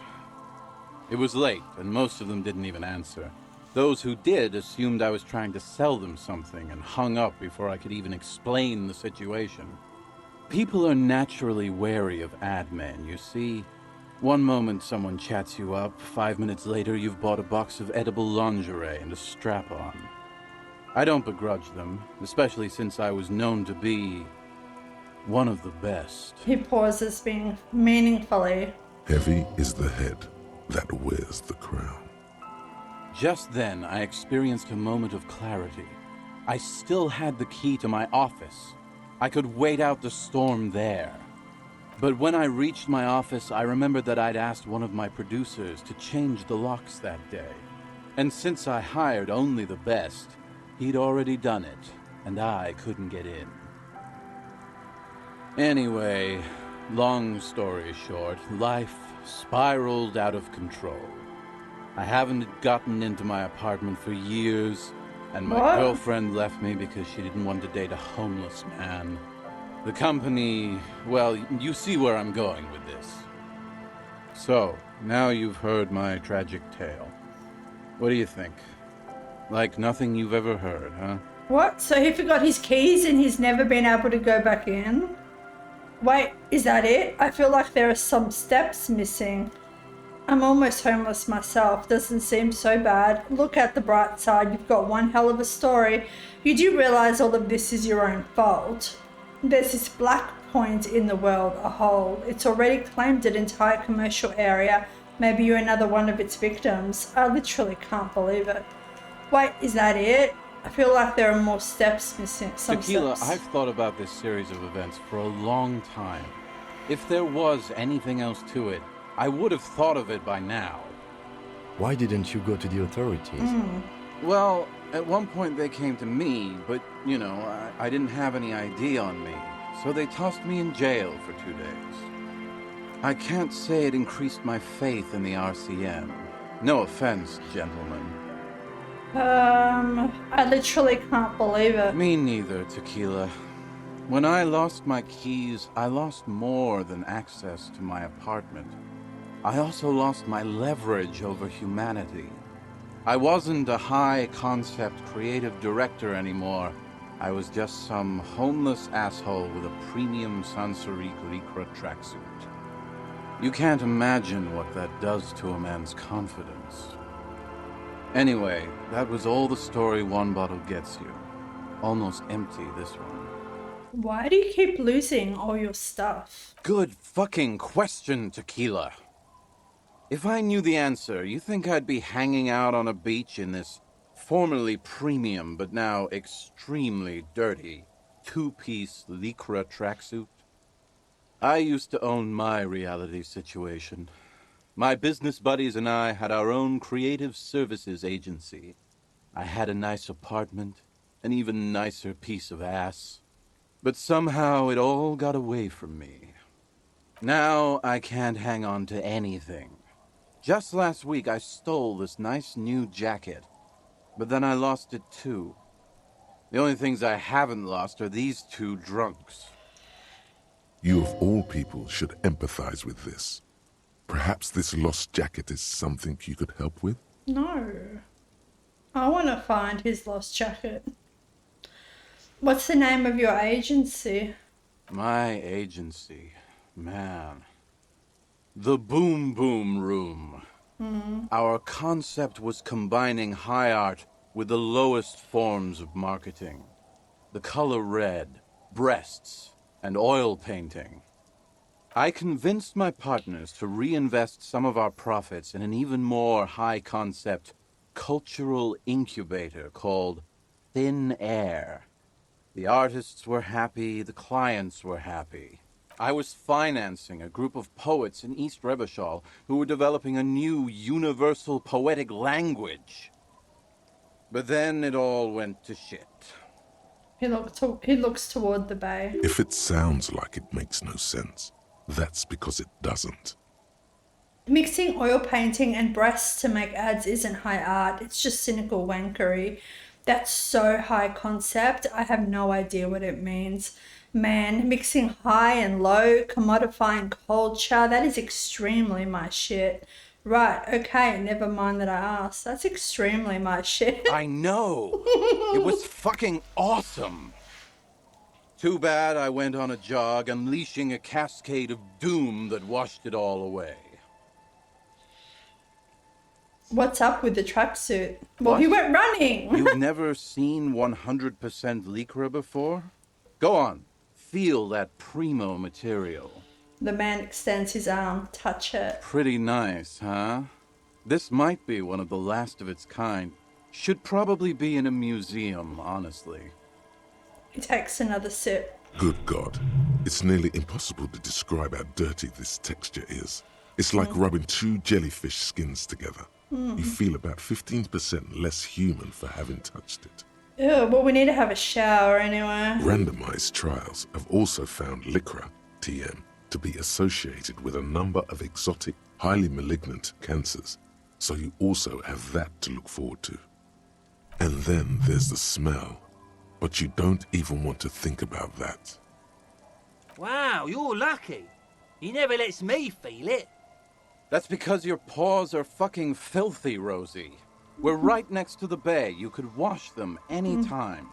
It was late, and most of them didn't even answer. Those who did assumed I was trying to sell them something and hung up before I could even explain the situation. People are naturally wary of ad men, you see. One moment someone chats you up, 5 minutes later you've bought a box of edible lingerie and a strap-on. I don't begrudge them, especially since I was known to be one of the best. He pauses, being meaningfully. Heavy is the head that wears the crown. Just then, I experienced a moment of clarity. I still had the key to my office. I could wait out the storm there. But when I reached my office, I remembered that I'd asked one of my producers to change the locks that day. And since I hired only the best, he'd already done it, and I couldn't get in. Anyway, long story short, life spiraled out of control. I haven't gotten into my apartment for years, and my girlfriend left me because she didn't want to date a homeless man. The company, well, you see where I'm going with this. So, now you've heard my tragic tale. What do you think? Like nothing you've ever heard, huh? What? So he forgot his keys and he's never been able to go back in? Wait, is that it? I feel like there are some steps missing. I'm almost homeless myself. Doesn't seem so bad. Look at the bright side. You've got one hell of a story. You do realize all of this is your own fault. There's this black point in the world, a hole. It's already claimed an entire commercial area. Maybe you're another one of its victims. I literally can't believe it. Wait, is that it? I feel like there are more steps missing. Tequila, I've thought about this series of events for a long time. If there was anything else to it, I would have thought of it by now. Why didn't you go to the authorities? Well, at one point they came to me, but, you know, I didn't have any ID on me, so they tossed me in jail for 2 days. I can't say it increased my faith in the RCM. No offense, gentlemen. I literally can't believe it. Me neither, Tequila. When I lost my keys, I lost more than access to my apartment. I also lost my leverage over humanity. I wasn't a high-concept creative director anymore. I was just some homeless asshole with a premium Sansaric Lycra tracksuit. You can't imagine what that does to a man's confidence. Anyway, that was all the story one bottle gets you. Almost empty, this one. Why do you keep losing all your stuff? Good fucking question, Tequila. If I knew the answer, you think I'd be hanging out on a beach in this formerly premium but now extremely dirty two-piece Lycra tracksuit? I used to own my reality situation. My business buddies and I had our own creative services agency. I had a nice apartment, an even nicer piece of ass. But somehow it all got away from me. Now I can't hang on to anything. Just last week I stole this nice new jacket, but then I lost it too. The only things I haven't lost are these two drunks. You of all people should empathize with this. Perhaps this lost jacket is something you could help with? No. I want to find his lost jacket. What's the name of your agency? My agency, man. The Boom Boom Room. Our concept was combining high art with the lowest forms of marketing. The color red, breasts, and oil painting. I convinced my partners to reinvest some of our profits in an even more high-concept cultural incubator called Thin Air. The artists were happy, the clients were happy. I was financing a group of poets in East Revachol who were developing a new universal poetic language. But then it all went to shit. He looks toward the bay. If it sounds like it makes no sense, that's because it doesn't. Mixing oil painting and breasts to make ads isn't high art, it's just cynical wankery. That's so high concept, I have no idea what it means. Man, mixing high and low, commodifying culture, that is extremely my shit. Right, okay, never mind that I asked. That's extremely my shit. I know. It was fucking awesome. Too bad I went on a jog, unleashing a cascade of doom that washed it all away. What's up with the tracksuit? Well, What? he went running. You've never seen 100% Lycra before? Go on, feel that primo material. The man extends his arm. Touch it. Pretty nice, huh? This might be one of the last of its kind. Should probably be in a museum, honestly. He takes another sip. Good God. It's nearly impossible to describe how dirty this texture is. It's like rubbing two jellyfish skins together. You feel about 15% less human for having touched it. Ew, well, we need to have a shower anyway. Randomized trials have also found Lycra, TM, to be associated with a number of exotic, highly malignant cancers. So you also have that to look forward to. And then there's the smell. But you don't even want to think about that. Wow, you're lucky. He never lets me feel it. That's because your paws are fucking filthy, Rosie. We're right next to the bay. You could wash them any time.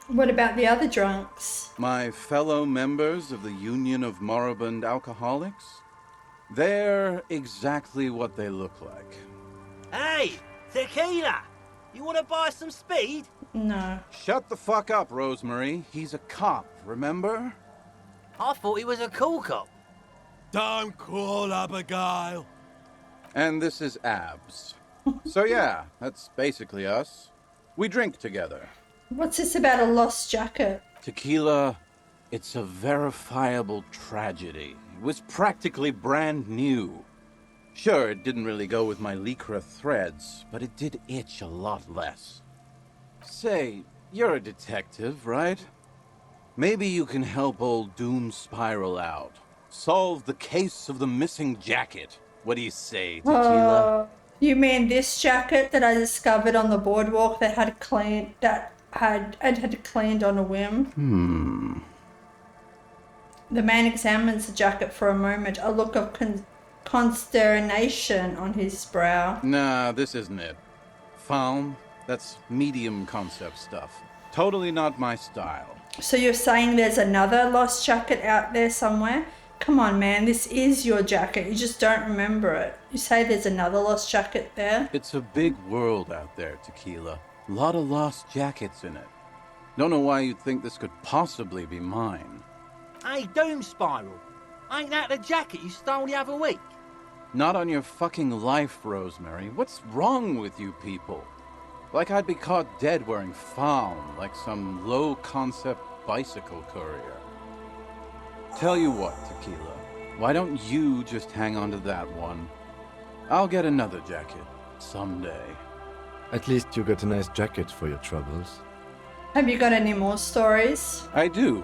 What about the other drunks? My fellow members of the Union of Moribund Alcoholics? They're exactly what they look like. Hey, tequila! You want to buy some speed? No. Shut the fuck up, Rosemary. He's a cop, remember? I thought he was a cool cop. Don't call Abigail. And this is Abs. So yeah, that's basically us. We drink together. What's this about a lost jacket? Tequila, it's a verifiable tragedy. It was practically brand new. Sure, it didn't really go with my Lycra threads, but it did itch a lot less. Say, you're a detective, right? Maybe you can help old Doom Spiral out. Solve the case of the missing jacket. What do you say, Tequila? You mean this jacket that I discovered on the boardwalk that had cleaned on a whim? The man examines the jacket for a moment, a look of consternation on his brow. Nah, this isn't it. Found? That's medium concept stuff. Totally not my style. So you're saying there's another lost jacket out there somewhere? Come on, man, this is your jacket. You just don't remember it. You say there's another lost jacket there? It's a big world out there, Tequila. A lot of lost jackets in it. Don't know why you'd think this could possibly be mine. Hey, Doom Spiral. Ain't that the jacket you stole the other week? Not on your fucking life, Rosemary. What's wrong with you people? Like I'd be caught dead wearing fawn, like some low-concept bicycle courier. Tell you what, Tequila, why don't you just hang on to that one? I'll get another jacket, someday. At least you got a nice jacket for your troubles. Have you got any more stories? I do,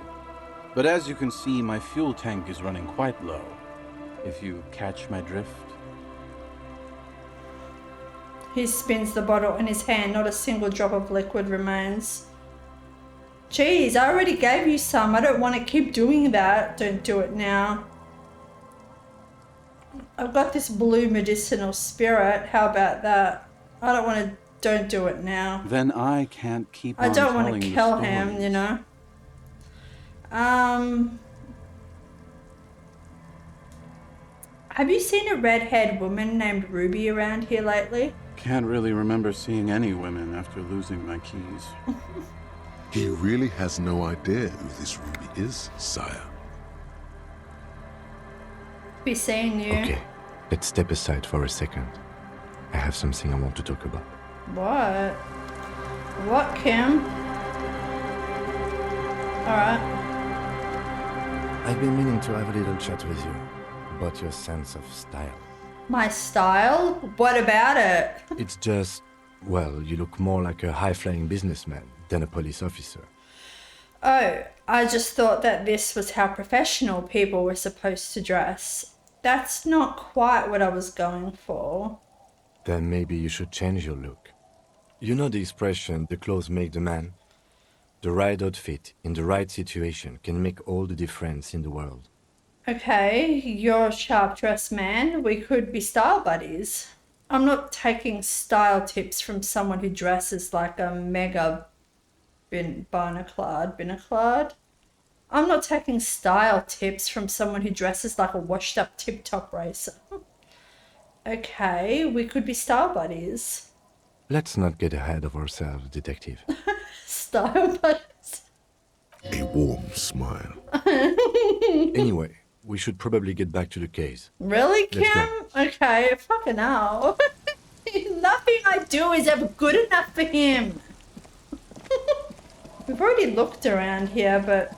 but as you can see, my fuel tank is running quite low, if you catch my drift. He spins the bottle in his hand, not a single drop of liquid remains. Geez, I already gave you some. I don't want to keep doing that. Don't do it now. I've got this blue medicinal spirit. How about that? I don't want to... Don't do it now. Then I can't keep on I don't want telling to the kill stories. him, you know. Have you seen a red-haired woman named Ruby around here lately? Can't really remember seeing any women after losing my keys. He really has no idea who this Ruby is, sire. Be seeing you. Okay, let's step aside for a second. I have something I want to talk about. What? What, Kim? Alright. I've been meaning to have a little chat with you about your sense of style. My style? What about it? It's just, well, you look more like a high-flying businessman than a police officer. Oh, I just thought that this was how professional people were supposed to dress. That's not quite what I was going for. Then maybe you should change your look. You know the expression, the clothes make the man? The right outfit in the right situation can make all the difference in the world. Okay, you're a sharp-dressed man. We could be style buddies. I'm not taking style tips from someone who dresses like a mega binaclad. I'm not taking style tips from someone who dresses like a washed-up tip-top racer. Okay, we could be style buddies. Let's not get ahead of ourselves, detective. Style buddies. A warm smile. Anyway, we should probably get back to the case. Really, Let's Kim? go. Okay, fucking hell. Nothing I do is ever good enough for him. We've already looked around here, but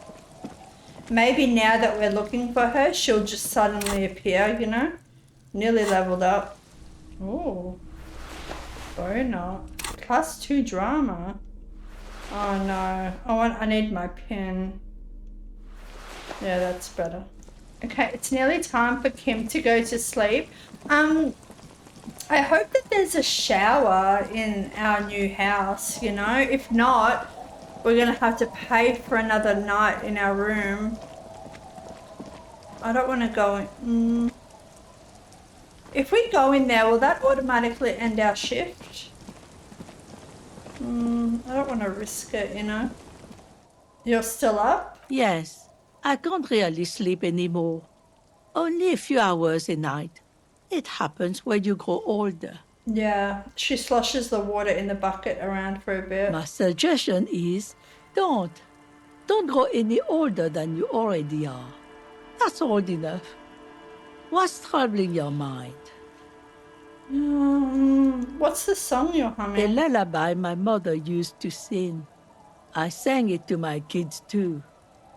maybe now that we're looking for her, she'll just suddenly appear, you know? Nearly leveled up. Oh. Boner. Plus 2 drama. Oh no. I need my pen. Yeah, that's better. Okay, it's nearly time for Kim to go to sleep. I hope that there's a shower in our new house, you know? If not, we're gonna have to pay for another night in our room. I don't want to go in. If we go in there, will that automatically end our shift? I don't want to risk it, you know? You're still up? Yes. I can't really sleep anymore. Only a few hours a night. It happens when you grow older. Yeah, she sloshes the water in the bucket around for a bit. My suggestion is, don't grow any older than you already are. That's old enough. What's troubling your mind? What's the song you're humming? A lullaby my mother used to sing. I sang it to my kids too.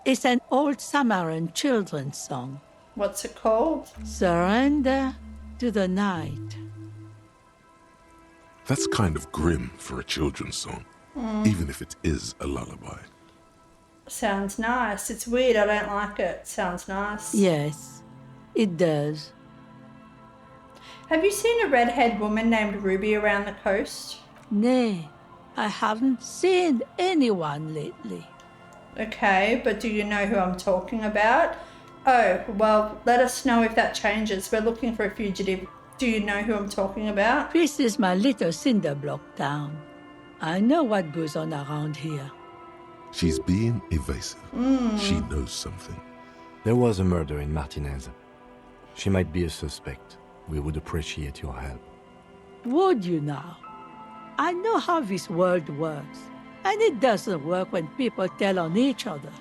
It's an old Samaran children's song. What's it called? Surrender to the night. That's kind of grim for a children's song, even if it is a lullaby. Sounds nice. It's weird. I don't like it. Sounds nice. Yes, it does. Have you seen a redhead woman named Ruby around the coast? Nay, I haven't seen anyone lately. Okay, but do you know who I'm talking about? Oh, well, let us know if that changes. We're looking for a fugitive. Do you know who I'm talking about? This is my little cinder block town. I know what goes on around here. She's being evasive. She knows something. There was a murder in Martinaise. She might be a suspect. We would appreciate your help. Would you now? I know how this world works, and it doesn't work when people tell on each other.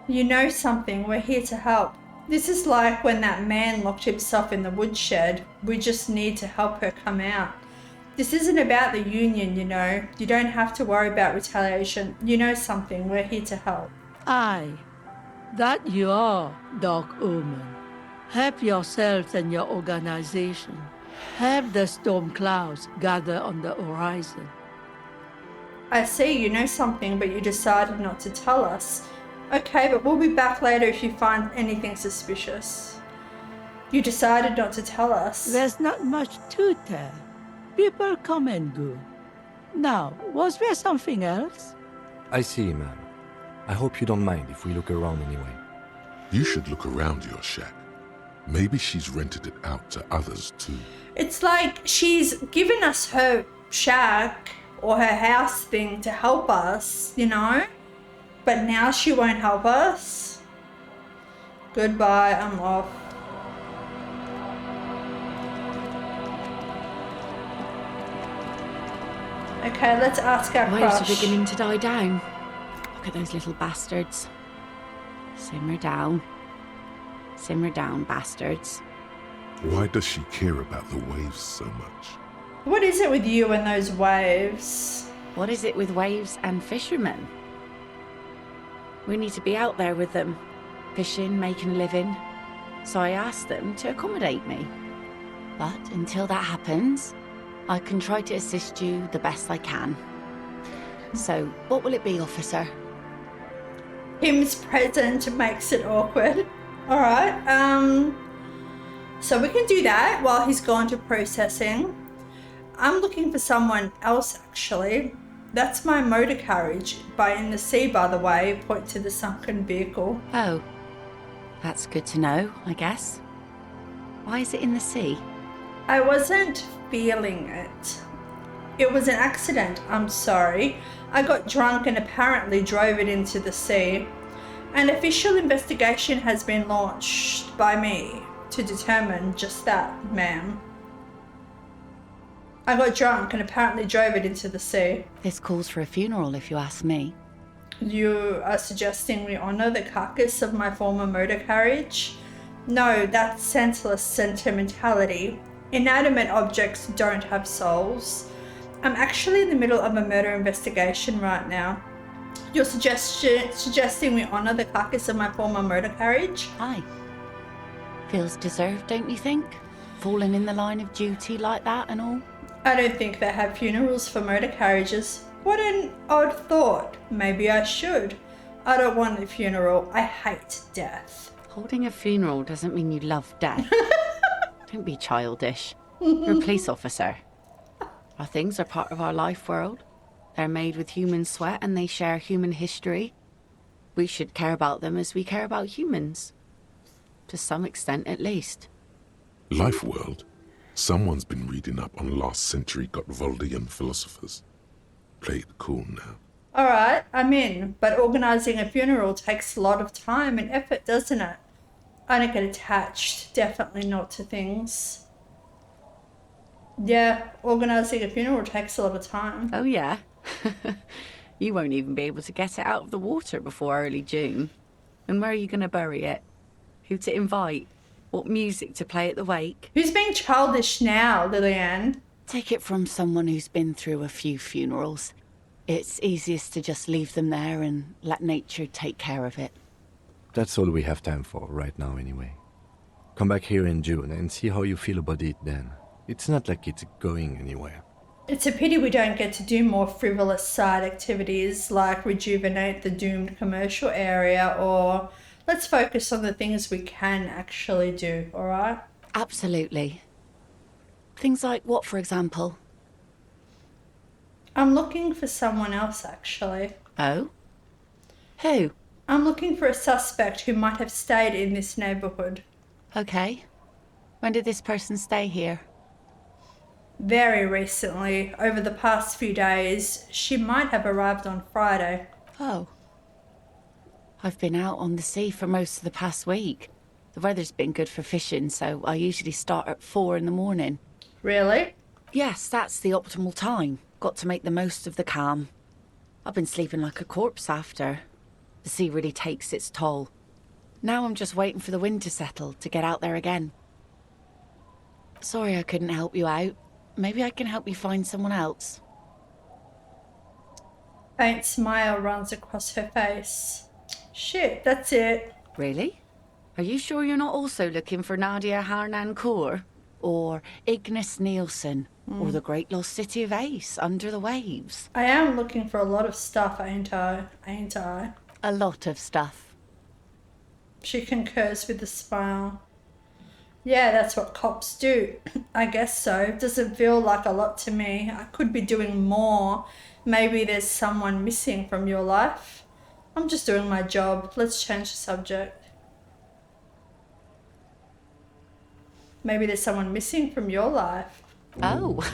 You know something. We're here to help. This is like when that man locked himself in the woodshed. We just need to help her come out. This isn't about the union, you know. You don't have to worry about retaliation. You know something. We're here to help. Aye, that you are, Dark Omen. Help yourselves and your organization. Help the storm clouds gather on the horizon. I see you know something, but you decided not to tell us. Okay, but we'll be back later if you find anything suspicious. You decided not to tell us. There's not much to tell. People come and go. Now, was there something else? I see, ma'am. I hope you don't mind if we look around anyway. You should look around your shack. Maybe she's rented it out to others too. It's like she's given us her shack or her house thing to help us, you know? But now she won't help us. Goodbye, I'm off. Okay, let's ask our Waves crush. are beginning to die down. Look at those little bastards. Simmer down. Simmer down, bastards. Why does she care about the waves so much? What is it with you and those waves? What is it with waves and fishermen? We need to be out there with them, fishing, making a living. So I asked them to accommodate me. But until that happens, I can try to assist you the best I can. So, what will it be, officer? Him's present makes it awkward. Alright, so we can do that while he's gone to processing. I'm looking for someone else actually. That's my motor carriage, by in the sea by the way, point to the sunken vehicle. Oh, That's good to know, I guess. Why is it in the sea? I wasn't feeling it. It was an accident, I'm sorry. I got drunk and apparently drove it into the sea. An official investigation has been launched by me to determine just that, ma'am. I got drunk and apparently drove it into the sea. This calls for a funeral, if you ask me. You are suggesting we honour the carcass of my former motor carriage? No, that's senseless sentimentality. Inanimate objects don't have souls. I'm actually in the middle of a murder investigation right now. You're suggesting we honour the carcass of my former motor carriage? Aye. Feels deserved, don't you think? Falling in the line of duty like that and all? I don't think they have funerals for motor carriages. What an odd thought. Maybe I should. I don't want a funeral. I hate death. Holding a funeral doesn't mean you love death. Don't be childish. You're a police officer. Our things are part of our life world. They're made with human sweat and they share human history. We should care about them as we care about humans. To some extent, at least. Life world? Someone's been reading up on last century Gottwaldian philosophers. Play it cool now. Alright, I'm in. But organising a funeral takes a lot of time and effort, doesn't it? I don't get attached. Definitely not to things. Yeah, organising a funeral takes a lot of time. Oh yeah? You won't even be able to get it out of the water before early June. And where are you going to bury it? Who to invite? What music to play at the wake? Who's being childish now, Lillian? Take it from someone who's been through a few funerals. It's easiest to just leave them there and let nature take care of it. That's all we have time for right now anyway. Come back here in June and see how you feel about it then. It's not like it's going anywhere. It's a pity we don't get to do more frivolous side activities like rejuvenate the doomed commercial area, or let's focus on the things we can actually do, alright? Absolutely. Things like what, for example? I'm looking for someone else, actually. Oh? Who? I'm looking for a suspect who might have stayed in this neighbourhood. Okay. When did this person stay here? Very recently, over the past few days. She might have arrived on Friday. Oh. I've been out on the sea for most of the past week. The weather's been good for fishing, so I usually start at 4 in the morning. Really? Yes, that's the optimal time. Got to make the most of the calm. I've been sleeping like a corpse after. The sea really takes its toll. Now I'm just waiting for the wind to settle to get out there again. Sorry I couldn't help you out. Maybe I can help you find someone else. Faint smile runs across her face. Shit, that's it. Really? Are you sure you're not also looking for Nadia Harnoncourt? Or Ignis Nielsen? Or the great lost city of Ace under the waves? I am looking for a lot of stuff, ain't I? A lot of stuff. She concurs with a smile. Yeah, that's what cops do. I guess so. Doesn't feel like a lot to me. I could be doing more. Maybe there's someone missing from your life. I'm just doing my job. Let's change the subject. Maybe there's someone missing from your life. Oh,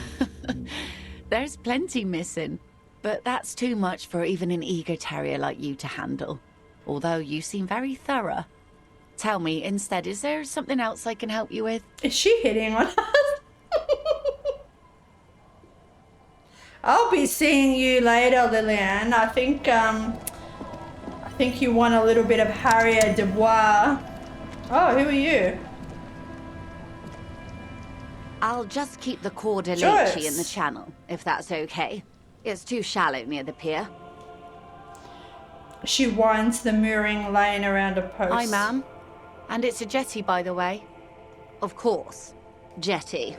there's plenty missing. But that's too much for even an eager terrier like you to handle. Although you seem very thorough. Tell me, instead, is there something else I can help you with? Is she hitting on us? I'll be seeing you later, Lillian. I think you want a little bit of Harriet Dubois. Oh, who are you? I'll just keep the Coeur de Leche in the channel, if that's okay. It's too shallow near the pier. She winds the mooring line around a post. Hi, ma'am. And it's a jetty, by the way. Of course. Jetty.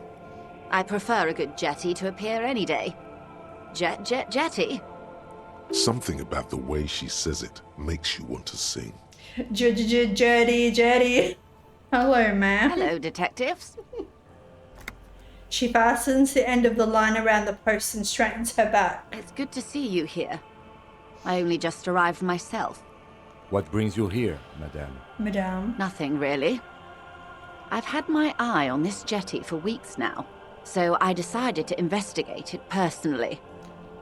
I prefer a good jetty to a pier any day. Jetty. Something about the way she says it makes you want to sing. Jetty. Hello, ma'am. Hello, detectives. She fastens the end of the line around the post and straightens her back. It's good to see you here. I only just arrived myself. What brings you here, madame? Madame. Nothing, really. I've had my eye on this jetty for weeks now, so I decided to investigate it personally.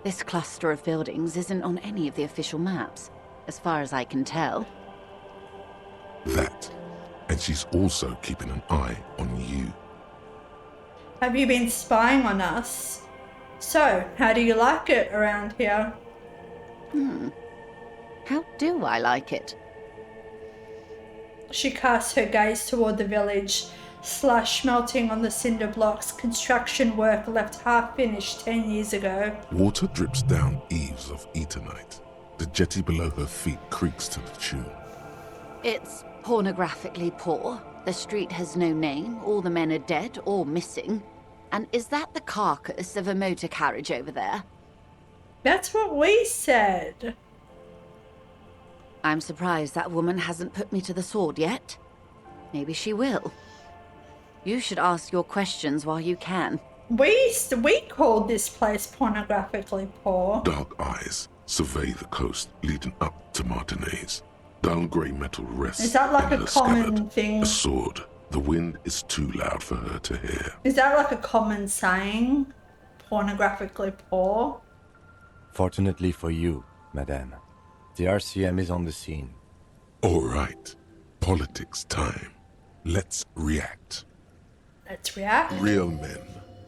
This cluster of buildings isn't on any of the official maps, as far as I can tell. That. And she's also keeping an eye on you. Have you been spying on us? So, how do you like it around here? How do I like it? She casts her gaze toward the village. Slush melting on the cinder blocks, construction work left half finished 10 years ago. Water drips down eaves of Eternite. The jetty below her feet creaks to the tune. It's pornographically poor. The street has no name, all the men are dead or missing. And is that the carcass of a motor carriage over there? That's what we said. I'm surprised that woman hasn't put me to the sword yet. Maybe she will. You should ask your questions while you can. We called this place pornographically poor. Dark eyes survey the coast leading up to Martinaise. Dull grey metal rests. Is that like in a her common scabbard. thing? A sword. The wind is too loud for her to hear. Is that like a common saying? Pornographically poor? Fortunately for you, madame, the RCM is on the scene. All right. Politics time. Let's react. Let's react. Real men,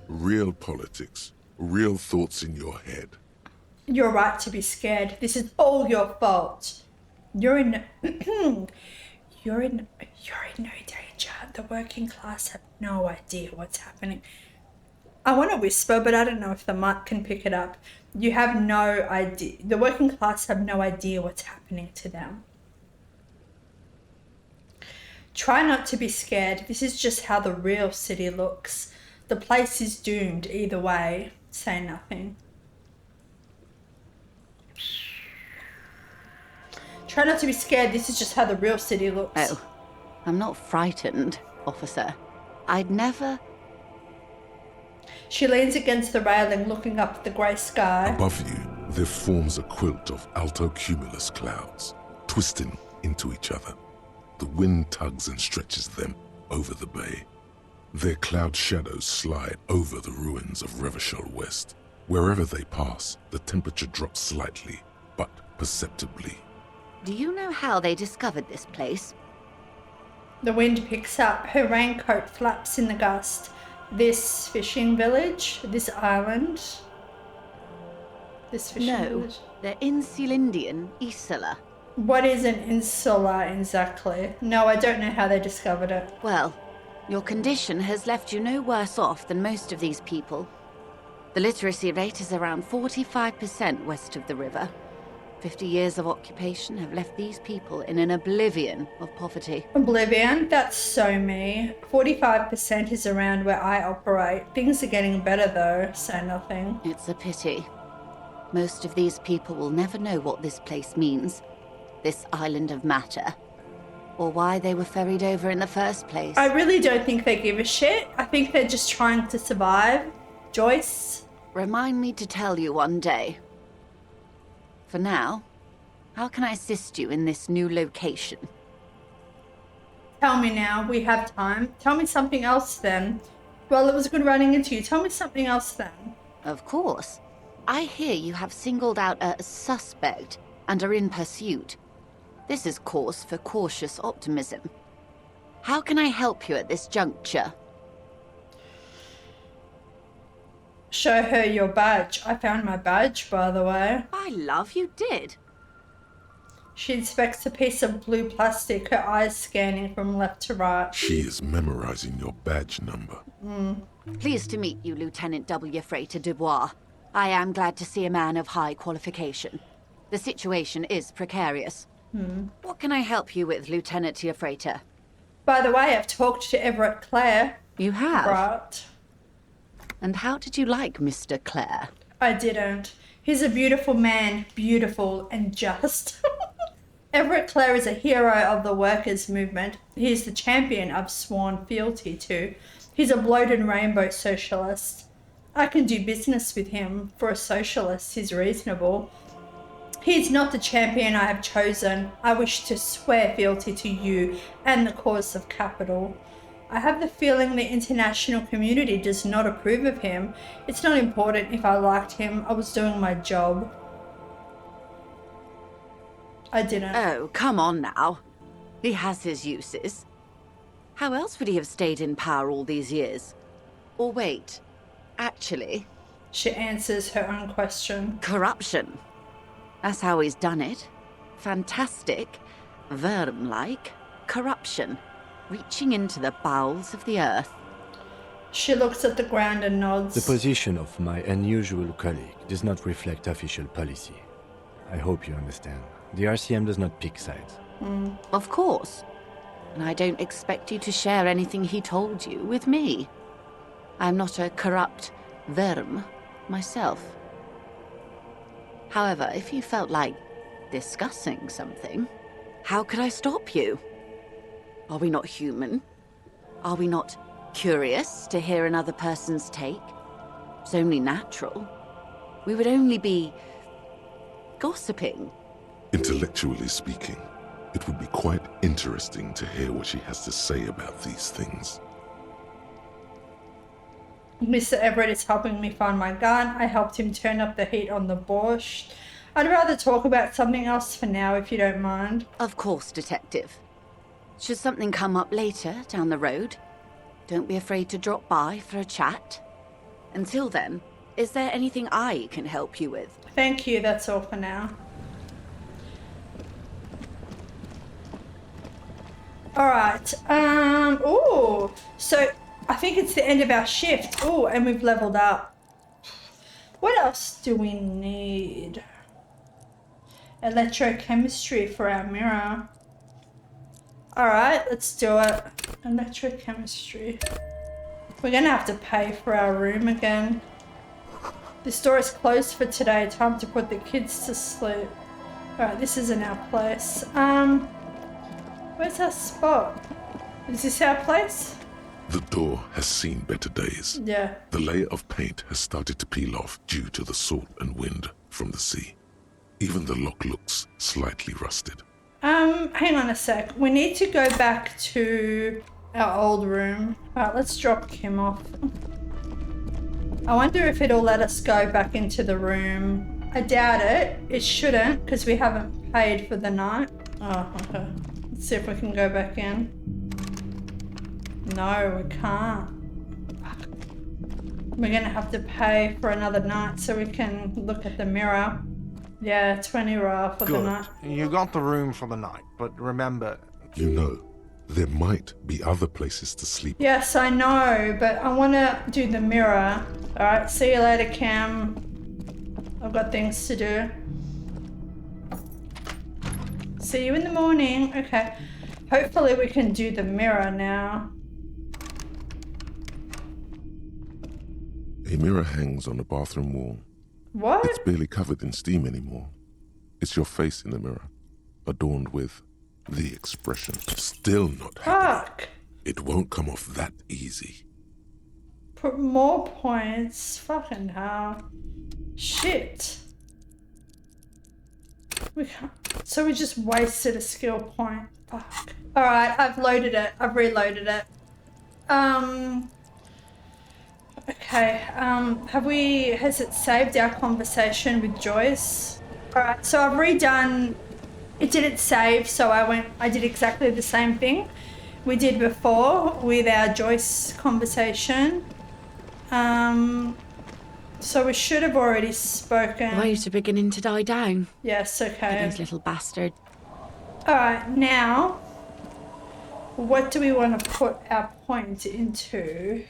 real politics, real thoughts in your head. You're right to be scared. This is all your fault. You're in you're in no danger. The working class have no idea what's happening. I want to whisper, but I don't know if the mic can pick it up. You have no idea. The working class have no idea what's happening to them. Try not to be scared. This is just how the real city looks. The place is doomed either way. Say nothing. Try not to be scared. This is just how the real city looks. Oh, I'm not frightened, officer. I'd never... She leans against the railing, looking up at the grey sky. Above you, there forms a quilt of altocumulus clouds, twisting into each other. The wind tugs and stretches them over the bay. Their cloud shadows slide over the ruins of Revachol West. Wherever they pass, the temperature drops slightly, but perceptibly. Do you know how they discovered this place? The wind picks up. Her raincoat flaps in the gust. This fishing village? This island? This fishing village? The Insulindian Isola. What is an insula exactly? No, I don't know how they discovered it. Well, your condition has left you no worse off than most of these people. The literacy rate is around 45% west of the river. 50 years of occupation have left these people in an oblivion of poverty. Oblivion? That's so me. 45% is around where I operate. Things are getting better though, say nothing. It's a pity. Most of these people will never know what this place means. This island of matter. Or why they were ferried over in the first place. I really don't think they give a shit. I think they're just trying to survive. Joyce? Remind me to tell you one day. For now, how can I assist you in this new location? Tell me now, we have time. Tell me something else then. Well, it was good running into you. Tell me something else then. Of course. I hear you have singled out a suspect and are in pursuit. This is cause for cautious optimism. How can I help you at this juncture? Show her your badge. I found my badge, by the way. By love, you did. She inspects a piece of blue plastic, her eyes scanning from left to right. She is memorizing your badge number. Pleased to meet you, Lieutenant W. Freighter Dubois. I am glad to see a man of high qualification. The situation is precarious. What can I help you with, Lieutenant Freighter? By the way, I've talked to Everett Clare. You have? Right. And how did you like Mr. Clare? I didn't. He's a beautiful man, beautiful and just. Everett Clare is a hero of the workers' movement. He's the champion I've sworn fealty to. He's a bloated rainbow socialist. I can do business with him. For a socialist, he's reasonable. He is not the champion I have chosen. I wish to swear fealty to you and the cause of capital. I have the feeling the international community does not approve of him. It's not important if I liked him. I was doing my job. I didn't. Oh, come on now. He has his uses. How else would he have stayed in power all these years? Or wait, actually... She answers her own question. Corruption. That's how he's done it. Fantastic, worm-like corruption, reaching into the bowels of the earth. She looks at the ground and nods. The position of my unusual colleague does not reflect official policy. I hope you understand. The RCM does not pick sides. Of course. And I don't expect you to share anything he told you with me. I'm not a corrupt worm myself. However, if you felt like discussing something, how could I stop you? Are we not human? Are we not curious to hear another person's take? It's only natural. We would only be gossiping. Intellectually speaking, it would be quite interesting to hear what she has to say about these things. Mr. Everett is helping me find my gun. I helped him turn up the heat on the borscht. I'd rather talk about something else for now, if you don't mind. Of course, Detective. Should something come up later down the road, don't be afraid to drop by for a chat. Until then, is there anything I can help you with? Thank you, that's all for now. Alright, ooh, so I think it's the end of our shift. Oh, and we've leveled up. What else do we need? Electrochemistry for our mirror. Alright, let's do it. Electrochemistry. We're gonna have to pay for our room again. The store is closed for today. Time to put the kids to sleep. Alright, this isn't our place. Where's our spot? Is this our place? The door has seen better days. Yeah. The layer of paint has started to peel off due to the salt and wind from the sea. Even the lock looks slightly rusted. Hang on a sec. We need to go back to our old room. Alright, let's drop Kim off. I wonder if it'll let us go back into the room. I doubt it. It shouldn't, because we haven't paid for the night. Oh, okay. Let's see if we can go back in. No, we can't. Fuck. We're gonna have to pay for another night so we can look at the mirror. Yeah, 20 RAR for the night. You got the room for the night, but remember... You know, there might be other places to sleep. Yes, I know, but I want to do the mirror. Alright, see you later, Cam. I've got things to do. See you in the morning. Okay. Hopefully we can do the mirror now. A mirror hangs on the bathroom wall. What? It's barely covered in steam anymore. It's your face in the mirror, adorned with the expression, still not happy. Fuck. It won't come off that easy. Put more points. Fucking hell. Shit. We can't. So we just wasted a skill point. Fuck. Alright, I've loaded it. I've reloaded it. Okay, has it saved our conversation with Joyce? Alright, so I've redone, it didn't save, so I did exactly the same thing we did before with our Joyce conversation. So we should have already spoken. Waves are beginning to die down. Yes, okay. Those little bastard. Alright, now, what do we want to put our point into?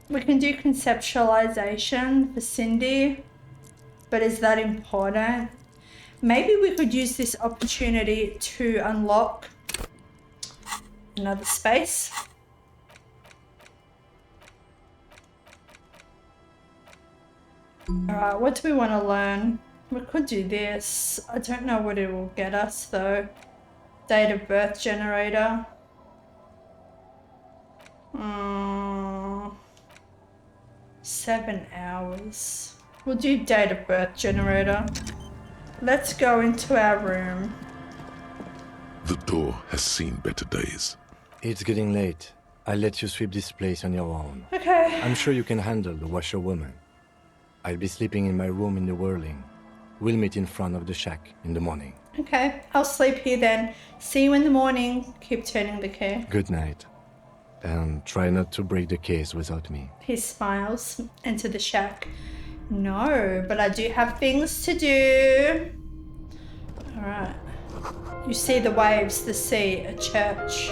We can do conceptualization for Cindy, but is that important? Maybe we could use this opportunity to unlock another space. Alright, what do we want to learn? We could do this. I don't know what it will get us though. Date of birth generator. 7 hours. We'll do date of birth generator. Let's go into our room. The door has seen better days. It's getting late. I'll let you sweep this place on your own. Okay. I'm sure you can handle the washerwoman. I'll be sleeping in my room in the whirling. We'll meet in front of the shack in the morning. Okay, I'll sleep here then. See you in the morning. Keep turning the key. Good night. And try not to break the case without me. He smiles. Enter the shack. No, but I do have things to do. Alright. You see the waves, the sea, a church.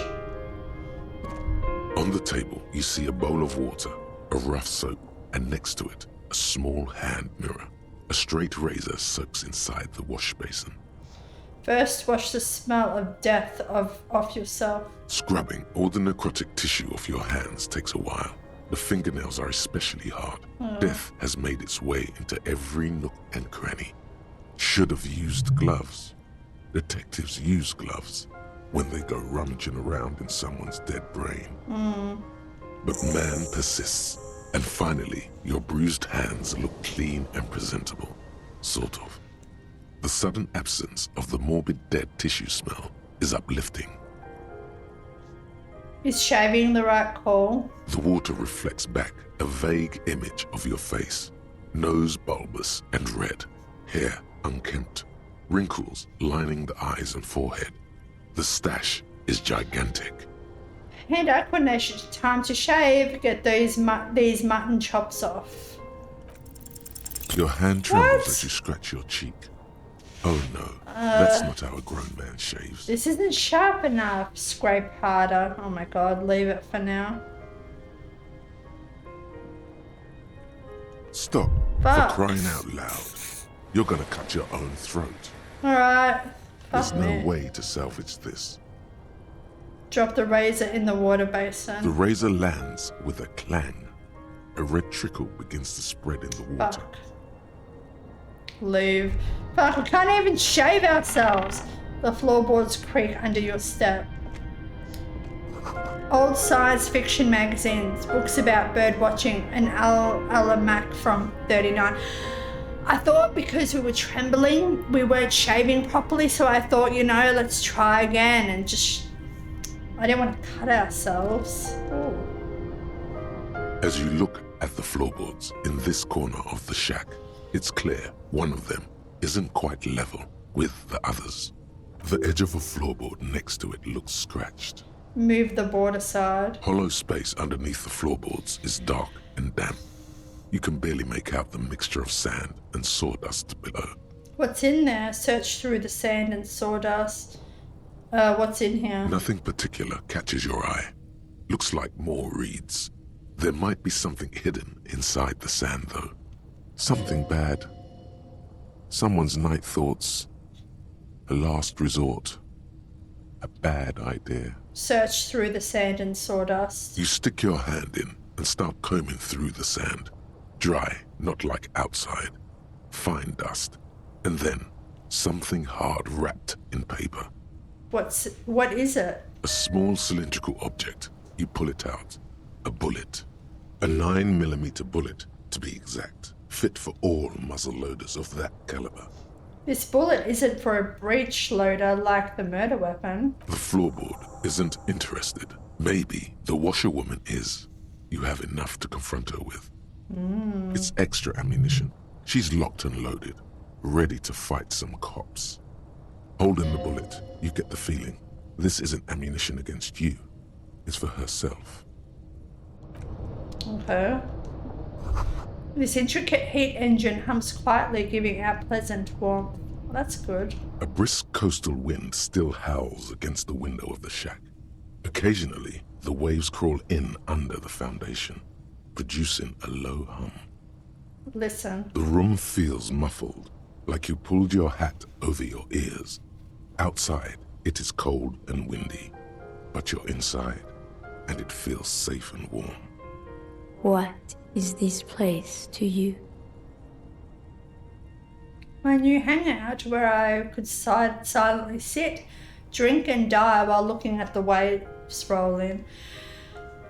On the table, you see a bowl of water, a rough soap, and next to it, a small hand mirror. A straight razor soaks inside the wash basin. First, wash the smell of death off yourself. Scrubbing all the necrotic tissue off your hands takes a while. The fingernails are especially hard. Death has made its way into every nook and cranny. Should have used gloves. Detectives use gloves when they go rummaging around in someone's dead brain. But man persists, and finally, your bruised hands look clean and presentable. Sort of. The sudden absence of the morbid dead tissue smell is uplifting. Is shaving the right call? The water reflects back a vague image of your face. Nose bulbous and red, hair unkempt, wrinkles lining the eyes and forehead. The stash is gigantic. Hand Aquanation, time to shave. Get these mutton chops off. Your hand trembles as you scratch your cheek. Oh no, that's not how a grown man shaves. This isn't sharp enough. Scrape harder. Oh my god, leave it for now. Stop. Fuck. For crying out loud. You're gonna cut your own throat. Alright. There's Fuck no me. way to salvage this. Drop the razor in the water basin. The razor lands with a clang. A red trickle begins to spread in the water. Fuck. Leave. Fuck, we can't even shave ourselves. The floorboards creak under your step. Old science fiction magazines, books about bird watching, an almanac from 39. I thought because we were trembling, we weren't shaving properly, so I thought, you know, let's try again and just... I didn't want to cut ourselves. Ooh. As you look at the floorboards in this corner of the shack, it's clear one of them isn't quite level with the others. The edge of a floorboard next to it looks scratched. Move the board aside. Hollow space underneath the floorboards is dark and damp. You can barely make out the mixture of sand and sawdust below. What's in there? Search through the sand and sawdust. What's in here? Nothing particular catches your eye. Looks like more reeds. There might be something hidden inside the sand, though. Something bad. Someone's night thoughts. A last resort. A bad idea. Search through the sand and sawdust. You stick your hand in and start combing through the sand. Dry, not like outside. Fine dust. And then something hard wrapped in paper. What is it? A small cylindrical object. You pull it out. A bullet. A 9mm bullet, to be exact. Fit for all muzzle loaders of that caliber. This bullet isn't for a breech loader like the murder weapon. The floorboard isn't interested. Maybe the washerwoman is. You have enough to confront her with. It's extra ammunition. She's locked and loaded, ready to fight some cops. Holding the bullet, you get the feeling this isn't ammunition against you. It's for herself. Okay. This intricate heat engine hums quietly, giving out pleasant warmth. Well, that's good. A brisk coastal wind still howls against the window of the shack. Occasionally, the waves crawl in under the foundation, producing a low hum. Listen. The room feels muffled, like you pulled your hat over your ears. Outside, it is cold and windy, but you're inside, and it feels safe and warm. What is this place to you? My new hangout where I could silently sit, drink and die while looking at the waves roll in.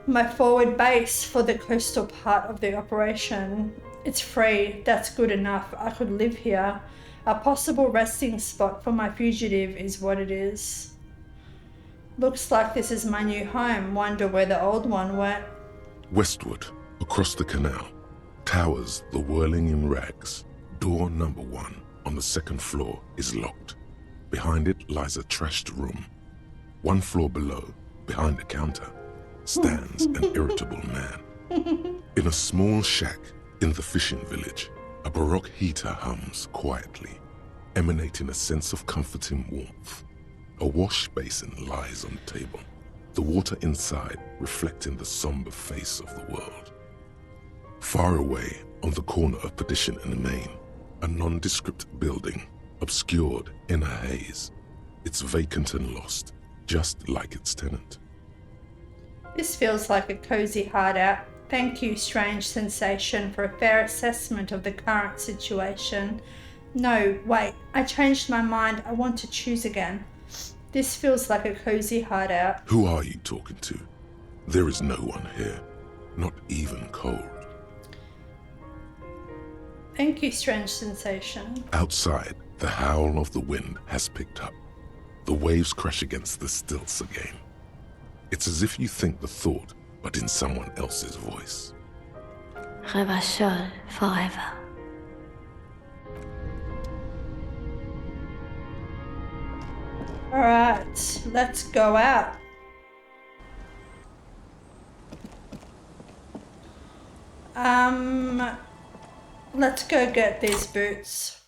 My forward base for the coastal part of the operation. It's free. That's good enough. I could live here. A possible resting spot for my fugitive is what it is. Looks like this is my new home. Wonder where the old one went. Westward, across the canal, towers the whirling in rags. Door number 1 on the second floor is locked. Behind it lies a trashed room. 1 floor below, behind the counter, stands an irritable man. In a small shack in the fishing village, a Baroque heater hums quietly, emanating a sense of comforting warmth. A wash basin lies on the table, the water inside reflecting the somber face of the world. Far away, on the corner of Perdition and Main, a nondescript building, obscured in a haze. It's vacant and lost, just like its tenant. This feels like a cozy hideout. Thank you, strange sensation, for a fair assessment of the current situation. No, wait, I changed my mind. I want to choose again. This feels like a cozy hideout. Who are you talking to? There is no one here, not even cold. Thank you, strange sensation. Outside, the howl of the wind has picked up. The waves crash against the stilts again. It's as if you think the thought, but in someone else's voice. Revachol forever. Alright, let's go out. Let's go get these boots.